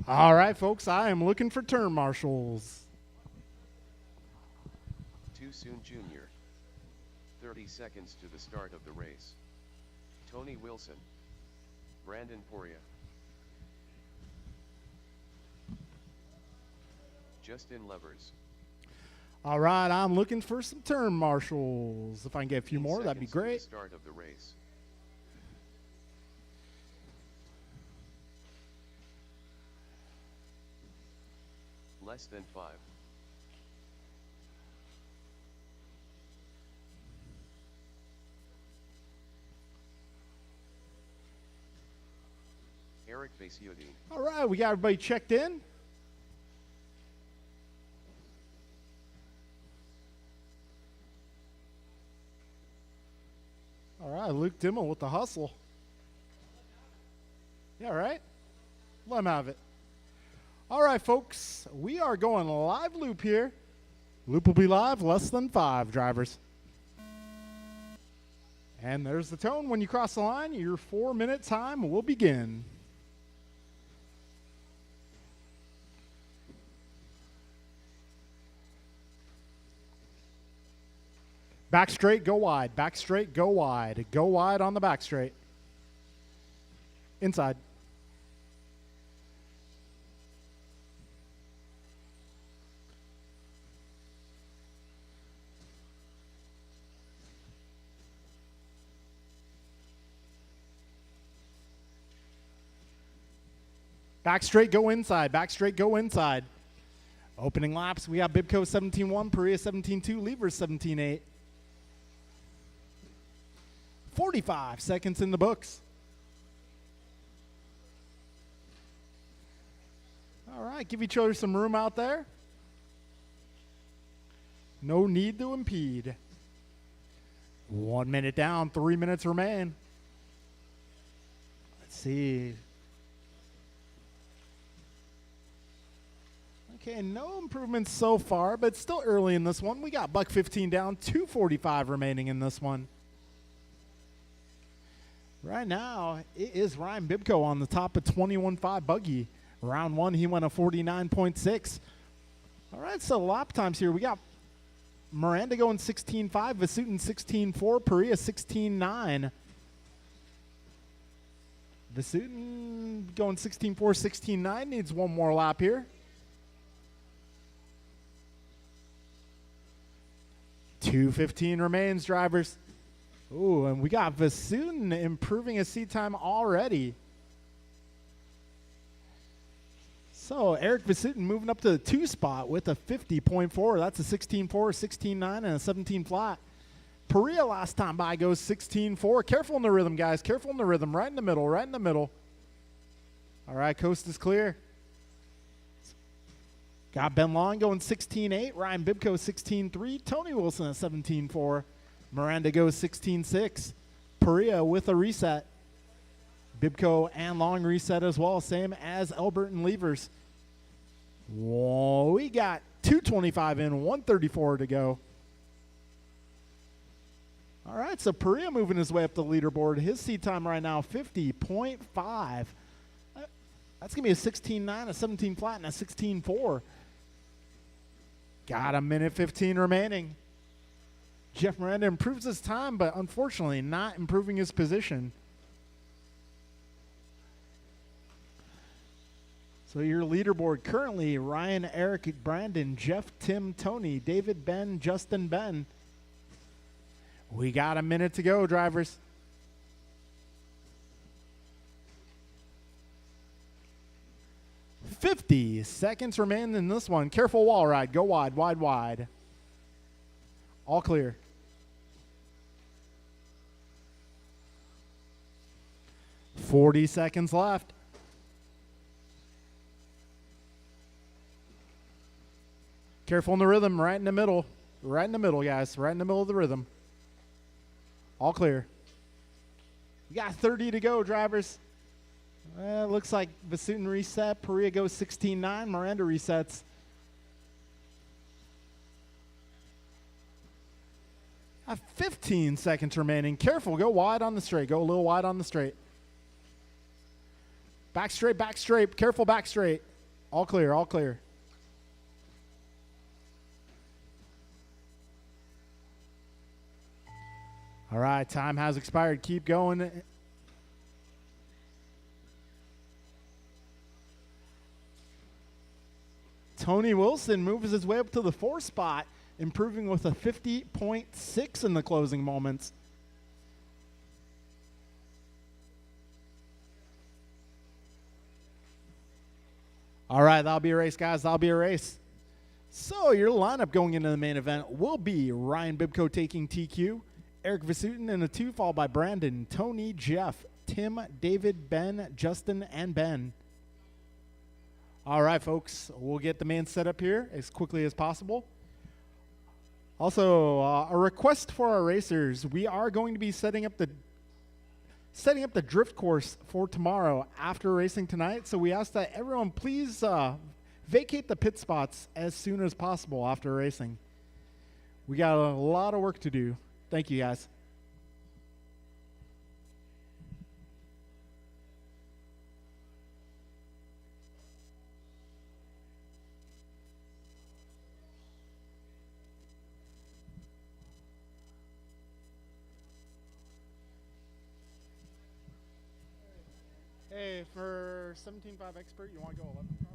All right, folks, I am looking for turn marshals. Too Soon Jr. 30 seconds to the start of the race. Tony Wilson, Brandon Poria, Justin Levers. All right, I'm looking for some turn marshals. If I can get a few 15 more, that'd be seconds to the great. start of the race. Less than 5. Eric Vasiodine. All right, we got everybody checked in. All right, Luke Dimmel with the hustle. Yeah, right? Let him have it. All right, folks, we are going live loop here Loop will be live, less than 5, drivers. And there's the tone. When you cross the line, your 4-minute time will begin. Back straight, go wide. Back straight, go wide. Go wide on the back straight. Inside. Back straight, go inside. Back straight, go inside. Opening laps, we have Bibco 17.1, Perea 17.2, Levers 17.8. 45 seconds in the books. All right, give each other some room out there. No need to impede. 1 minute down, 3 minutes remain. Let's see. Okay, no improvements so far, but still early in this one. We got buck 15 down, 2:45 remaining in this one. Right now, it is Ryan Bibco on the top of 21.5 buggy. Round 1, he went a 49.6. All right, so lap times here. We got Miranda going 16.5, Vasutin 16.4, Perea 16.9. Vasutin going 16.4, 16.9, needs one more lap here. 2:15 remains, drivers. Ooh, and we got Vasutin improving his seat time already. So Eric Vasutin moving up to the 2 spot with a 50.4. That's a 16.4, 16.9, and a 17 flat. Perea last time by goes 16.4. Careful in the rhythm, guys. Careful in the rhythm. Right in the middle, right in the middle. All right, coast is clear. Got Ben Long going 16.8. Ryan Bibco 16.3. Tony Wilson at 17.4. Miranda goes 16.6. Perea with a reset. Bibco and Long reset as well, same as Elbert and Levers. Whoa, we got 2:25 in, 1:34 to go. All right, so Perea moving his way up the leaderboard. His seat time right now, 50.5. That's going to be a 16.9, a 17 flat, and a 16.4. Got a minute 15 remaining. Jeff Miranda improves his time, but unfortunately not improving his position. So your leaderboard currently, Ryan, Eric, Brandon, Jeff, Tim, Tony, David, Ben, Justin, Ben. We got a minute to go, drivers. $50 seconds remain in this one. Careful wall ride. Go wide, wide, wide. All clear. $40 seconds left. Careful in the rhythm, right in the middle. Right in the middle, guys. Right in the middle of the rhythm. All clear. You got 30 to go, drivers. Looks like Vasutin reset. Perea goes 16.9. Miranda resets. Have 15 seconds remaining. Careful. Go wide on the straight. Go a little wide on the straight. Back straight, back straight. Careful, back straight. All clear, all clear. All right, time has expired. Keep going. Tony Wilson moves his way up to the 4 spot, improving with a 50.6 in the closing moments. All right, that'll be a race, guys. That'll be a race. So your lineup going into the main event will be Ryan Bibco taking TQ, Eric Vasutin in a 2, followed by Brandon, Tony, Jeff, Tim, David, Ben, Justin, and Ben. All right, folks, we'll get the main set up here as quickly as possible. Also, a request for our racers. We are going to be setting up the drift course for tomorrow after racing tonight. So we ask that everyone please vacate the pit spots as soon as possible after racing. We got a lot of work to do. Thank you, guys. Hey, for 17.5 expert, you want to go 11 car?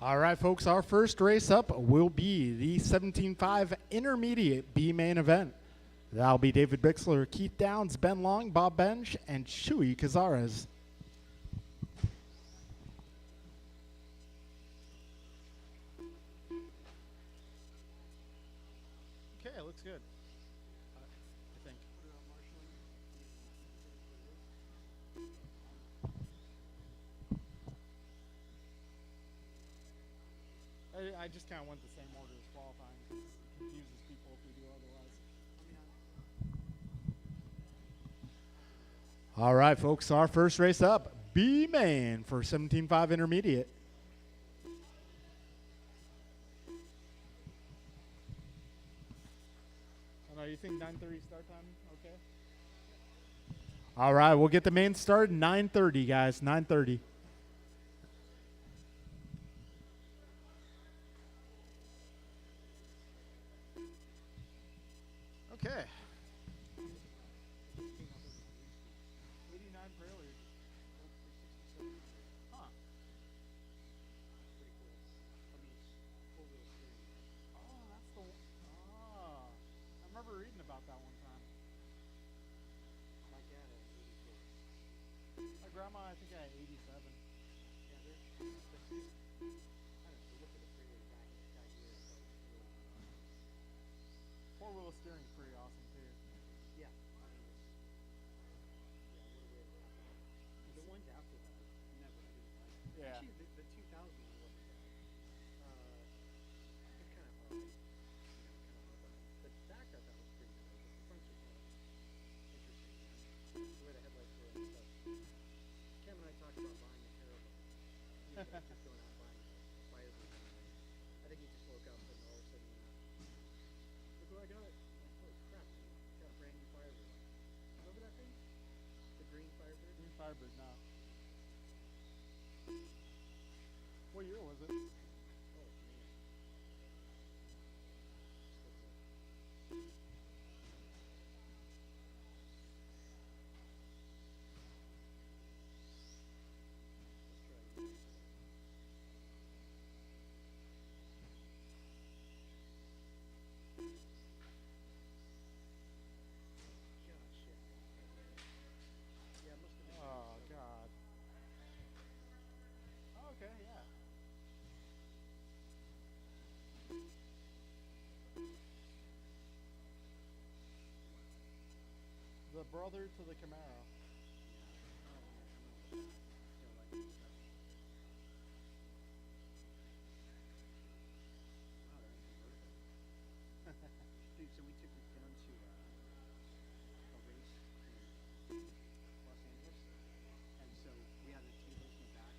All right, folks, our first race up will be the 17.5 Intermediate B main event. That'll be David Bixler, Keith Downs, Ben Long, Bob Bench, and Shui Cazares. Okay, looks good. I think. I just kind of went the same order as qualifying because it confuses people if we do otherwise. All right, folks, our first race up, B main for 17.5 Intermediate. I know, you think 9:30 start time, okay? All right, we'll get the main start 9:30, guys, 9:30. Okay. 89 prelude. Huh. Oh, that's the one. Ah. I remember reading about that one time. My grandma, I think, had 87. Four-wheel steering is pretty awesome too. The ones after that, never I didn't like. Yeah. Actually, the 2000 one wasn't bad. It's kind of hard. The back I thought was pretty cool, but the fronts are kind of interesting. The way the headlights were and stuff. Cam and I talked about buying a pair of them. He was like just going out and buying fire boots. I think he just woke up and all of a sudden, look what I got. Like, holy crap, man. Got a brand new Firebird. Remember that thing? The green Firebird? Green Firebird now. What year was it? Oh, man. Let's try it. Okay, yeah. The brother to the Camaro. Dude, so we took it down to a race in Los Angeles, and so we had the tables in the back,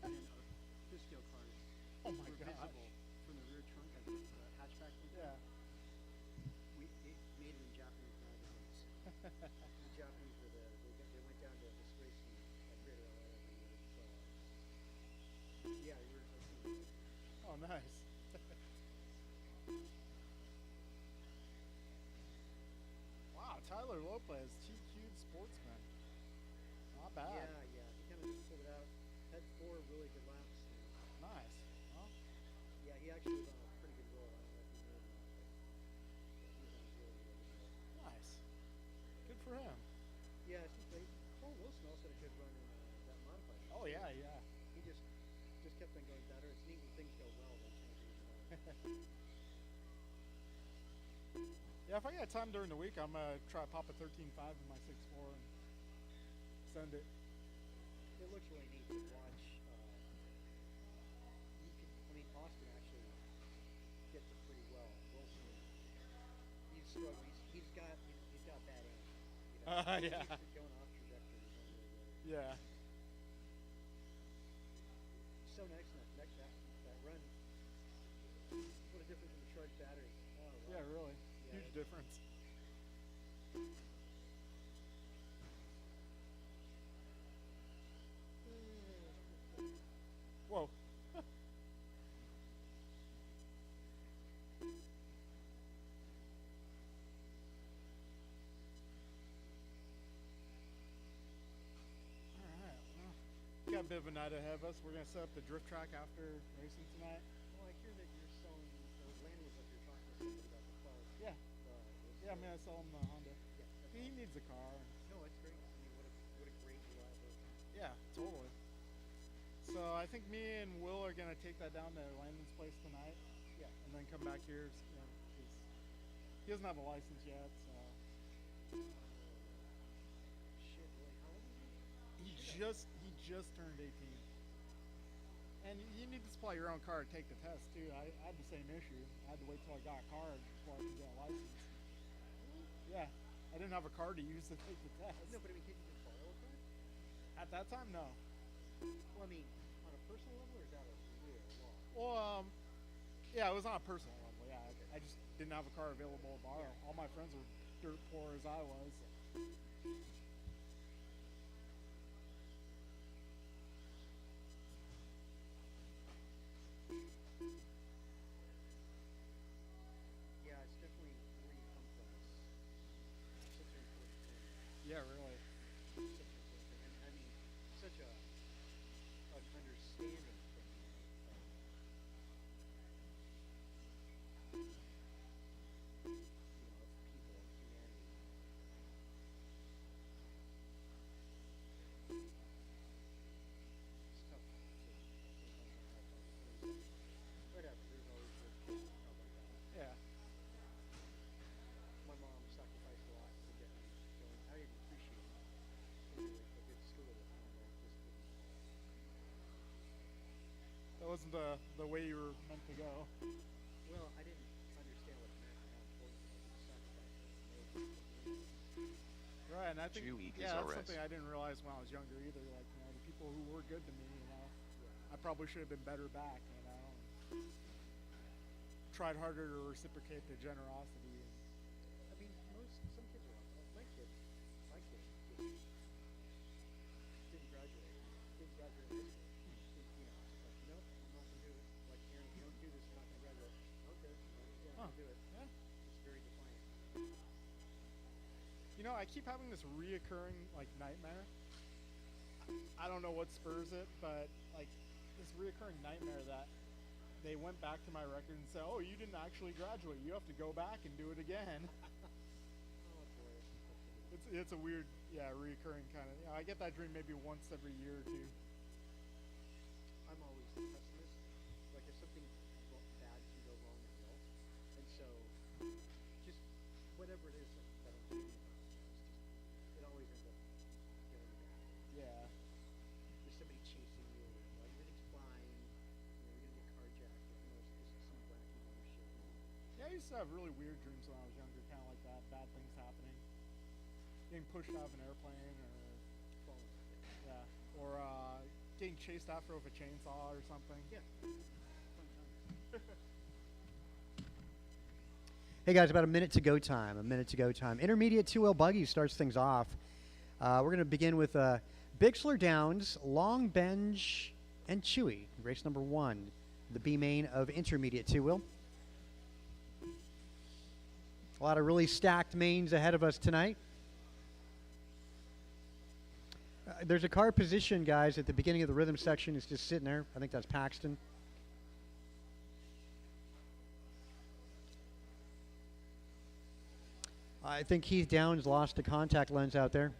and then our Fisco cars Oh my were gosh. visible from the rear trunk as the hatchback came Yeah. down. It made it in Japanese magazines. The Japanese were there. They went down to this race at Greater LA every year. So, yeah, we were. Oh, nice. Wow, Tyler Lopez, TQ'd Sportsman. Not bad. Yeah. He kind of just pulled it out. Had 4 really good laps. Nice. Well, Yeah, he actually was on a pretty good roll. I don't know if you knew or not, but he was on a really, really good roll. nice. Good for him. Yeah, it's just like Cole Wilson also had a good run in that modified. Oh, yeah, yeah. He just kept on going better. It's neat when things go well, they change it even more. Yeah, if I got time during the week, I'm going to try to pop a 13.5 in my 6.4 and send it. It looks really neat to watch. Austin actually gets it pretty well. Wilson, he's struggling. He's got bad aim. You know? Yeah. He's going off trajectory. He's not really good. Yeah. So nice that run. What a difference in the charged battery. Oh, wow. Yeah, really. Yeah, Huge difference. Whoa. Alright, well, got a bit of a night ahead of us. We're going to set up the drift track after racing tonight. Well, I hear that you're selling. Lanny was up here talking to somebody about the car. Yeah. Yeah, I'm going to sell him the Honda. Yeah, that's He awesome. needs a car. No, it's great. I mean, what a great reliable. Yeah, totally. So I think me and Will are going to take that down to Landon's place tonight. Yeah. And then come back here. You know, 'cause he doesn't have a license yet, so. Shit, really? How old is he? He just turned 18. And you need to supply your own car to take the test too. I had the same issue. I had to wait till I got a car before I could get a license. Yeah, I didn't have a car to use to take the test. No, but I mean, can't you just borrow a car? At that time, no. Well, I mean, on a personal level, or is that a real law? Well, yeah, it was on a personal level. Yeah, I just didn't have a car available to borrow. All my friends were dirt poor as I was. Yeah, it's definitely where you come from. It's such an important thing. Yeah, really. Such an important thing. And I mean, such an understanding thing. You know, of people, of humanity. It's tough to whatever. There's always good kids and stuff like that. Yeah. My mom sacrificed a lot to get me going. I didn't appreciate it. Really a good school at the time, but it just didn't. That wasn't the way you were meant to go. Well, I didn't understand what it meant and how important it was to sacrifice it. Right, and I think Chewy yeah, that's Gazarres. something I didn't realize when I was younger either. Like, you know, the people who were good to me, you know, I probably should have been better back, you know. And tried harder to reciprocate the generosity. I mean, some kids are like that. My kid just didn't graduate. Didn't graduate high school. You know, it's like, nope, I'm not gonna do it. Like, Aaron, if you don't do this, you're not gonna graduate. Okay, I'm Huh. gonna do it. Yeah. It's very defiant. You know, I keep having this reoccurring like nightmare. I don't know what spurs it, but like this reoccurring nightmare that they went back to my record and said, "Oh, you didn't actually graduate. You have to go back and do it again." Oh boy. It's a weird, reoccurring kind of. You know, I get that dream maybe once every year or two. I'm always whatever it is that I'm thinking about. It always ends up getting bad. Yeah. There's somebody chasing you, like everything's fine, you're gonna get carjacked, this is some wacky bullshit. Yeah, I used to have really weird dreams when I was younger, kind of like that. Bad things happening. Getting pushed out of an airplane or getting chased after with a chainsaw or something. Yeah. Hey guys, about a minute to go time. Intermediate two-wheel buggy starts things off. We're going to begin with Bixler Downs, Long Benj, and Chewy. Race number 1, the B main of intermediate two-wheel. A lot of really stacked mains ahead of us tonight. There's a car position, guys, at the beginning of the rhythm section. It's just sitting there. I think that's Paxton. I think Keith Downs lost a contact lens out there.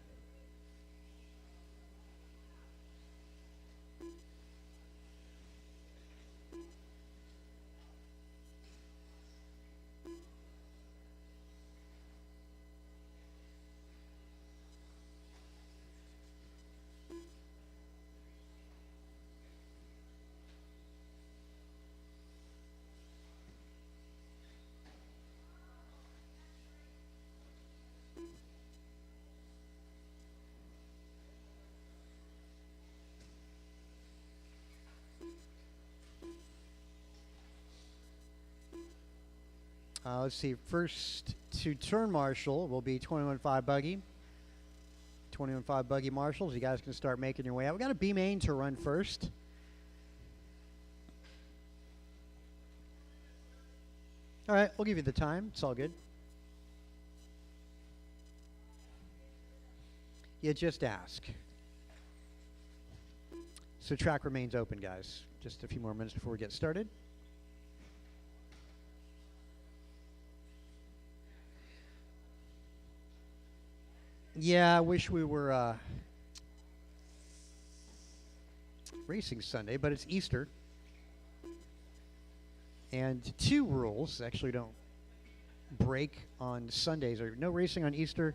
Let's see. First to turn marshal will be 21.5 buggy. 21.5 buggy marshals. You guys can start making your way out. We got a B main to run first. All right, we'll give you the time. It's all good. You just ask. So track remains open, guys. Just a few more minutes before we get started. Yeah, I wish we were racing Sunday, but it's Easter. And 2 rules actually don't break on Sundays. Or no racing on Easter,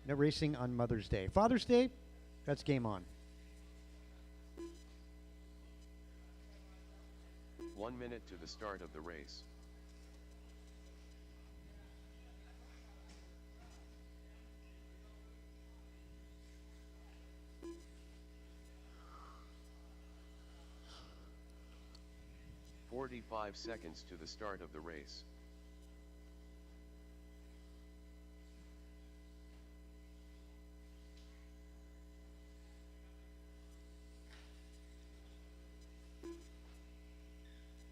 no racing on Mother's Day. Father's Day, that's game on. 1 minute to the start of the race. "45 seconds to the start of the race.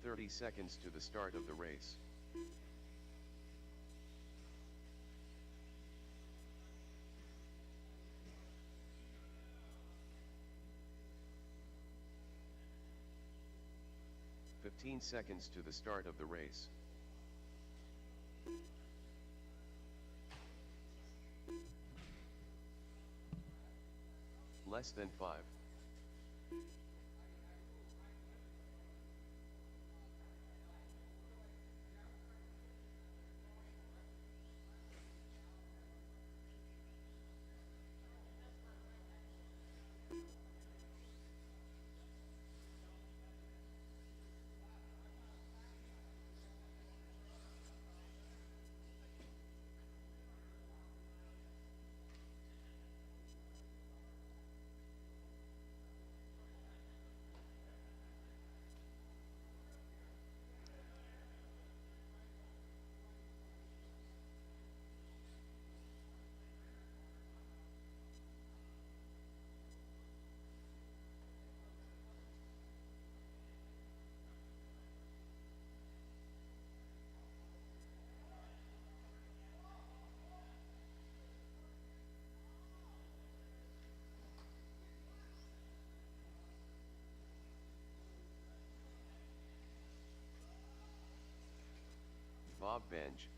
"30 seconds to the start of the race. "15 seconds to the start of the race. Less than 5. Bob Benj.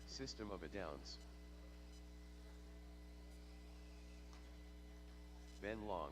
System of a Downs. Ben Long.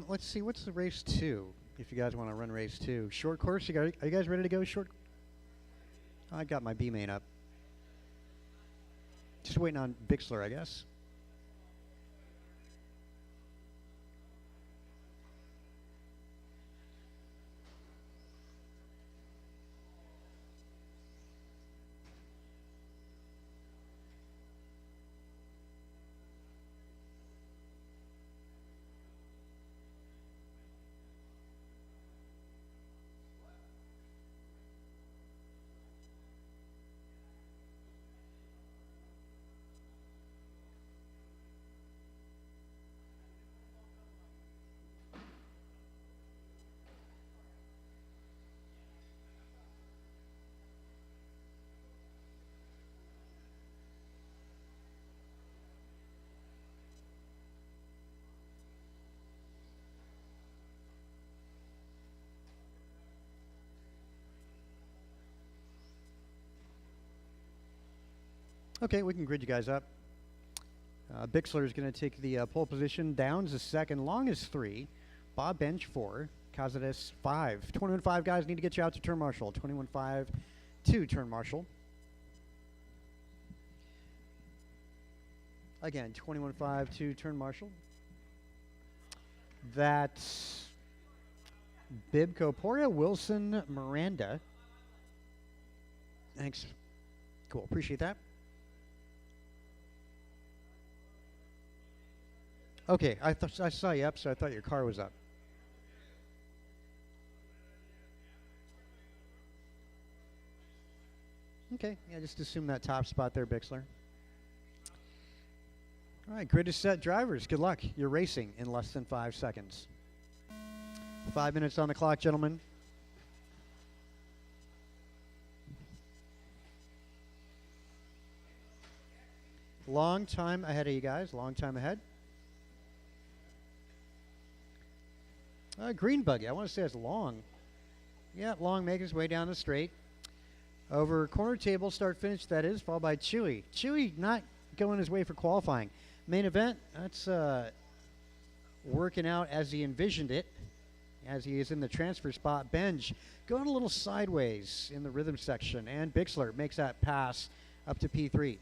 Let's see, what's the race 2? If you guys want to run race 2. Short course, are you guys ready to go short? I got my B main up. Just waiting on Bixler, I guess. Okay, we can grid you guys up. Bixler is going to take the pole position. Downs is second. Long is 3. Bob Bench 4. Cazares 5. 21-5 guys need to get you out to turn marshal. 21-5 to turn marshal. Again, 21-5 to turn marshal. That's Bibco, Poria, Wilson, Miranda. Thanks. Cool. Appreciate that. Okay, I saw you up, so I thought your car was up. Okay, yeah, just assume that top spot there, Bixler. All right, grid is set. Drivers, good luck. You're racing in less than 5 seconds. 5 minutes on the clock, gentlemen. Long time ahead of you guys, long time ahead. Green buggy, I want to say it's Long. Yeah, Long making his way down the straight. Over corner table, start finish, that is, followed by Chewy. Chewy not going his way for qualifying. Main event, that's working out as he envisioned it, as he is in the transfer spot. Benj going a little sideways in the rhythm section, and Bixler makes that pass up to P3.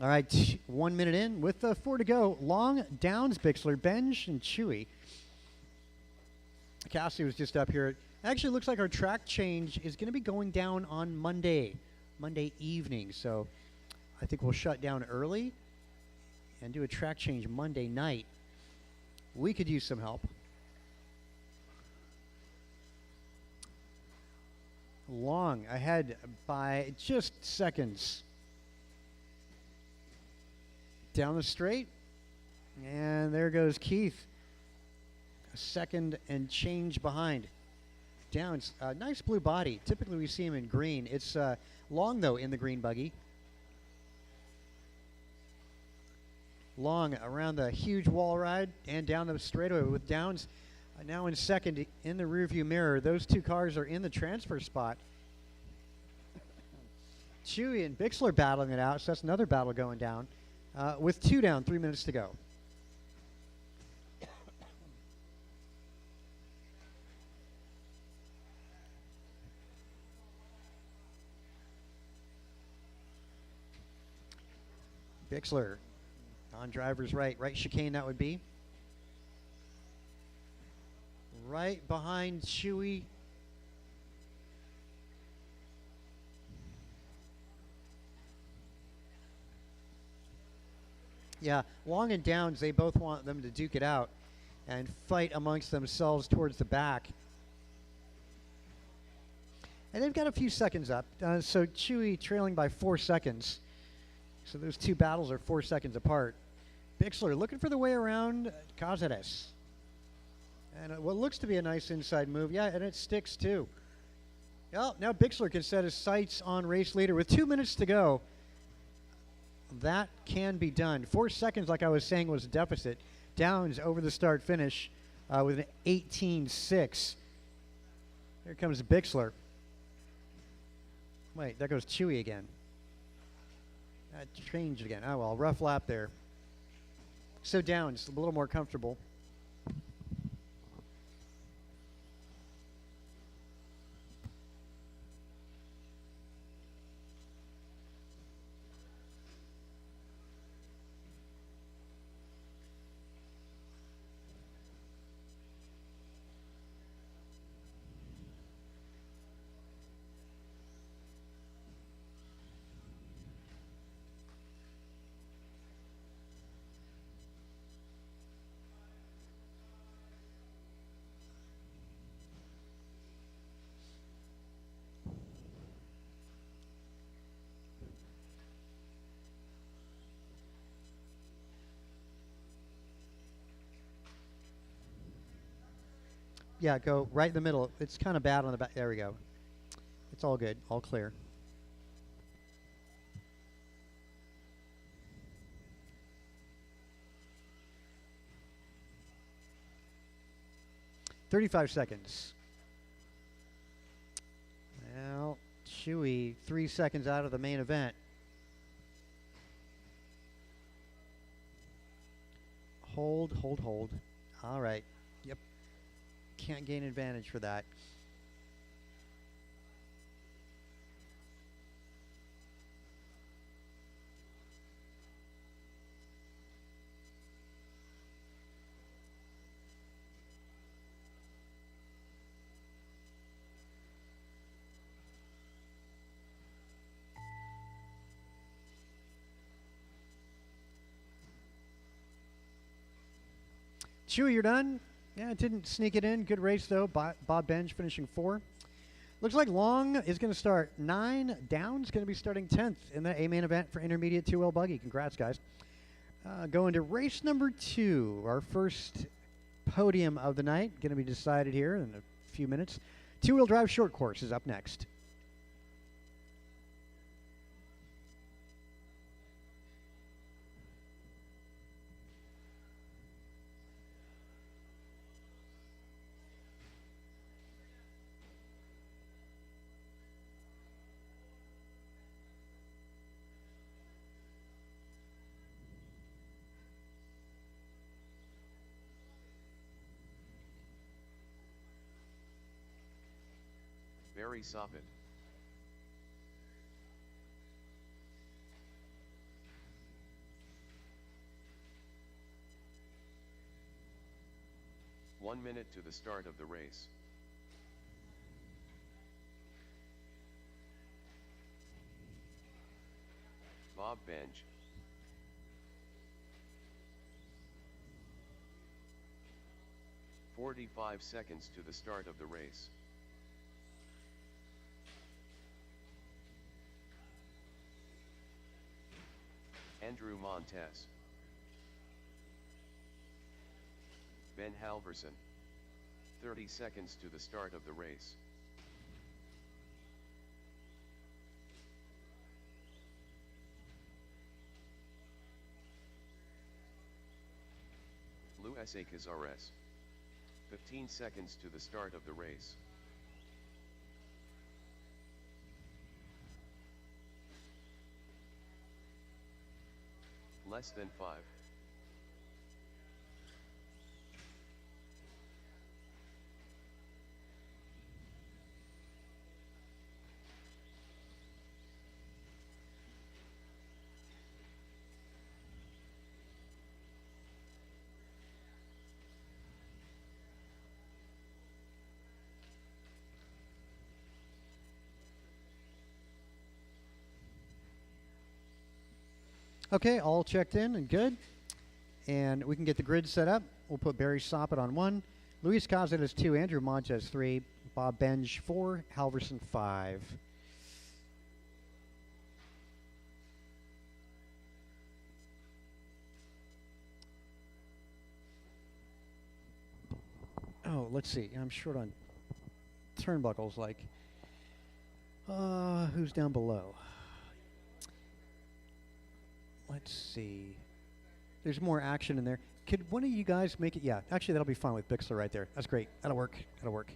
All right, 1 minute in with 4 to go. Long, Downs, Bixler, Benj, and Chewy. Cassie was just up here. Actually, looks like our track change is going to be going down on Monday evening. So I think we'll shut down early and do a track change Monday night. We could use some help. Long ahead by just seconds. Down the straight, and there goes Keith. A second and change behind. Downs, nice blue body. Typically we see him in green. It's Long, though, in the green buggy. Long around the huge wall ride and down the straightaway with Downs now in second in the rearview mirror. Those two cars are in the transfer spot. Chewy and Bixler battling it out, so that's another battle going down. With 2 down, 3 minutes to go. Bixler on driver's right chicane that would be. Right behind Chewy. Yeah, Long and Downs, they both want them to duke it out and fight amongst themselves towards the back. And they've got a few seconds up. So Chewy trailing by 4 seconds. So those two battles are 4 seconds apart. Bixler looking for the way around Cazares. And what looks to be a nice inside move. Yeah, and it sticks too. Well, now Bixler can set his sights on race leader with 2 minutes to go. That can be done. 4 seconds, like I was saying, was a deficit. Downs over the start finish with an 18.6. Here comes Bixler. Wait, there goes Chewy again. That changed again. Oh, well, rough lap there. So Downs, a little more comfortable. Yeah, go right in the middle. It's kind of bad on the back. There we go. It's all good. All clear. "35 seconds. Well, Chewy 3 seconds out of the main event. Hold, hold, hold. All right. Yep. Can't gain advantage for that. Chewy, you're done? Yeah, it didn't sneak it in. Good race, though. Bob Benj finishing 4. Looks like Long is going to start 9. Downs going to be starting 10th in the A-main event for intermediate 2L buggy. Congrats, guys. Going to race number 2. Our first podium of the night. Going to be decided here in a few minutes. 2-wheel drive short course is up next. Barry Soppet. One minute to the start of the race. Bob Benj. "45 seconds to the start of the race. Andrew Montes. Ben Halverson. 30 seconds to the start of the race. Luis A. Cazares. 15 seconds to the start of the race. less than 5. Okay, all checked in and good. And we can get the grid set up. We'll put Barry Soppet on 1, Luis Cazares 2, Andrew Montez 3, Bob Benj 4, Halverson 5. Oh, let's see. I'm short on turnbuckles. Like, who's down below? Let's see. There's more action in there. Could one of you guys make it? Yeah, actually, that'll be fine with Bixler right there. That's great. That'll work. That'll work.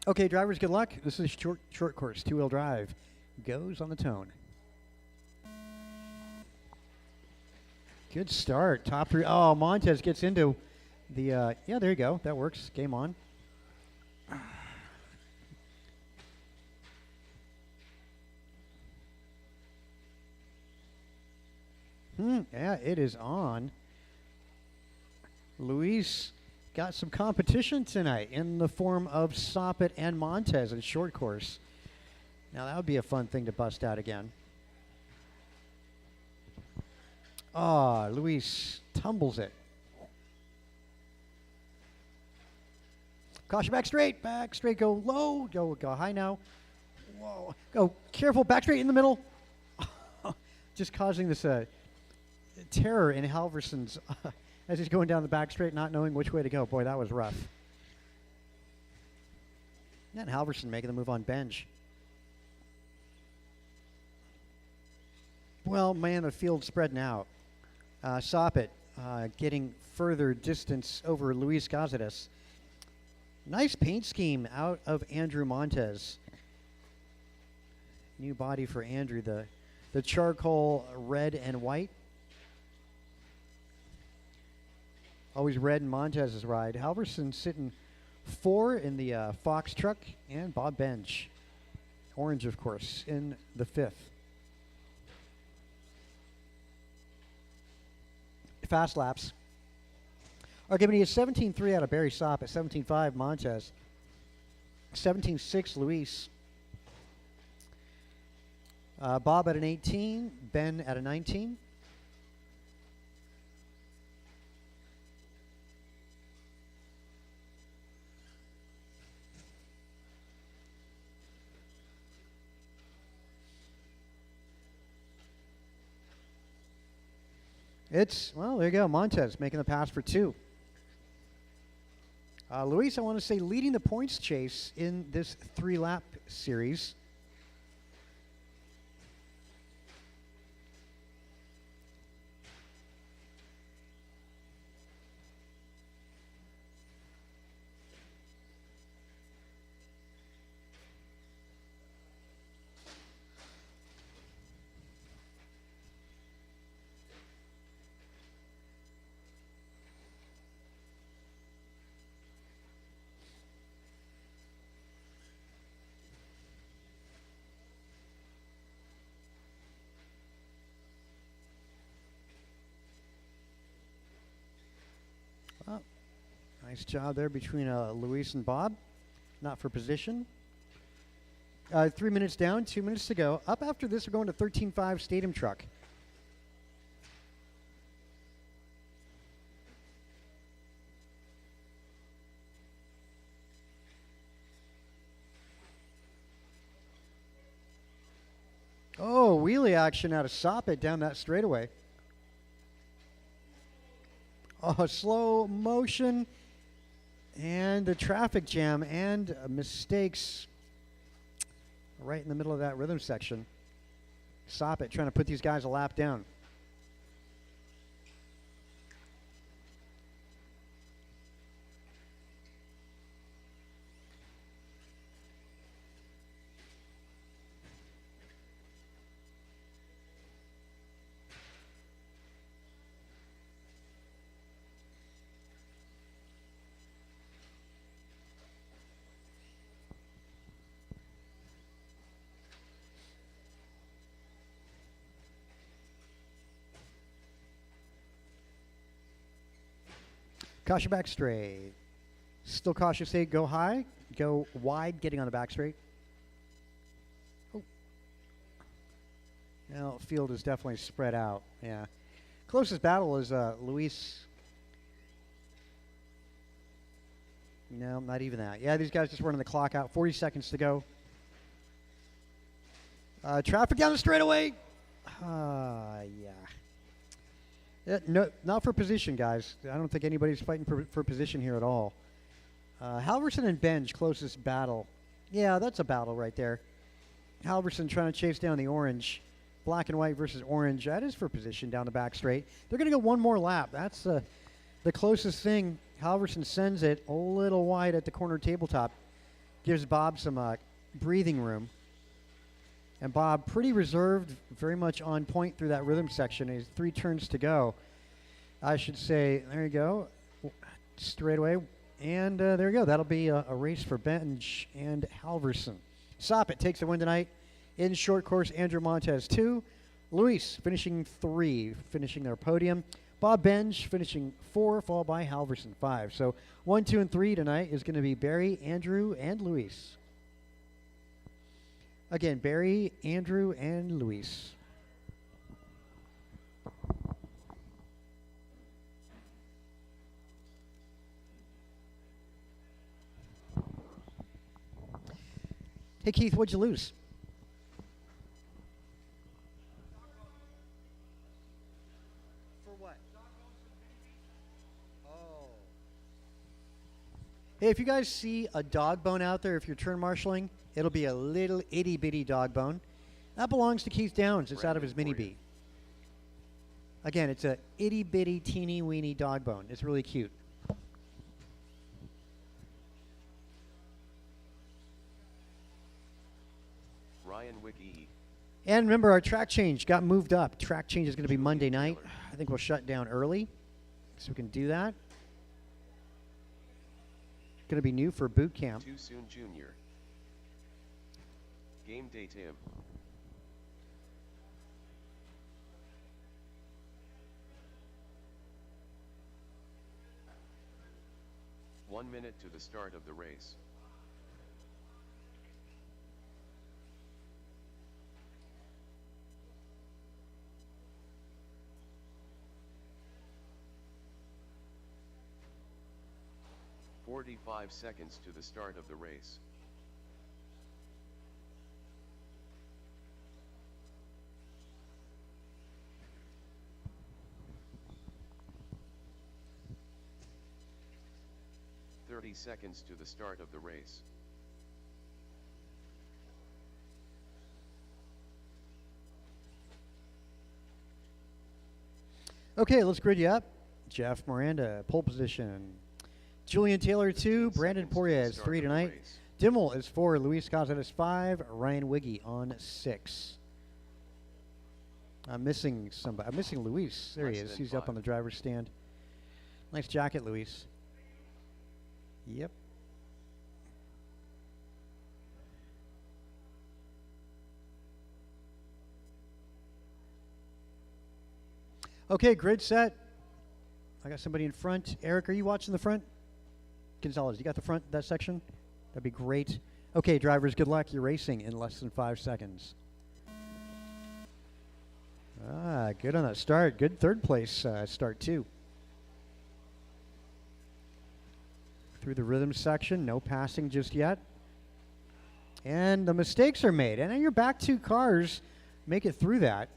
Okay, drivers, good luck. This is short course, 2-wheel drive. Goes on the tone. Good start. Top 3. Oh, Montez gets into the, yeah, there you go. That works. Game on. Yeah, it is on. Luis got some competition tonight in the form of Soppet and Montez in short course. Now that would be a fun thing to bust out again. Luis tumbles it. Caution, back straight, go low, go high now. Whoa, go careful, back straight in the middle. Just causing this terror in Halverson's as he's going down the back straight, not knowing which way to go. Boy, that was rough. And Halverson making the move on Benj. Well, man, the field's spreading out. Soppet getting further distance over Luis Cazares. Nice paint scheme out of Andrew Montez. New body for Andrew, the charcoal red and white. Always red in Montez's ride. Halverson sitting 4 in the Fox truck, and Bob Benj, orange of course, in the 5th. Fast laps are giving you a 17.3 out of Barry Soppet, 17.5 Montez, 17.6 Luis. Bob at an 18, Ben at a 19. Well, there you go. Montez making the pass for 2. Luis, I want to say, leading the points chase in this 3-lap series. Nice job there between Luis and Bob. Not for position. 3 minutes down, 2 minutes to go. Up after this, we're going to 13.5 Stadium Truck. Oh, wheelie action out of Soppet down that straightaway. Oh, slow motion. And the traffic jam and mistakes right in the middle of that rhythm section. Soppet trying to put these guys a lap down. Caution back straight. Still cautious 8, go high. Go wide, getting on the back straight. Oh. Now, field is definitely spread out. Yeah. Closest battle is Luis. No, not even that. Yeah, these guys just running the clock out. 40 seconds to go. Traffic down the straightaway. Yeah. No, not for position, guys. I don't think anybody's fighting for position here at all. Halverson and Benj, closest battle. Yeah, that's a battle right there. Halverson trying to chase down the orange. Black and white versus orange. That is for position down the back straight. They're going to go one more lap. That's the closest thing. Halverson sends it a little wide at the corner tabletop. Gives Bob some breathing room. And Bob, pretty reserved, very much on point through that rhythm section. He's 3 turns to go. I should say, there you go. Straight away. And there you go. That'll be a race for Benj and Halverson. Soppet takes the win tonight. In short course, Andrew Montez 2. Luis finishing 3, finishing their podium. Bob Benj finishing 4, followed by Halverson 5. So 1, 2, and 3 tonight is going to be Barry, Andrew, and Luis. Again, Barry, Andrew, and Luis. Hey, Keith, what'd you lose? For what? Oh. Hey, if you guys see a dog bone out there, if you're turn marshaling, it'll be a little itty-bitty dog bone. That belongs to Keith Downs. It's out of his mini bee. Again, it's a itty-bitty, teeny-weeny dog bone. It's really cute. Ryan Wiggy. And remember, our track change got moved up. Track change is going to be Monday night. I think we'll shut down early, so we can do that. Going to be new for boot camp. Too soon, Junior. Game day, Tim. One minute to the start of the race. "45 seconds to the start of the race. "30 seconds to the start of the race. Okay, let's grid you up. Jeff Miranda, pole position. Julian Taylor 2, 15 Brandon seconds to Poirier the is start 3 of the tonight. race. Dimmel is 4, Luis Gonzalez 5, Ryan Wiggy on 6. I'm missing somebody. I'm missing Luis. There he Less is. than He's up 5. on the driver's stand. Nice jacket, Luis. Yep. Okay, grid set. I got somebody in front. Eric, are you watching the front? Gonzalez, you got the front, that section? That'd be great. Okay, drivers, good luck. You're racing in less than 5 seconds. Ah, good on that start. Good third place start, too. Through the rhythm section, no passing just yet. And the mistakes are made. And then your back 2 cars make it through that.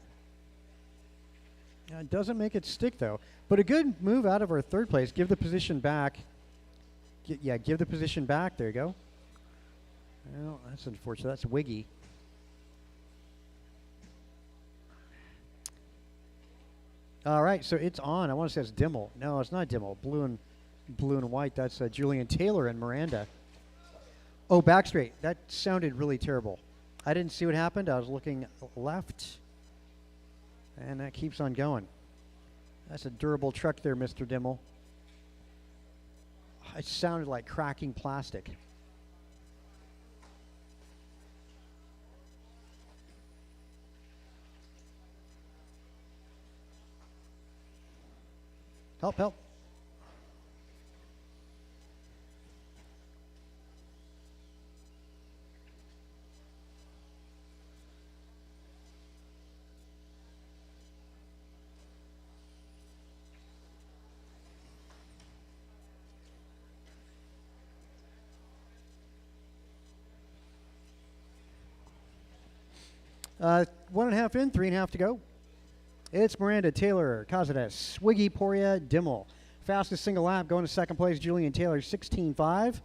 It doesn't make it stick, though. But a good move out of our third place. Give the position back. Give the position back. There you go. Well, that's unfortunate. That's Wiggy. All right, so it's on. I want to say it's Dimmel. No, it's not Dimmel. Blue and white. That's Julian Taylor and Miranda. Oh, back straight. That sounded really terrible. I didn't see what happened. I was looking left. And that keeps on going. That's a durable truck there, Mr. Dimmel. It sounded like cracking plastic. Help, help. 1.5 in, 3.5 to go. It's Miranda, Taylor, Cazares, Wiggy, Poria, Dimmel. Fastest single lap going to second place, Julian Taylor, 16.5.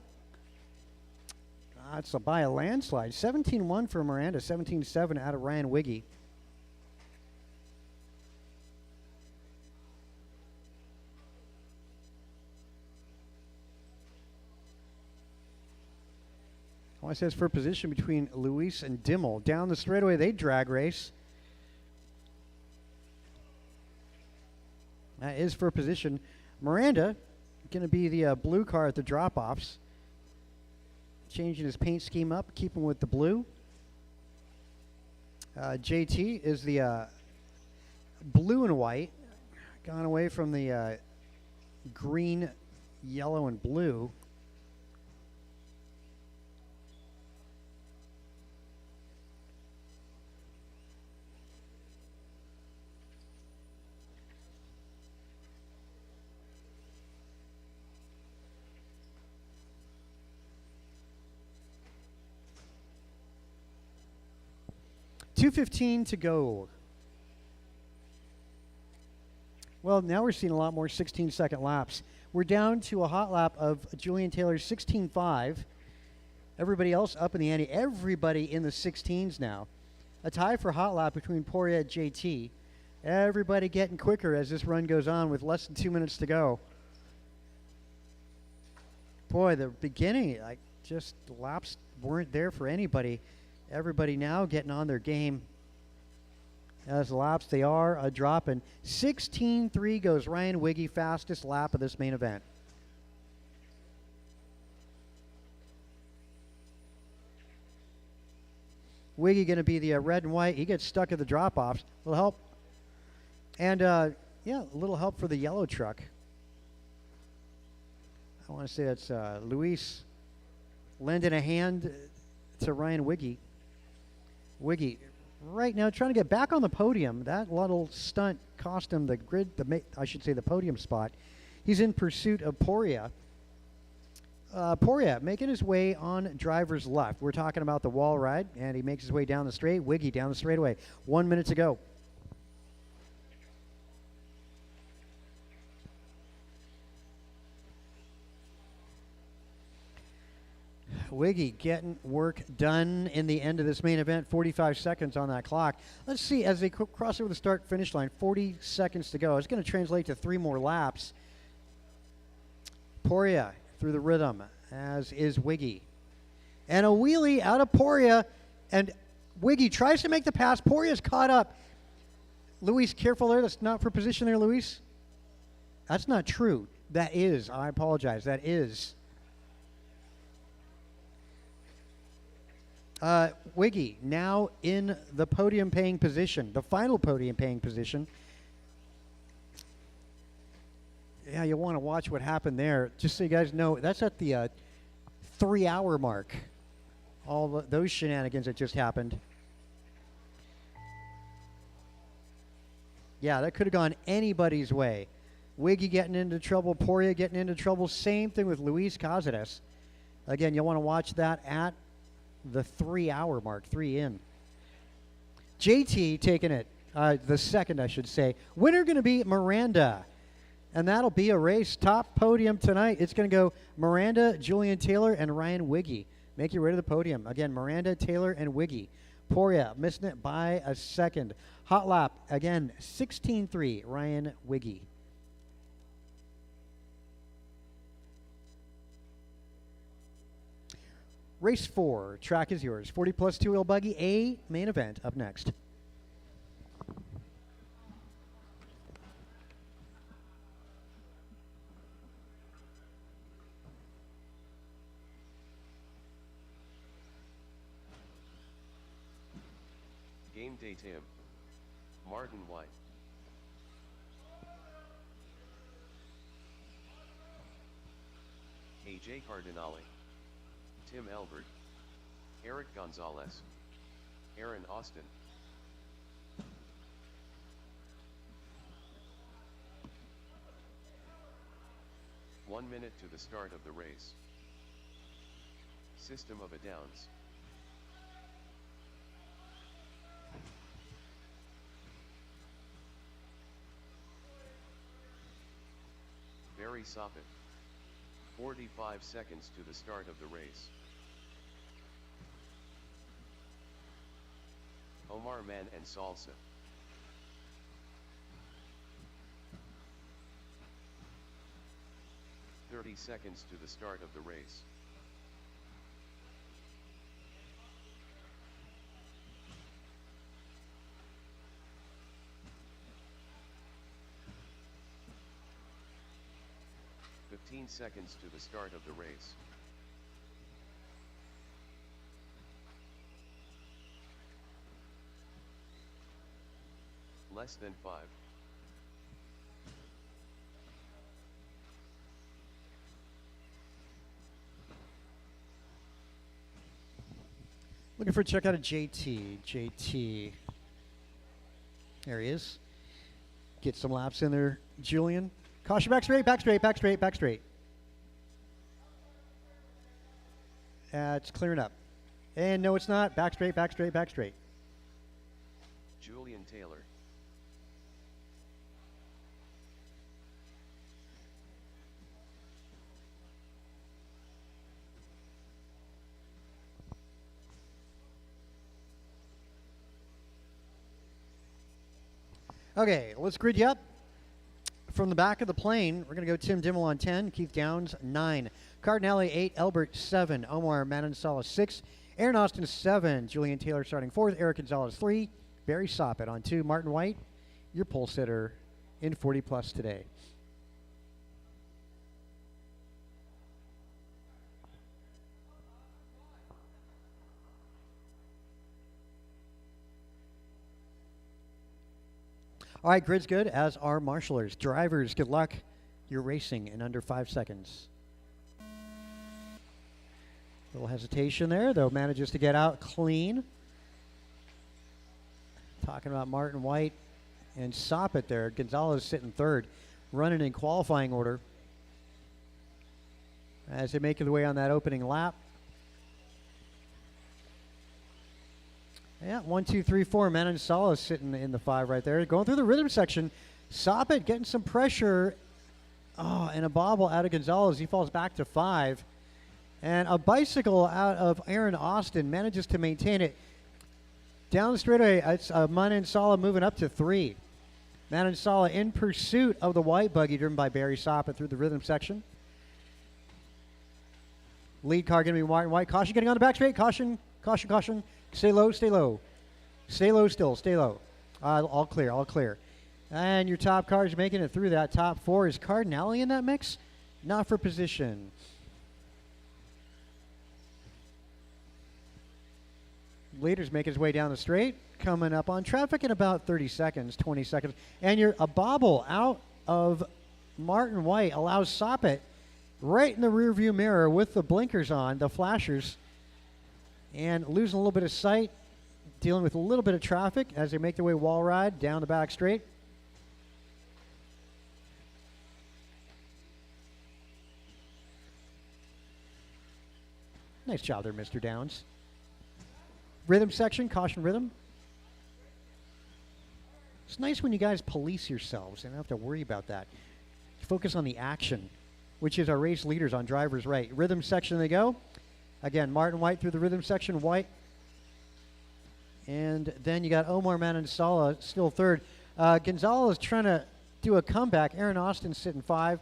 That's by a landslide. 17.1 for Miranda, 17.7 out of Ryan Wiggy. Well, it says for position between Luis and Dimmel. Down the straightaway, they drag race. That is for position. Miranda going to be the blue car at the drop-offs. Changing his paint scheme up, keeping with the blue. JT is the blue and white. Gone away from the green, yellow, and blue. .215 to go. Well, now we're seeing a lot more 16-second laps. We're down to a hot lap of Julian Taylor's 16.5. Everybody else up in the ante. Everybody in the 16s now. A tie for hot lap between Poria and JT. Everybody getting quicker as this run goes on with less than 2 minutes to go. Boy, the beginning, like, just laps weren't there for anybody. Everybody now getting on their game. As laps, they are a dropping. 16.3 goes Ryan Wiggy, fastest lap of this main event. Wiggy going to be the red and white. He gets stuck at the drop-offs. A little help. And, yeah, a little help for the yellow truck. I want to say that's Luis lending a hand to Ryan Wiggy. Wiggy right now trying to get back on the podium. That little stunt cost him the the podium spot. He's in pursuit of Poria. Poria making his way on driver's left. We're talking about the wall ride, and he makes his way down the straight. Wiggy down the straightaway. 1 minute to go. Wiggy getting work done in the end of this main event. 45 seconds on that clock. Let's see, as they cross over the start-finish line, 40 seconds to go. It's going to translate to 3 more laps. Poria through the rhythm, as is Wiggy. And a wheelie out of Poria, and Wiggy tries to make the pass. Poria's caught up. Luis, careful there. That's not for position there, Luis. That's not true. That is. I apologize. That is. Wiggy now in the podium paying position, the final podium paying position. Yeah, you want to watch what happened there. Just so you guys know, that's at the 3-hour mark. All those shenanigans that just happened. Yeah, that could have gone anybody's way. Wiggy getting into trouble, Poria getting into trouble. Same thing with Luis Cazares. Again, you'll want to watch that at the 3-hour mark, 3 in. JT taking it, the second, I should say. Winner going to be Miranda. And that'll be a race. Top podium tonight. It's going to go Miranda, Julian Taylor, and Ryan Wiggy. Make your way to the podium. Again, Miranda, Taylor, and Wiggy. Poria missing it by a second. Hot lap, again, 16.3, Ryan Wiggy. Race 4, track is yours. 40 plus 2-wheel buggy, a main event up next. Game day Tim. Martin White. AJ Cardinale. Tim Elbert, Eric Gonzalez, Aaron Austin. One minute to the start of the race. System of a Downs. Barry Soppet. 45 seconds to the start of the race. Omar Man and Salsa. "30 seconds to the start of the race. "15 seconds to the start of the race. Less than 5. Looking for a check out of JT. JT. There he is. Get some laps in there, Julian. Caution, back straight, back straight, back straight, back straight. It's clearing up. And no, it's not. Back straight, back straight, back straight. Julian Taylor. Okay, let's grid you up. From the back of the plane, we're going to go Tim Dimmel on 10, Keith Downs 9, Cardinale 8, Elbert 7, Omar Manansala 6, Aaron Austin 7, Julian Taylor starting 4th, Eric Gonzalez 3, Barry Soppet on 2, Martin White, your pole sitter in 40 plus today. All right, grid's good, as are marshalers. Drivers, good luck. You're racing in under 5 seconds. Little hesitation there, though manages to get out clean. Talking about Martin White and Soppet there. Gonzalez sitting 3rd, running in qualifying order as they make their way on that opening lap. Yeah, 1, 2, 3, 4. Manansala sitting in the 5 right there. Going through the rhythm section. Soppet getting some pressure. Oh, and a bobble out of Gonzalez. He falls back to 5. And a bicycle out of Aaron Austin manages to maintain it. Down the straightaway, it's Manansala moving up to 3. Manansala in pursuit of the white buggy driven by Barry Soppet through the rhythm section. Lead car going to be Martin White. Caution getting on the back straight. Caution, caution, caution. Stay low, stay low. Stay low still, stay low. All clear, all clear. And your top car is making it through that. Top 4. Is Cardinale in that mix? Not for position. Leader's making his way down the straight. Coming up on traffic in about 30 seconds, 20 seconds. And a bobble out of Martin White allows Soppet right in the rear view mirror with the blinkers on, the flashers, and losing a little bit of sight, dealing with a little bit of traffic as they make their way wall ride down the back straight. Nice job there, Mr. Downs. Rhythm section, caution rhythm. It's nice when you guys police yourselves and don't have to worry about that. Focus on the action, which is our race leaders on driver's right. Rhythm section they go. Again, Martin White through the rhythm section, White. And then you got Omar Manansala still 3rd. Gonzalez trying to do a comeback. Aaron Austin sitting 5.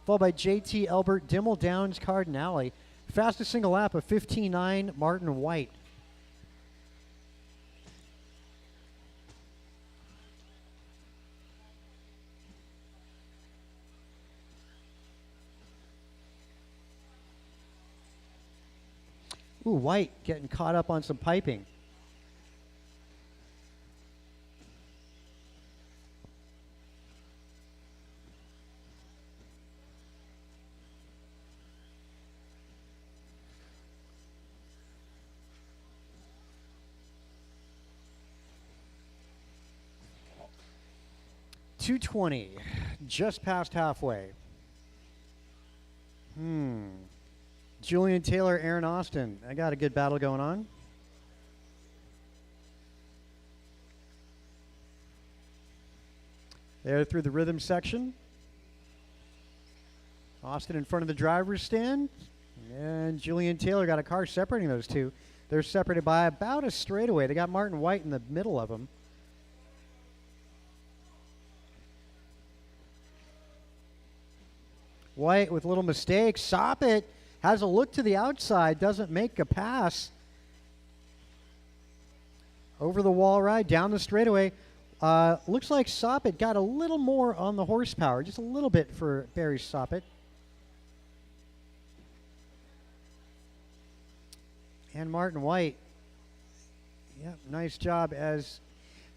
Followed by JT, Elbert, Dimmel, Downs, Cardinale. Fastest single lap of 15.9, Martin White. Ooh, White getting caught up on some piping. .220, just past halfway. Julian Taylor, Aaron Austin. I got a good battle going on. There through the rhythm section. Austin in front of the driver's stand. And Julian Taylor got a car separating those two. They're separated by about a straightaway. They got Martin White in the middle of them. White with little mistakes. Soppit has a look to the outside, doesn't make a pass. Over the wall ride, down the straightaway. Looks like Soppit got a little more on the horsepower, just a little bit for Barry Soppit. And Martin White, yeah, nice job as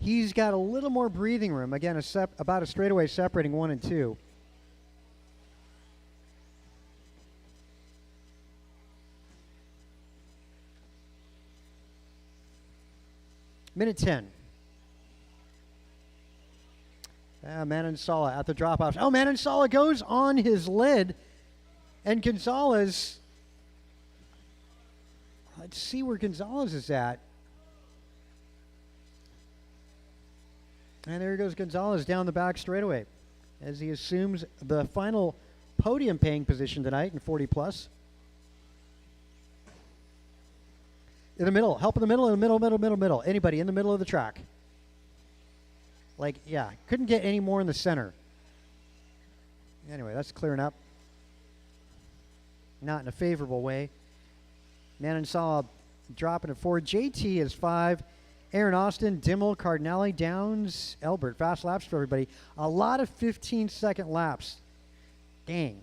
he's got a little more breathing room. Again, about a straightaway separating 1 and 2. Minute 10. Manansala at the drop-off. Oh, Manansala goes on his lid. And Gonzalez, let's see where Gonzalez is at. And there goes Gonzalez down the back straightaway as he assumes the final podium paying position tonight in 40 plus. In the middle, help in the middle, middle. Anybody in the middle of the track. Like, yeah, couldn't get any more in the center. Anyway, that's clearing up. Not in a favorable way. Manansala dropping it forward. JT is 5. Aaron Austin, Dimmel, Cardinale, Downs, Elbert. Fast laps for everybody. A lot of 15-second laps. Dang.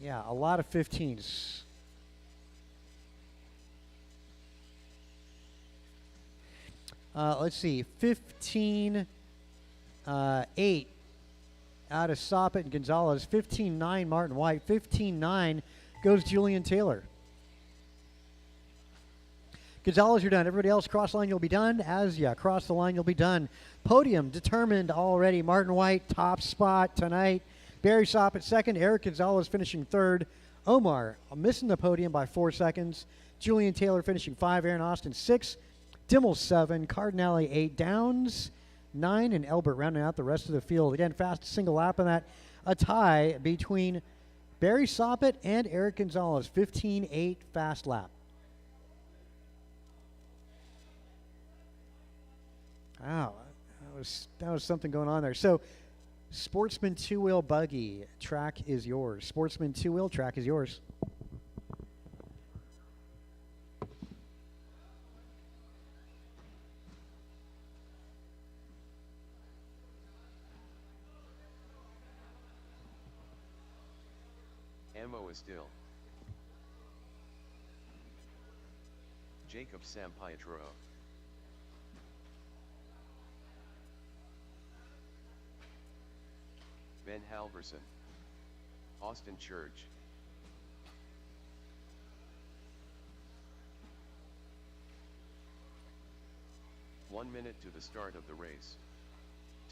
Yeah, a lot of 15s. Let's see, 15-8 out of Soppit and Gonzalez. 15-9 Martin White. 15-9 goes Julian Taylor. Gonzalez, you're done. Everybody else, cross line, you'll be done. As you cross the line, you'll be done. Podium determined already. Martin White, top spot tonight. Barry Soppit second. Eric Gonzalez finishing third. Omar missing the podium by 4 seconds. Julian Taylor finishing 5. Aaron Austin 6. Dimmel 7, Cardinale 8, Downs 9, and Elbert rounding out the rest of the field. Again, fast single lap on that. A tie between Barry Soppit and Eric Gonzalez. 15-8 fast lap. Wow, that was something going on there. So, Sportsman two-wheel buggy, track is yours. Sportsman two-wheel, track is yours. Emo is still. Jacob Sampietro. Ben Halverson. Austin Church. One minute to the start of the race.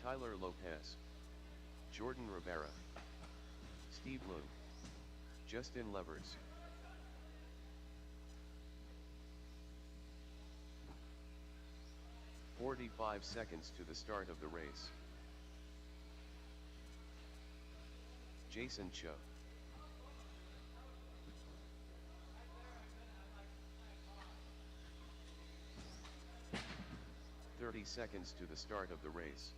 Tyler Lopez. Jordan Rivera. Steve Loon. Justin Levers. "45 seconds to the start of the race. Jason Cho. "30 seconds to the start of the race.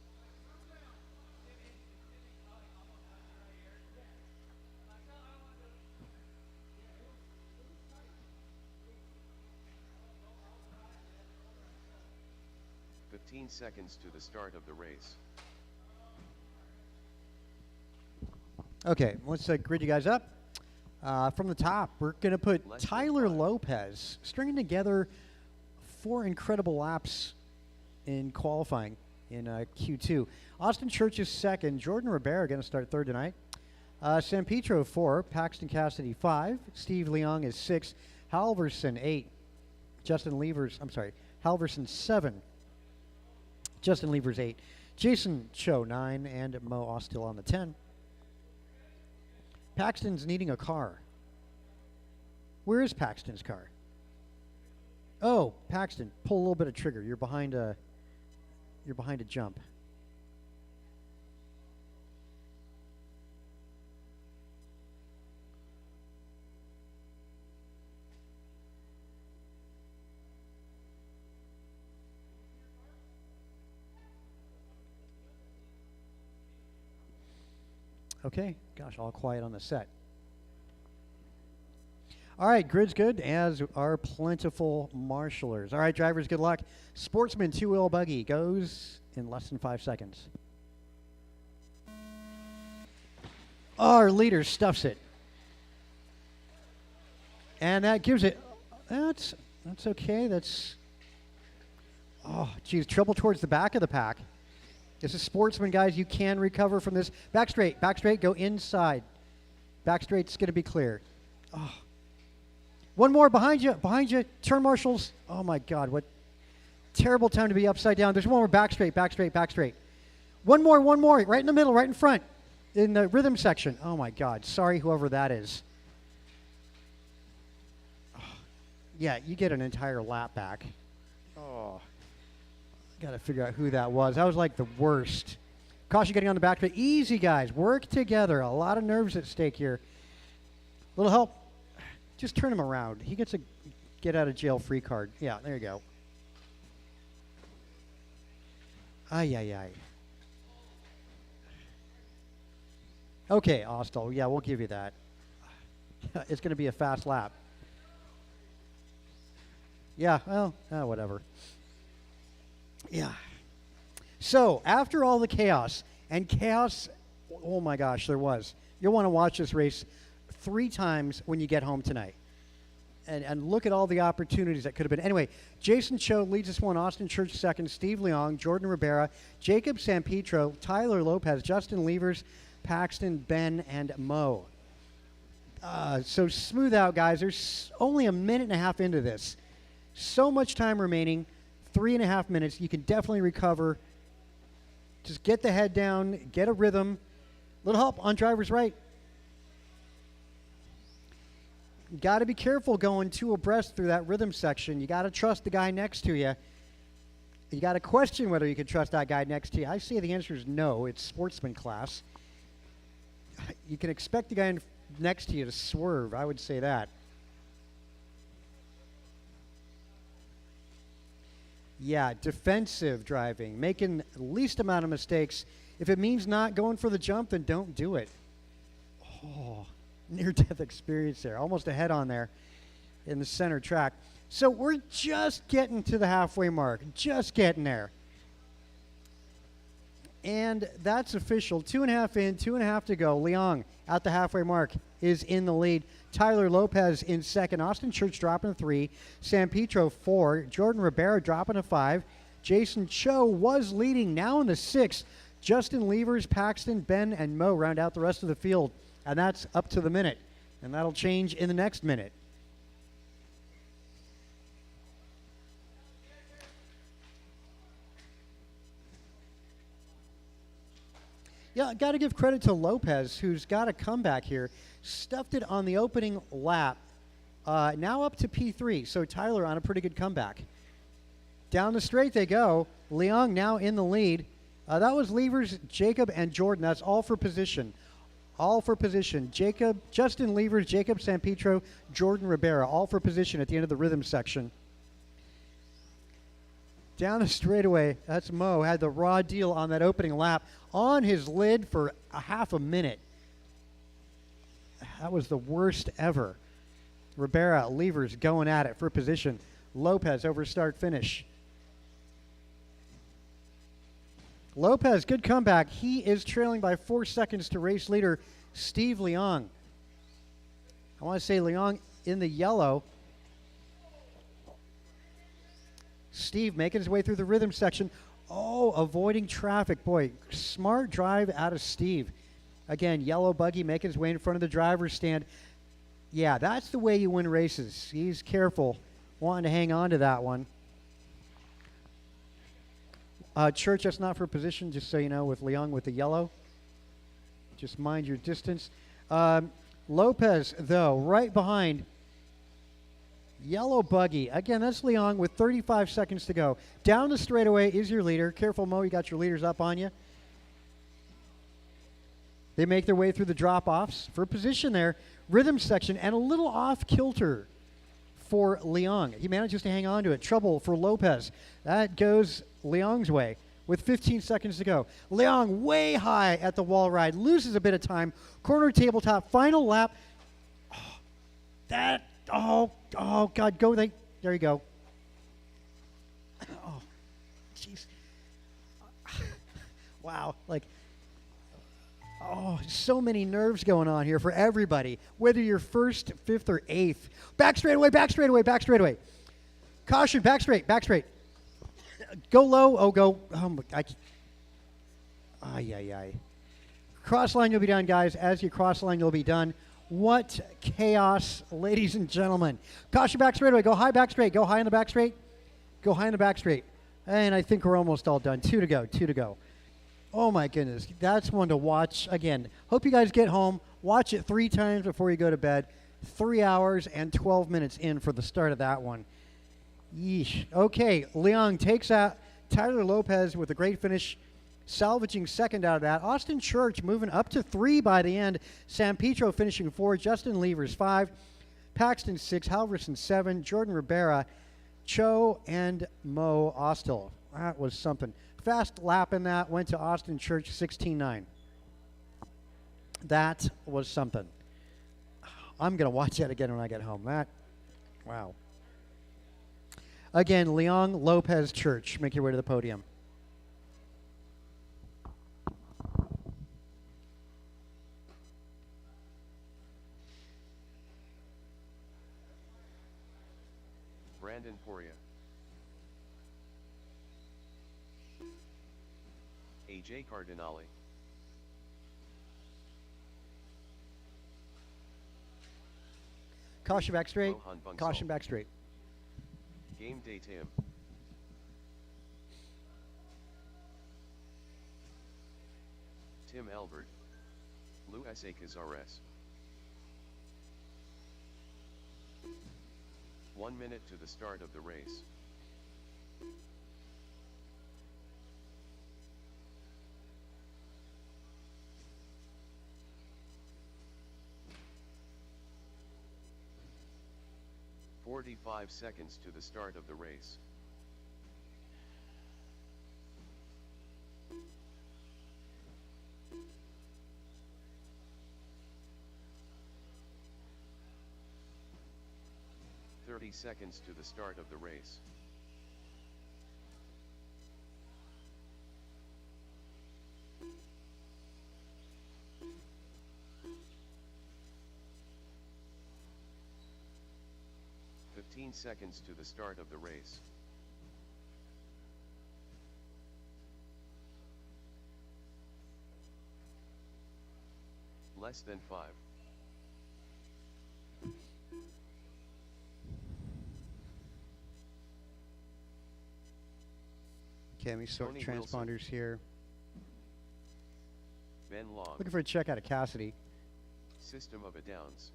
"15 seconds to the start of the race. Okay, let's grid you guys up. From the top, we're going to put Less than Tyler 5. Lopez stringing together 4 incredible laps in qualifying in Q2. Austin Church is second. Jordan Rivera going to start third tonight. San Pedro 4. Paxton Cassidy 5. Steve Leong is 6. Halverson 8. Halverson 7. Justin Levers 8. Jason Cho 9. And Mo Austil on the 10. Paxton's needing a car. Where is Paxton's car? Oh, Paxton, pull a little bit of trigger. You're behind a jump. Okay. Gosh, all quiet on the set. All right, grid's good, as are plentiful marshallers. All right, drivers, good luck. Sportsman two-wheel buggy goes in less than 5 seconds. Our leader stuffs it. And that gives it, that's okay. That's, oh, geez, trouble towards the back of the pack. This is Sportsman, guys. You can recover from this. Back straight, go inside. Back straight's going to be clear. Oh. One more behind you, turn marshals. Oh my God, what terrible time to be upside down. There's one more, back straight. One more, right in the middle, right in front, in the rhythm section. Oh my God, sorry whoever that is. Oh. Yeah, you get an entire lap back. Oh, got to figure out who that was. That was like the worst. Caution getting on the back straight. Easy, guys, work together. A lot of nerves at stake here. Little help. Just turn him around. He gets a get out of jail free card. Yeah, there you go. Ay. Okay, Austell. Yeah, we'll give you that. It's going to be a fast lap. Yeah, well, whatever. Yeah. So, after all the chaos, and chaos, oh my gosh, there was. You'll want to watch this race 3 times when you get home tonight. And look at all the opportunities that could have been. Anyway, Jason Cho leads this one. Austin Church second. Steve Leong, Jordan Ribera, Jacob Sampietro, Tyler Lopez, Justin Levers, Paxton, Ben, and Mo. So smooth out, guys. There's only a minute and a half into this. So much time remaining. 3.5 minutes. You can definitely recover. Just get the head down. Get a rhythm. Little help on driver's right. You got to be careful going 2 abreast through that rhythm section. You got to trust the guy next to you. You got to question whether you can trust that guy next to you. I say the answer is no. It's sportsman class. You can expect the guy next to you to swerve. I would say that. Yeah, defensive driving, making the least amount of mistakes. If it means not going for the jump, then don't do it. Oh, near-death experience there. Almost a head-on there in the center track. So we're just getting to the halfway mark. Just getting there. And that's official. 2.5 in, 2.5 to go. Leong at the halfway mark is in the lead. Tyler Lopez in second. Austin Church dropping 3. Sampietro 4. Jordan Ribera dropping a 5. Jason Cho was leading, now in the 6th. Justin Levers, Paxton, Ben, and Mo round out the rest of the field. And that's up to the minute. And that'll change in the next minute. Yeah, got to give credit to Lopez, who's got a comeback here. Stuffed it on the opening lap. Now up to P3. So Tyler on a pretty good comeback. Down the straight they go. Leong now in the lead. That was Levers, Jacob, and Jordan. That's all for position. All for position. Justin Levers, Jacob Sampietro, Jordan Ribera. All for position at the end of the rhythm section. Down the straightaway, that's Mo. Had the raw deal on that opening lap on his lid for a half a minute. That was the worst ever. Ribera, Levers going at it for position. Lopez over start finish. Lopez, good comeback. He is trailing by 4 seconds to race leader Steve Leong. I want to say Leong in the yellow. Steve making his way through the rhythm section. Oh, avoiding traffic. Boy, smart drive out of Steve. Again, yellow buggy making his way in front of the driver's stand. Yeah, that's the way you win races. He's careful, wanting to hang on to that one. Church, that's not for position, just so you know, with Leong with the yellow. Just mind your distance. Lopez, though, right behind. Yellow buggy. Again, that's Leong with 35 seconds to go. Down the straightaway is your leader. Careful, Mo, you got your leaders up on you. They make their way through the drop-offs for position there. Rhythm section and a little off-kilter for Leong. He manages to hang on to it. Trouble for Lopez. That goes Leong's way. with 15 seconds to go. Leong way high at the wall ride, loses a bit of time. Corner tabletop, final lap. Oh, God, go. There you go. Oh, jeez. Wow, like, so many nerves going on here for everybody, whether you're first, fifth, or eighth. Back straightaway, back straightaway, back straightaway. Caution, back straight, back straight. Go low, go. Cross line, you'll be done, guys. As you cross line, you'll be done. What chaos, ladies and gentlemen. Caution, back straightaway, go high, back straight. Go high in the back straight. Go high in the back straight. And I think we're almost all done. 2 to go. Oh, my goodness. That's one to watch. Again, hope you guys get home. Watch it 3 times before you go to bed. 3 hours and 12 minutes in for the start of that one. Yeesh. Okay, Leong takes out Tyler Lopez with a great finish, salvaging second out of that. Austin Church moving up to 3 by the end. San Pedro finishing 4. Justin Levers 5. Paxton 6. Halverson 7. Jordan Rivera, Cho, and Mo Ostel. That was something. Fast lap in that went to Austin Church 16-9. That was something. I'm going to watch that again when I get home. Wow. Again, Leong, Lopez, Church. Make your way to the podium. Brandon Poria, AJ Cardinale, Caution back straight. Rohan Bansal. Caution back straight. Game Day Tim, Tim Albert, Luis A. Cazares. 1 minute to the start of the race. "45 seconds to the start of the race. "30 seconds to the start of the race. "15 seconds to the start of the race. Less than 5. Okay, let me sort Tony Wilson. transponders here. Ben Long, Looking for a check out of Cassidy. System of a Downs.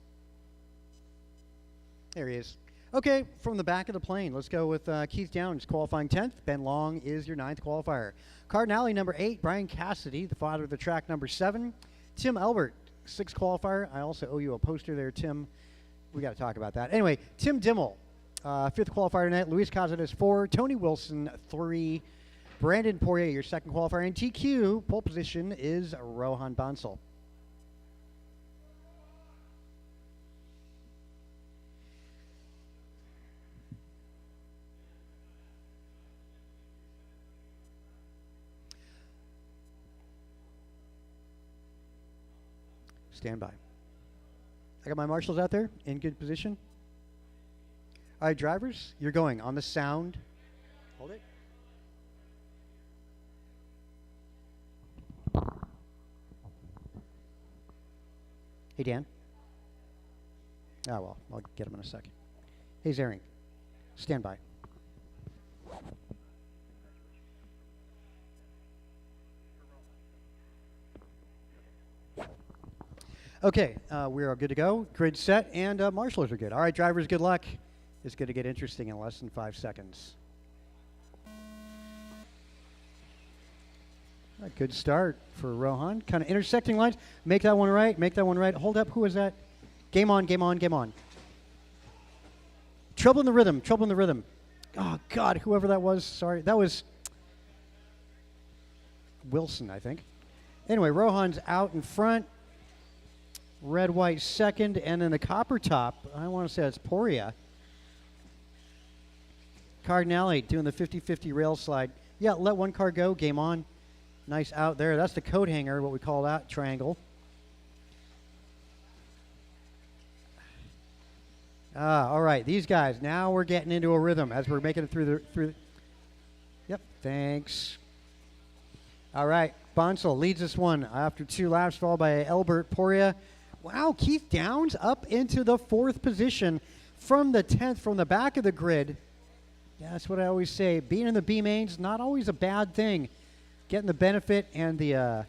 There he is. Okay, from the back of the plane, let's go with Keith Downs qualifying 10th. Ben Long is your 9th qualifier. Cardinale number 8, Brian Cassidy, the father of the track number 7. Tim Albert, 6th qualifier. I also owe you a poster there, Tim. We got to talk about that. Anyway, Tim Dimmel, 5th qualifier tonight. Luis Cazares 4. Tony Wilson 3. Brandon Poirier, your 2nd qualifier. And TQ, pole position is Rohan Bansal. Stand by. I got my marshals out there in good position. All right, drivers, you're going on the sound. Hold it. Hey, Dan. Oh, well, I'll get him in a second. Hey, Zering. Stand by. Okay, we are good to go. Grid set, and marshals are good. All right, drivers, good luck. It's going to get interesting in less than 5 seconds. A good start for Rohan. Kind of intersecting lines. Make that one right. Make that one right. Hold up. Who was that? Game on, game on, game on. Trouble in the rhythm. Trouble in the rhythm. Oh, God, whoever that was. Sorry. That was Wilson, I think. Anyway, Rohan's out in front. Red, white second, and then the copper top, I want to say it's Poria. Cardinale doing the 50-50 rail slide. Yeah, let one car go, game on. Nice out there. That's the coat hanger, what we call that triangle. All right, these guys, now we're getting into a rhythm as we're making it through the. Yep, thanks. All right, Bonsall leads this one after 2 laps, followed by Albert Poria. Wow, Keith Downs up into the 4th position from the 10th, from the back of the grid. Yeah, that's what I always say. Being in the B mains, not always a bad thing. Getting the benefit and the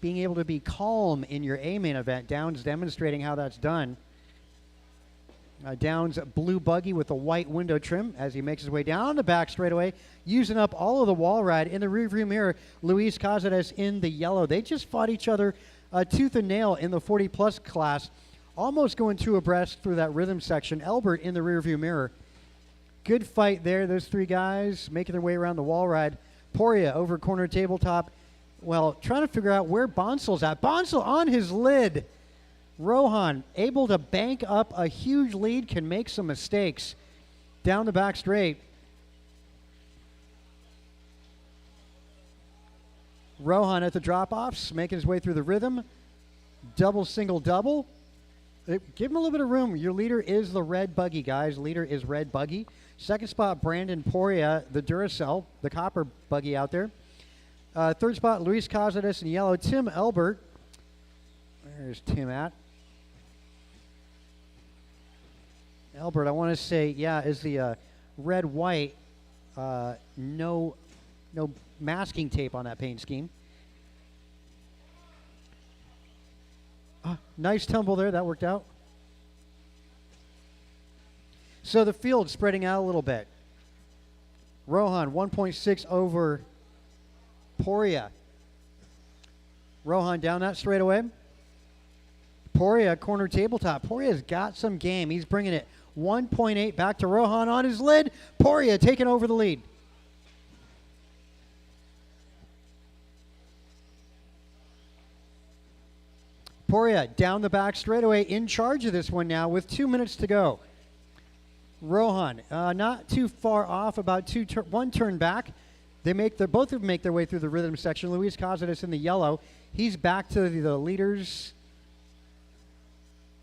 being able to be calm in your A main event. Downs demonstrating how that's done. Downs blue buggy with a white window trim as he makes his way down the back straightaway, using up all of the wall ride. In the rearview mirror, Luis Cazares in the yellow. They just fought each other tooth and nail in the 40-plus class, almost going 2 abreast through that rhythm section. Albert in the rearview mirror. Good fight there, those 3 guys making their way around the wall ride. Poria over corner tabletop. Well, trying to figure out where Bonsall's at. Bonsall on his lid. Rohan able to bank up a huge lead, can make some mistakes. Down the back straight. Rohan at the drop-offs, making his way through the rhythm. Double, single, double. Give him a little bit of room. Your leader is the red buggy, guys. Leader is red buggy. Second spot, Brandon Poria, the Duracell, the copper buggy out there. Third spot, Luis Cazares in yellow. Tim Albert. Where's Tim at? Albert, I want to say, yeah, is the red-white, no masking tape on that paint scheme. Nice tumble there. That worked out. So the field spreading out a little bit. Rohan, 1.6 over Poria. Rohan down that straightaway. Poria, corner tabletop. Poria's got some game. He's bringing it 1.8 back to Rohan on his lid. Poria taking over the lead. Poria down the back straightaway, in charge of this one now with 2 minutes to go. Rohan not too far off, about 1 turn back. Both of them make their way through the rhythm section. Luis Cazares in the yellow. He's back to the leaders.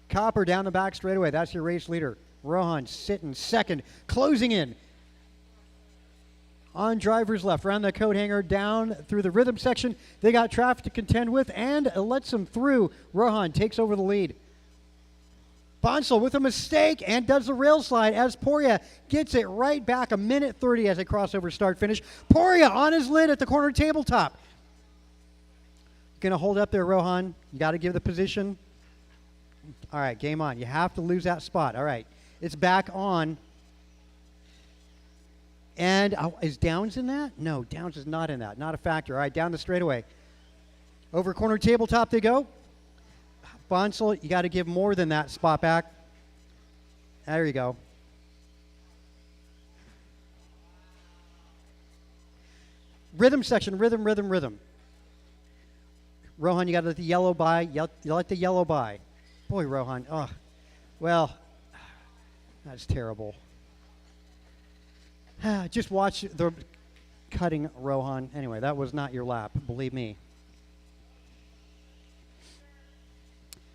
Copper down the back straightaway. That's your race leader. Rohan sitting second, closing in. On driver's left, around the coat hanger, down through the rhythm section. They got traffic to contend with, and it lets them through. Rohan takes over the lead. Bonsall with a mistake and does the rail slide as Poria gets it right back. 1:30 as they cross over start-finish. Poria on his lid at the corner tabletop. Going to hold up there, Rohan. You got to give the position. All right, game on. You have to lose that spot. All right, it's back on. And is Downs in that? No, Downs is not in that. Not a factor. All right, down the straightaway. Over corner tabletop they go. Bonsall, you got to give more than that spot back. There you go. Rhythm section, rhythm. Rohan, you got to let the yellow by. You let the yellow by. Boy, Rohan. Oh, well, that's terrible. Just watch the cutting, Rohan. Anyway, that was not your lap, believe me.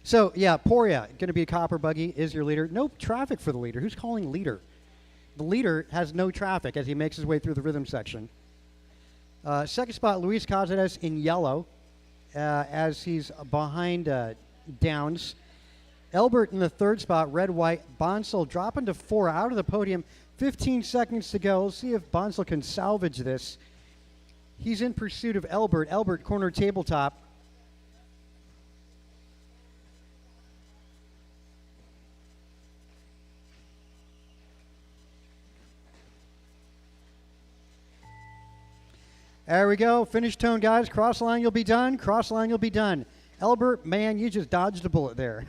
So, yeah, Poria, going to be a copper buggy, is your leader. No traffic for the leader. Who's calling leader? The leader has no traffic as he makes his way through the rhythm section. Second spot, Luis Cazares in yellow as he's behind Downs. Albert in the third spot, red-white. Bonsall dropping to 4 out of the podium. 15 seconds to go. Let's see if Bonsall can salvage this. He's in pursuit of Albert. Albert, corner tabletop. There we go. Finish tone, guys. Cross line, you'll be done. Cross line, you'll be done. Albert, man, you just dodged a bullet there.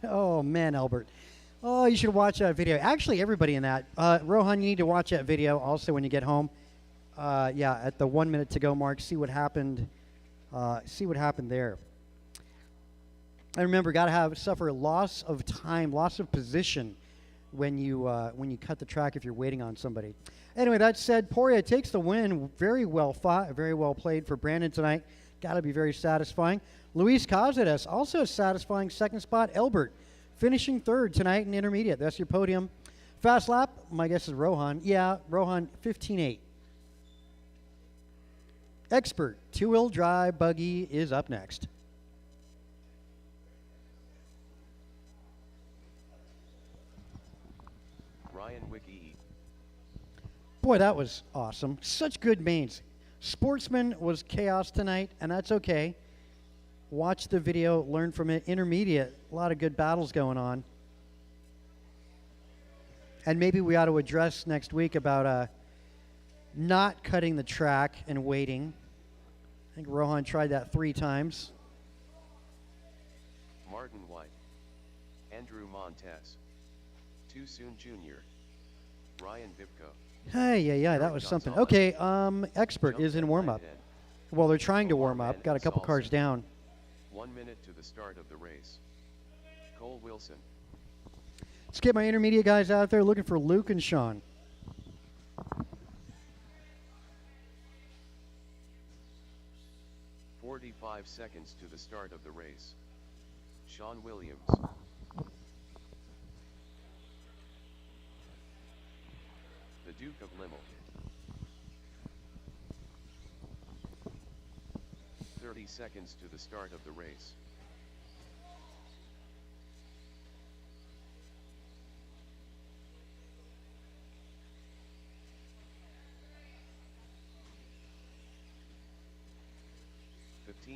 Oh, man, Albert. Oh, you should watch that video. Actually, everybody in that. Rohan, you need to watch that video also when you get home. Yeah, at the 1 minute to go mark, see what happened. See what happened there. And remember, got to suffer loss of time, loss of position when you cut the track if you're waiting on somebody. Anyway, that said, Poria takes the win. Very well fought, very well played for Brandon tonight. Got to be very satisfying. Luis Cazares, also a satisfying second spot. Elbert finishing third tonight in intermediate. That's your podium. Fast lap, my guess is Rohan. Yeah, Rohan 15.8. Expert two-wheel drive buggy is up next. Ryan Wiki. Boy, that was awesome. Such good mains. Sportsman was chaos tonight, and that's okay. Watch the video, learn from it. Intermediate, a lot of good battles going on. And maybe we ought to address next week about not cutting the track and waiting. I think Rohan tried that 3 times. Martin White. Andrew Montez. Too Soon Jr. Ryan Bibko. Hey, yeah, that was something. Okay, Expert Jumped is in at warm-up. right end. Well, they're trying to Omar warm up. Mann Got a and couple cars Salsa. down. 1 minute to the start of the race. Cole Wilson. Let's get my intermediate guys out there looking for Luke and Sean. "45 seconds to the start of the race. Sean Williams. The Duke of Limmel. 30 seconds to the start of the race.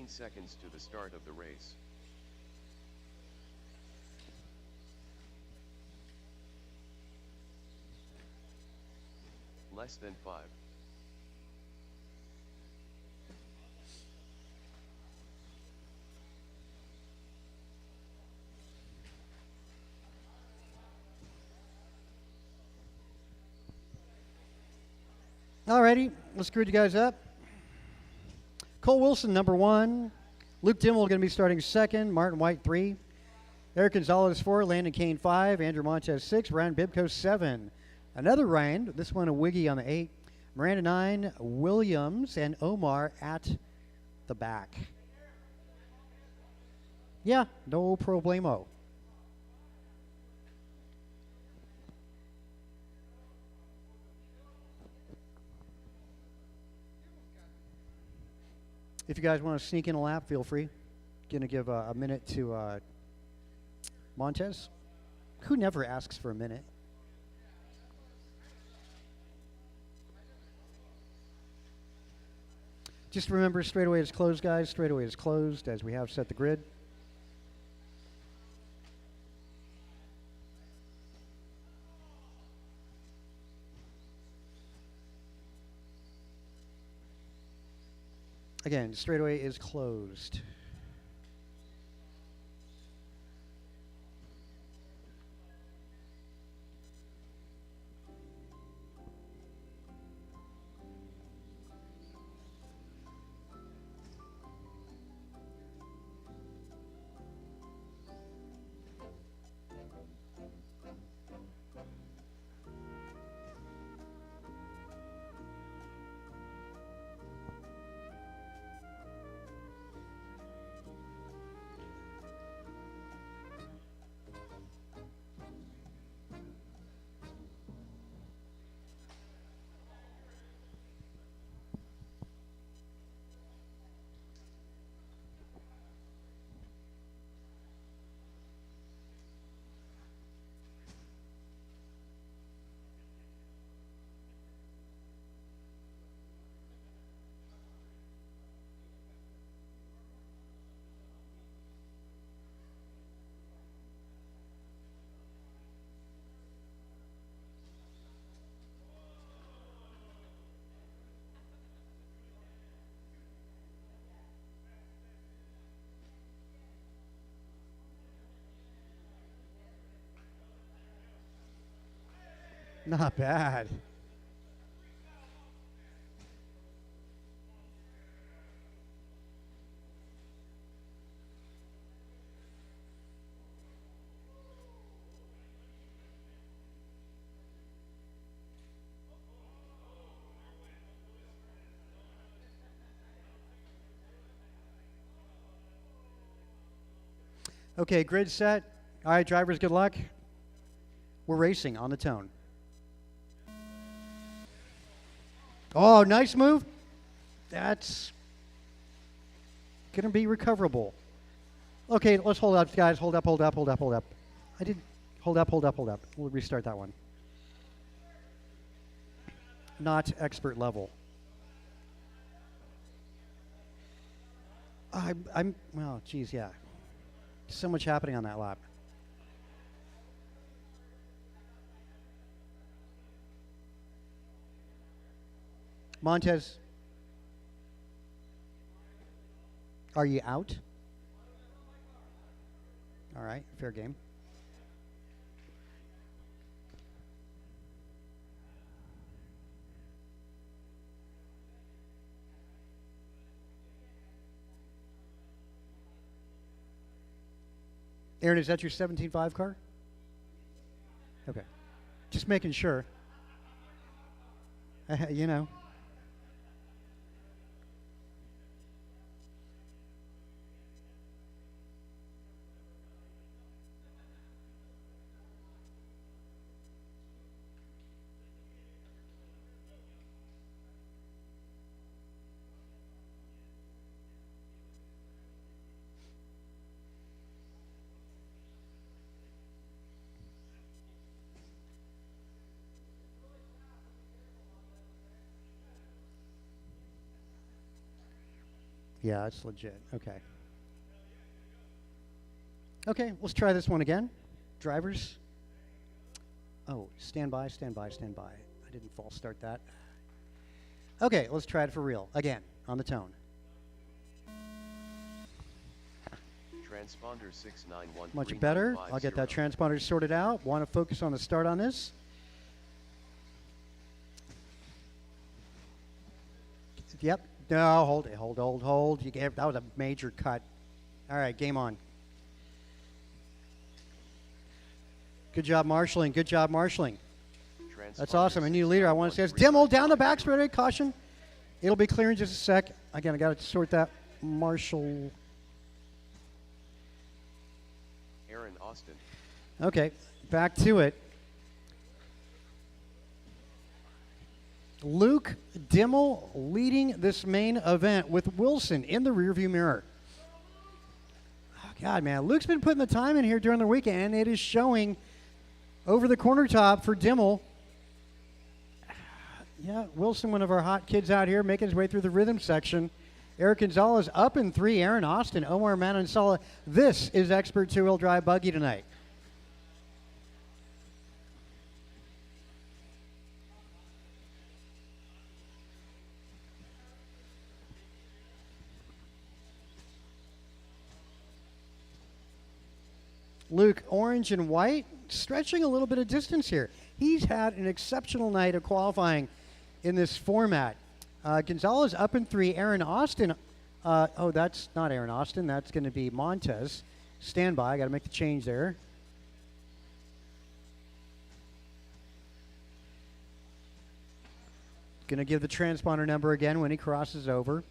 Seconds to the start of the race. Less than 5. Alrighty, let's grid you guys up. Cole Wilson, number 1. Luke Dimmel going to be starting 2nd. Martin White, 3. Eric Gonzalez, 4. Landon Kane, 5. Andrew Montez, 6. Ryan Bibko, 7. Another Ryan, this one a Wiggy on the 8. Miranda, 9. Williams and Omar at the back. Yeah, no problemo. If you guys want to sneak in a lap, feel free. Going to give a minute to Montez, who never asks for a minute. Just remember, straightaway is closed, guys. Straightaway is closed as we have set the grid. Again, straightaway is closed. Not bad. Okay, grid set. All right, drivers, good luck. We're racing on the tone. Oh, nice move. That's going to be recoverable. Okay, let's hold up, guys. Hold up, hold up, hold up, hold up. I did hold up, hold up, hold up. We'll restart that one. Not expert level. Well, geez, yeah. So much happening on that lap. Montez, are you out? All right, fair game. Aaron, is that your 17.5 car? Okay. Just making sure. You know. Yeah, it's legit. Okay. Okay, let's try this one again. Drivers. Oh, stand by, stand by, stand by. I didn't false start that. Okay, let's try it for real. Again, on the tone. Transponder 691. Much better. I'll get that transponder sorted out. Want to focus on the start on this. Yep. No, hold it. Hold. That was a major cut. All right, game on. Good job marshalling. Good job marshalling. That's awesome. A new leader. I want to say it's Dimmel down the back straight. Caution. It'll be clear in just a sec. Again, I got to sort that marshal. Aaron Austin. Okay, back to it. Luke Dimmel leading this main event with Wilson in the rearview mirror. Oh, God, man. Luke's been putting the time in here during the weekend, and it is showing over the corner top for Dimmel. Yeah, Wilson, one of our hot kids out here, making his way through the rhythm section. Eric Gonzalez up in 3. Aaron Austin, Omar Manansala. This is Expert Two-Wheel Drive Buggy tonight. Luke, orange and white, stretching a little bit of distance here. He's had an exceptional night of qualifying in this format. Gonzalez up in 3. Aaron Austin. Oh, that's not Aaron Austin. That's going to be Montez. Stand by. I got to make the change there. Going to give the transponder number again when he crosses over.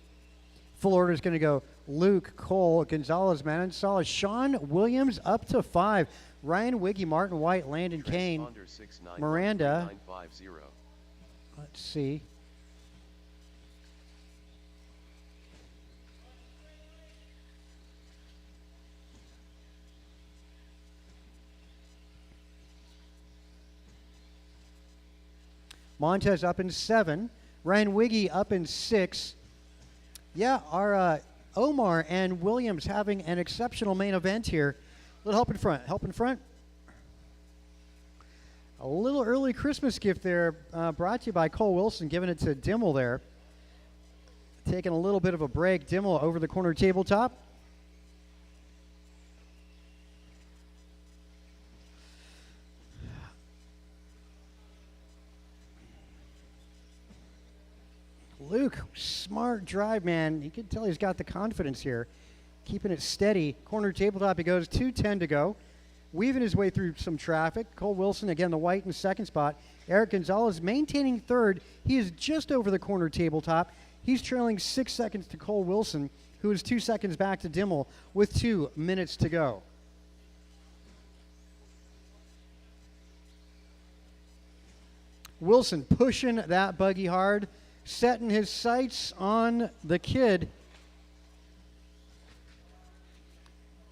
Full order is going to go Luke, Cole, Gonzalez, Manansala, Sean Williams up to 5. Ryan Wiggy, Martin White, Landon Kane, Miranda. Let's see. Montez up in 7. Ryan Wiggy up in 6. Yeah, our Omar and Williams having an exceptional main event here. A little help in front. Help in front. A little early Christmas gift there brought to you by Cole Wilson, giving it to Dimmel there. Taking a little bit of a break. Dimmel over the corner tabletop. Luke, smart drive, man. You can tell he's got the confidence here. Keeping it steady. Corner tabletop, he goes. 2:10 to go. Weaving his way through some traffic. Cole Wilson, again, the white in second spot. Eric Gonzalez maintaining third. He is just over the corner tabletop. He's trailing 6 seconds to Cole Wilson, who is 2 seconds back to Dimmel with 2 minutes to go. Wilson pushing that buggy hard, setting his sights on the kid.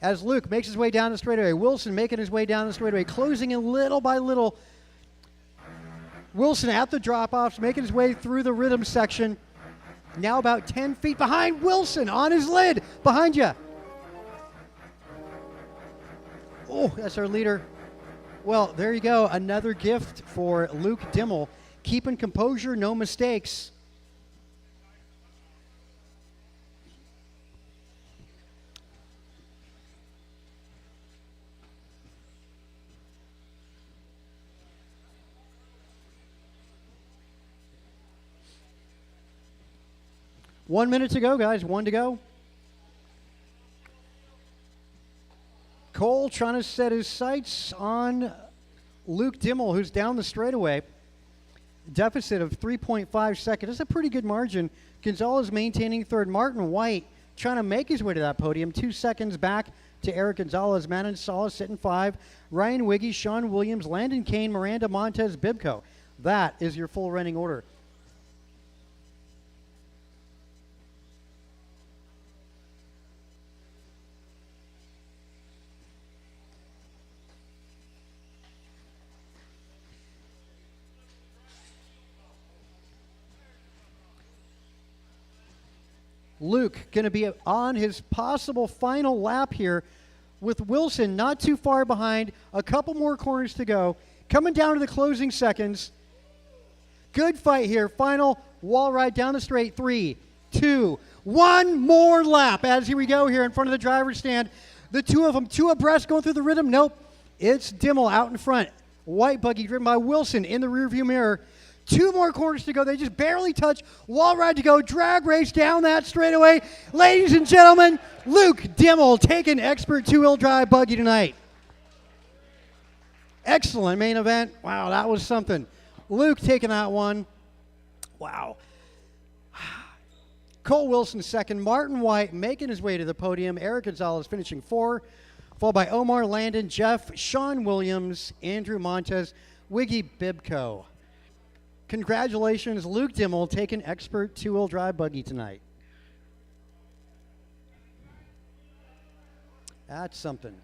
As Luke makes his way down the straightaway, Wilson making his way down the straightaway, closing in little by little. Wilson at the drop-offs, making his way through the rhythm section. Now about 10 feet behind Wilson on his lid. Behind you. Oh, that's our leader. Well, there you go. Another gift for Luke Dimmel. Keeping composure, no mistakes. One minute to go, guys. One to go. Cole trying to set his sights on Luke Dimmel, who's down the straightaway. Deficit of 3.5 seconds. That's a pretty good margin. Gonzalez maintaining third. Martin White trying to make his way to that podium. 2 seconds back to Eric Gonzalez. Manon Salas sitting 5. Ryan Wiggy, Sean Williams, Landon Kane, Miranda Montez, Bibco. That is your full running order. Luke going to be on his possible final lap here with Wilson not too far behind. A couple more corners to go. Coming down to the closing seconds. Good fight here. Final wall ride down the straight. 3, 2, 1 more lap as here we go here in front of the driver's stand. The two of them, two abreast going through the rhythm. Nope. It's Dimmel out in front. White buggy driven by Wilson in the rearview mirror. 2 more corners to go. They just barely touch. Wall ride to go. Drag race down that straightaway. Ladies and gentlemen, Luke Dimmel taking expert two-wheel drive buggy tonight. Excellent main event. Wow, that was something. Luke taking that one. Wow. Cole Wilson second. Martin White making his way to the podium. Eric Gonzalez finishing 4. Followed by Omar Landon, Jeff, Sean Williams, Andrew Montez, Wiggy Bibco. Congratulations, Luke Dimmel taking expert two-wheel drive buggy tonight. That's something.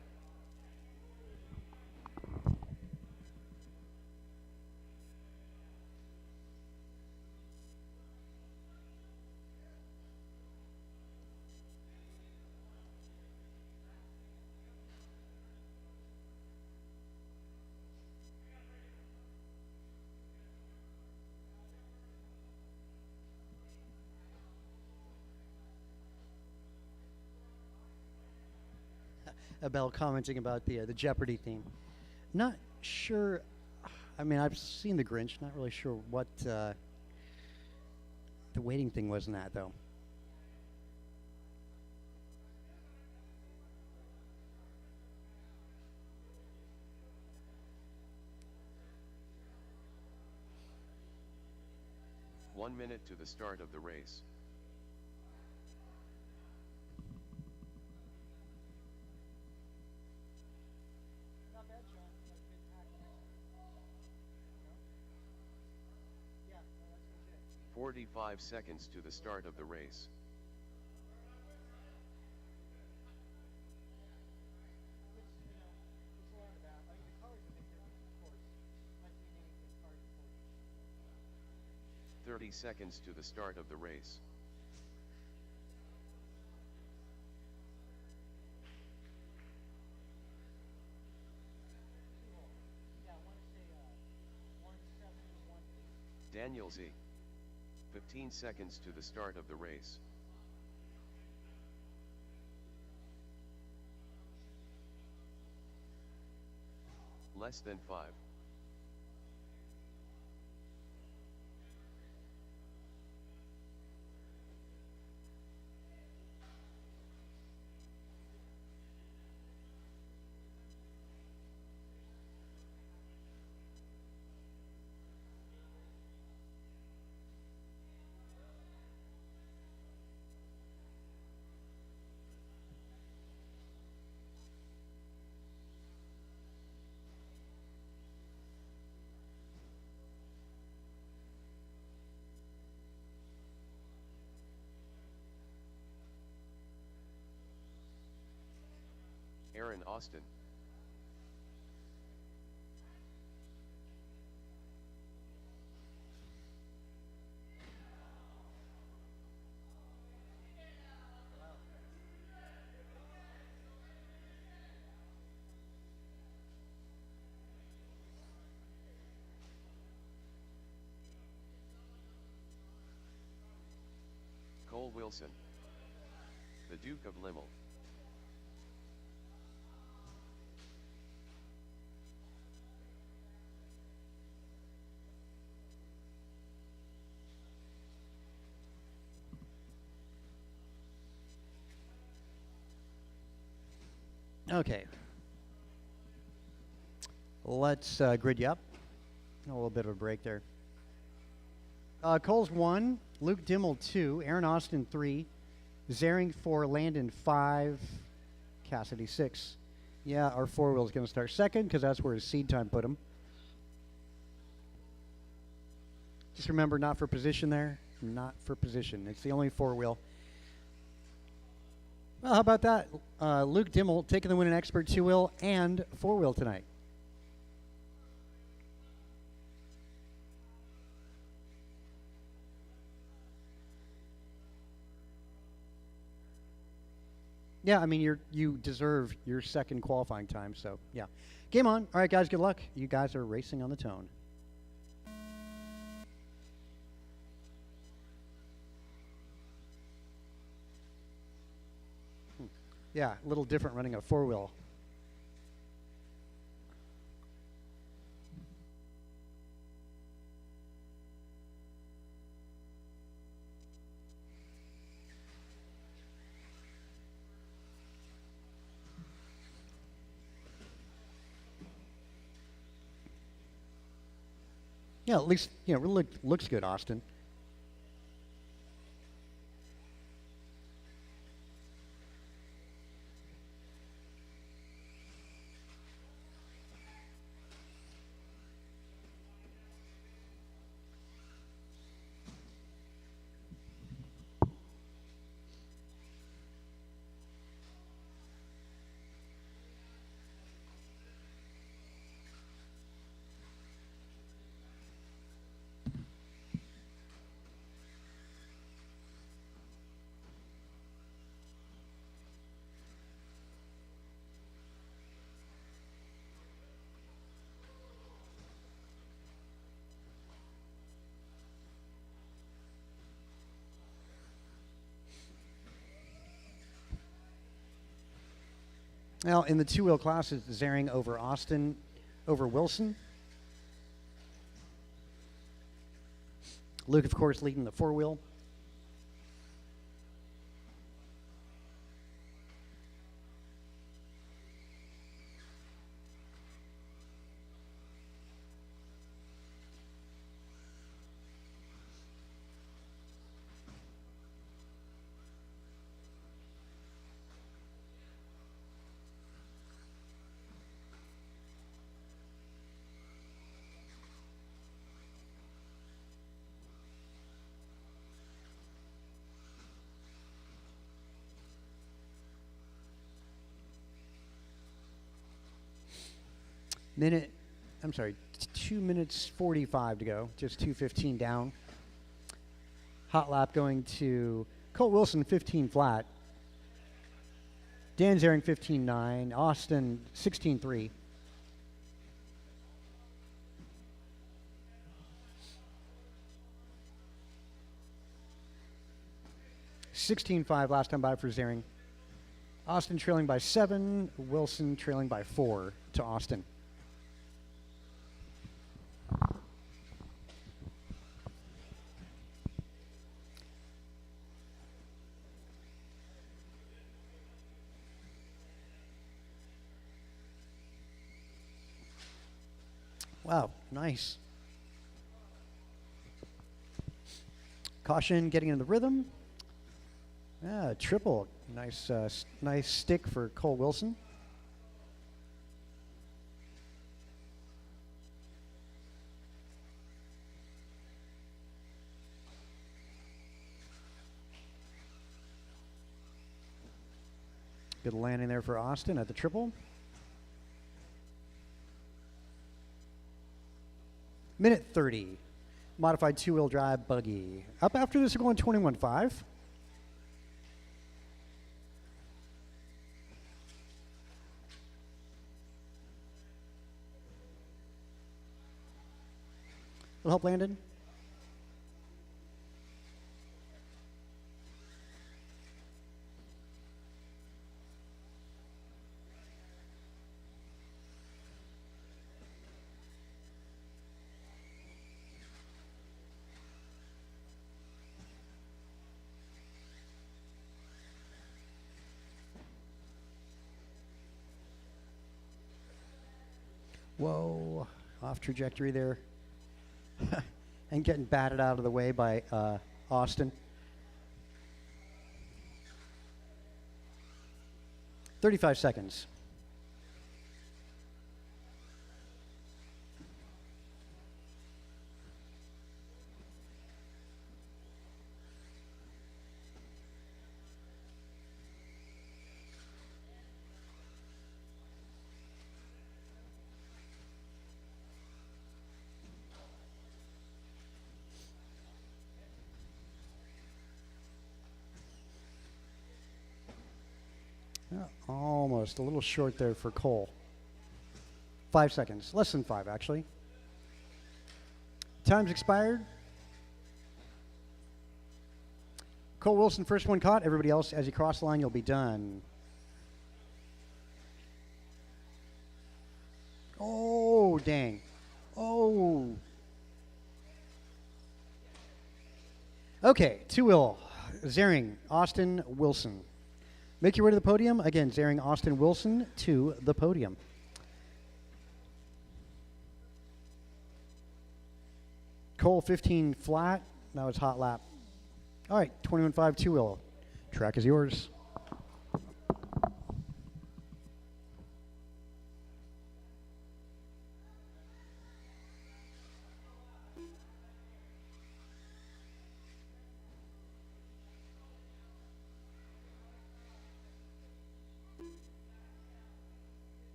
Abel commenting about the Jeopardy theme. Not sure. I mean, I've seen The Grinch. Not really sure what the waiting thing was in that, though. One minute to the start of the race. Not bad, John. 45 seconds to the start of the race. It's a lot of that. I mean, the colors are a big difference, of course. Like being anything card for 30 seconds to the start of the race. Yeah, I want to say 171. Daniel Z. 15 seconds to the start of the race. Less than 5. Aaron Austin. Cole Wilson. The Duke of Limmel. Okay. Let's grid you up. A little bit of a break there. Cole's 1, Luke Dimmel 2, Aaron Austin 3, Zering 4, Landon 5, Cassidy 6. Yeah, our 4-wheel is going to start second because that's where his seed time put him. Just remember, not for position there. Not for position. It's the only 4-wheel. Well, how about that? Luke Dimmel taking the win in expert 2-wheel and 4-wheel tonight. Yeah, I mean, you deserve your second qualifying time, so yeah. Game on. All right, guys, good luck. You guys are racing on the tone. Yeah, a little different running a 4-wheel. Yeah, at least, you know, it looks good, Austin. Now, in the 2-wheel class, it's Zering over Austin over Wilson. Luke, of course, leading the 4-wheel. I'm sorry, 2 minutes 45 to go, just 2:15 down. Hot lap going to Cole Wilson, 15 flat. Dan Zering, 15.9. Austin, 16.3. $16.5 last time by for Zering. Austin trailing by 7. Wilson trailing by 4 to Austin. Wow, nice. Caution getting in the rhythm. Triple. Nice, nice stick for Cole Wilson. Good landing there for Austin at the triple. Minute 30. Modified two-wheel drive buggy. Up after this, we're going 21.5. Will help, Landon. Whoa, off trajectory there. And getting batted out of the way by Austin. 35 seconds. Almost a little short there for Cole. 5 seconds, less than 5 actually. Time's expired. Cole Wilson, first one caught. Everybody else, as you cross the line, you'll be done. Oh, dang. Oh. Okay, two-wheel. Zering, Austin, Wilson. Make your way to the podium. Again, Zering, Austin, Wilson to the podium. Cole 15 flat. That was hot lap. All right, 21.5 two-wheel. Track is yours.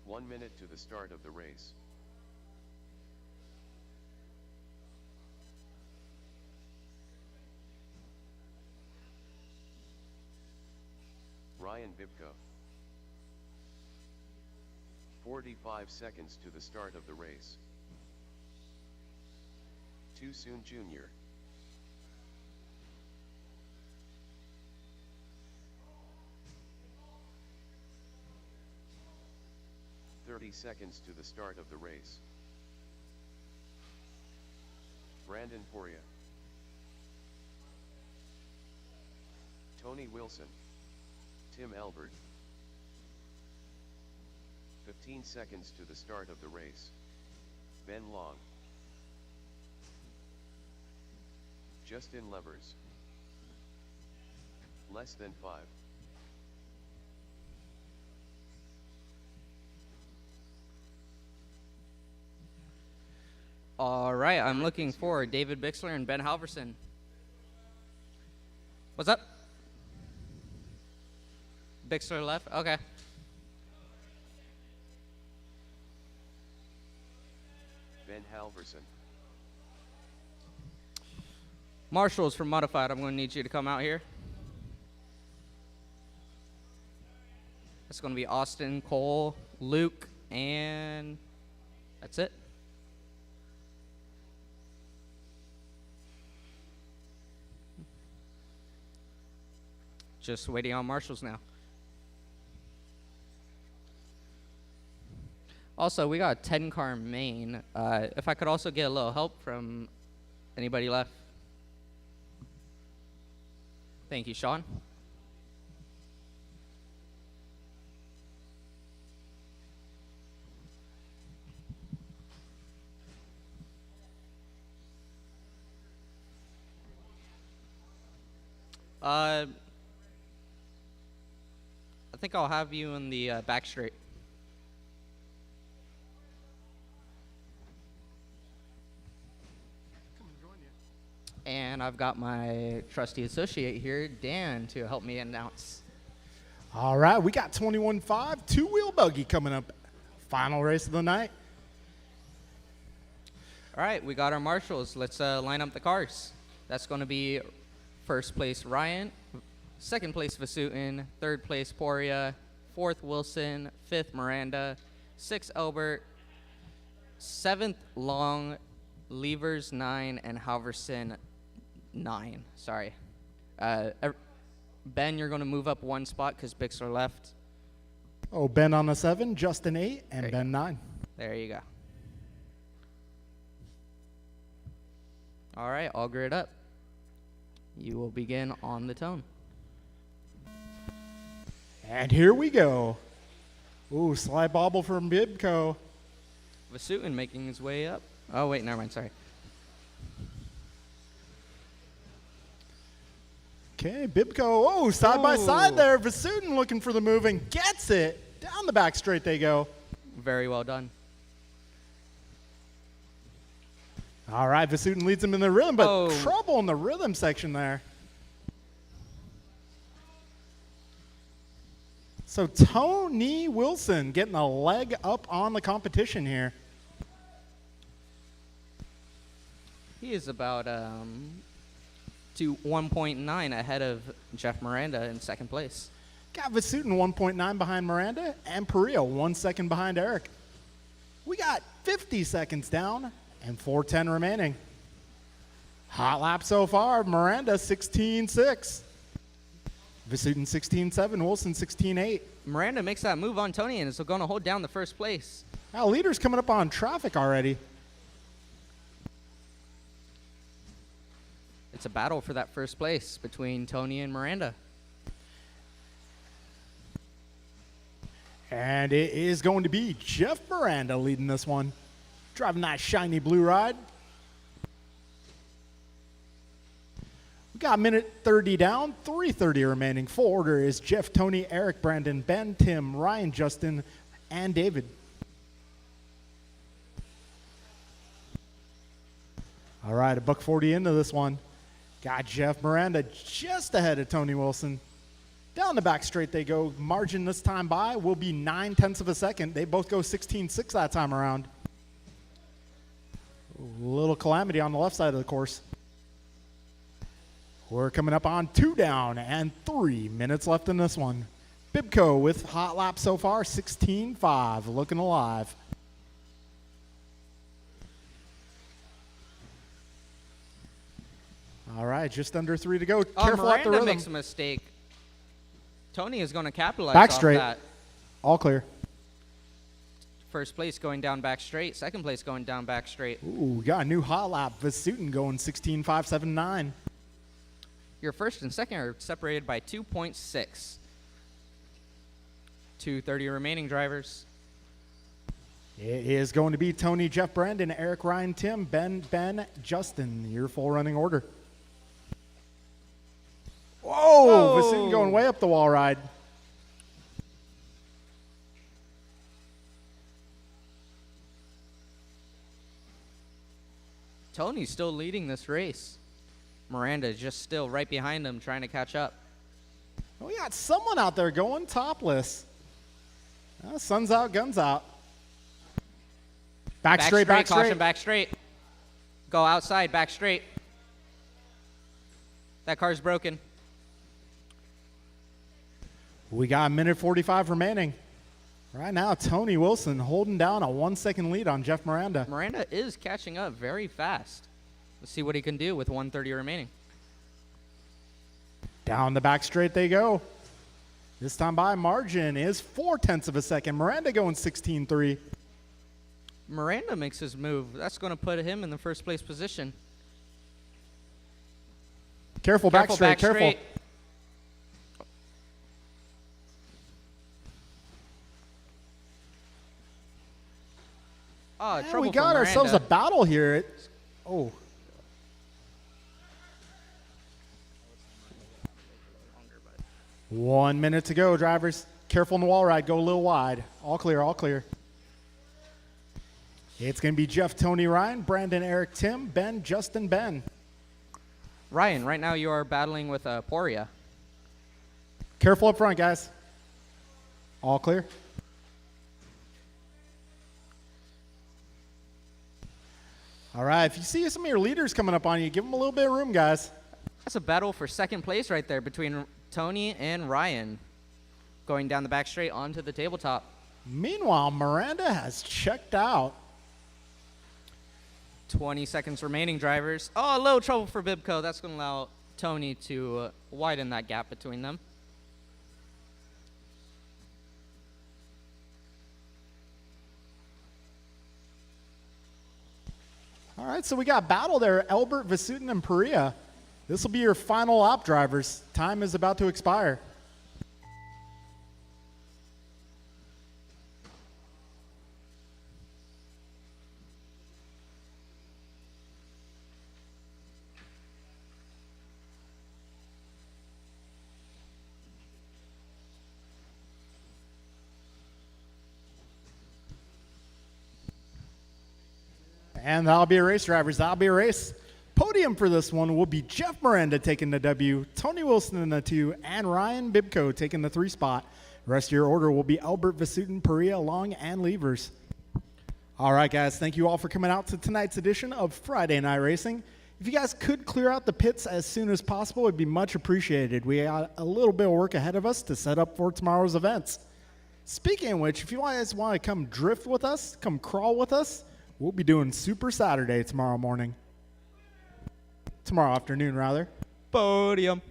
One minute to the start of the race. Ryan Bibko. 45 seconds to the start of the race. Too soon, Junior. Seconds to the start of the race. Brandon Poria. Tony Wilson. Tim Albert. 15 seconds to the start of the race. Ben Long. Justin Levers. Less than 5. All right, I'm looking for David Bixler and Ben Halverson. What's up? Bixler left? Okay. Ben Halverson. Marshall's from Modified. I'm going to need you to come out here. That's going to be Austin, Cole, Luke, and that's it. Just waiting on marshals now. Also, we got a 10-car main. If I could also get a little help from anybody left. Thank you, Sean. I think I'll have you in the back straight. And I've got my trusty associate here, Dan, to help me announce. All right, we got 21.5, two-wheel buggy coming up. Final race of the night. All right, we got our marshals. Let's line up the cars. That's going to be first place Ryan, second place Vasutin, third place Poria, fourth Wilson, fifth Miranda, sixth Albert, seventh Long, Levers 9, and Halverson 9. Sorry. Ben, you're going to move up one spot because Bixler left. Oh, Ben on the 7, Justin 8, and There you Ben 9. There you go. All right, all geared up. You will begin on the tone. And here we go. Ooh, slide bobble from Bibco. Vasutin making his way up. Oh, wait, never mind. Sorry. Okay, Bibco. Oh, side by side Ooh. there. Vasutin looking for the move and gets it. Down the back straight they go. Very well done. All right, Vasutin leads him in the rhythm, but Oh. trouble in the rhythm section there. So Tony Wilson getting a leg up on the competition here. He is about to 1.9 ahead of Jeff Miranda in second place. Got Vasutin 1.9 behind Miranda and Perillo 1 second behind Eric. We got 50 seconds down and 4:10 remaining. Hot lap so far. Miranda 16.6. Vasutin 16.7. Wilson 16.8. Miranda makes that move on Tony and is going to hold down the first place. Now leader's coming up on traffic already. It's a battle for that first place between Tony and Miranda. And it is going to be Jeff Miranda leading this one. Driving that shiny blue ride. We got a minute 30 down, 3:30 remaining. Full order is Jeff, Tony, Eric, Brandon, Ben, Tim, Ryan, Justin, and David. All right, a $140 into this one. Got Jeff Miranda just ahead of Tony Wilson. Down the back straight they go. Margin this time by will be 0.9 of a second. They both go 16.6 that time around. A little calamity on the left side of the course. We're coming up on 2 down and 3 minutes left in this one. Bibco with hot lap so far, 16.5, looking alive. All right, just under 3 to go. Careful at the Miranda rhythm. makes a mistake. Tony is going to capitalize Back off straight. that. All clear. First place going down back straight. Second place going down back straight. Ooh, we got a new hot lap. Vasutin going 16.579. Your first and second are separated by 2.6. 2:30 remaining drivers. It is going to be Tony, Jeff, Brandon, Eric, Ryan, Tim, Ben, Justin. Your full running order. Whoa! Vasutin going way up the wall ride. Tony's still leading this race. Miranda just still right behind him trying to catch up. We got someone out there going topless. Sun's out, guns out. Back straight, back caution, straight. back straight. Go outside, back straight. That car's broken. We got a minute 45 remaining. Right now, Tony Wilson holding down a 1 second lead on Jeff Miranda. Miranda is catching up very fast. Let's see what he can do with 1:30 remaining. Down the back straight they go. This time by margin is 0.4 of a second. Miranda going 16.3. Miranda makes his move. That's going to put him in the first place position. Careful, back straight, careful. straight. Oh, And trouble we for got ourselves a Miranda. battle here. Oh. 1 minute to go, drivers. Careful in the wall ride. Go a little wide. All clear, all clear. It's going to be Jeff, Tony, Ryan, Brandon, Eric, Tim, Ben, Justin, Ben. Ryan, right now you are battling with Poria. Careful up front, guys. All clear. All right, if you see some of your leaders coming up on you, give them a little bit of room, guys. That's a battle for second place right there between Tony and Ryan. Going down the back straight onto the tabletop. Meanwhile, Miranda has checked out. 20 seconds remaining, drivers. Oh, a little trouble for Bibco. That's going to allow Tony to widen that gap between them. All right, so we got battle there, Albert, Vasutin, and Perea. This will be your final lap, drivers. Time is about to expire. And that'll be a race, drivers. That'll be a race. Podium for this one will be Jeff Miranda taking the W, Tony Wilson in the 2, and Ryan Bibco taking the 3 spot. The rest of your order will be Albert, Vasutin, Perea, Long, and Levers. All right, guys. Thank you all for coming out to tonight's edition of Friday Night Racing. If you guys could clear out the pits as soon as possible, it'd be much appreciated. We got a little bit of work ahead of us to set up for tomorrow's events. Speaking of which, if you guys want to come drift with us, come crawl with us, we'll be doing Super Saturday tomorrow morning. Tomorrow afternoon, rather. Podium.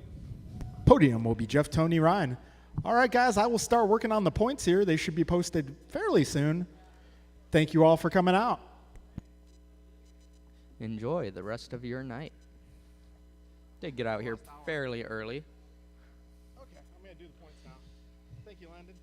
Podium will be Jeff, Tony, Ryan. All right, guys, I will start working on the points here. They should be posted fairly soon. Thank you all for coming out. Enjoy the rest of your night. Did get out here fairly early. Okay, I'm going to do the points now. Thank you, Landon.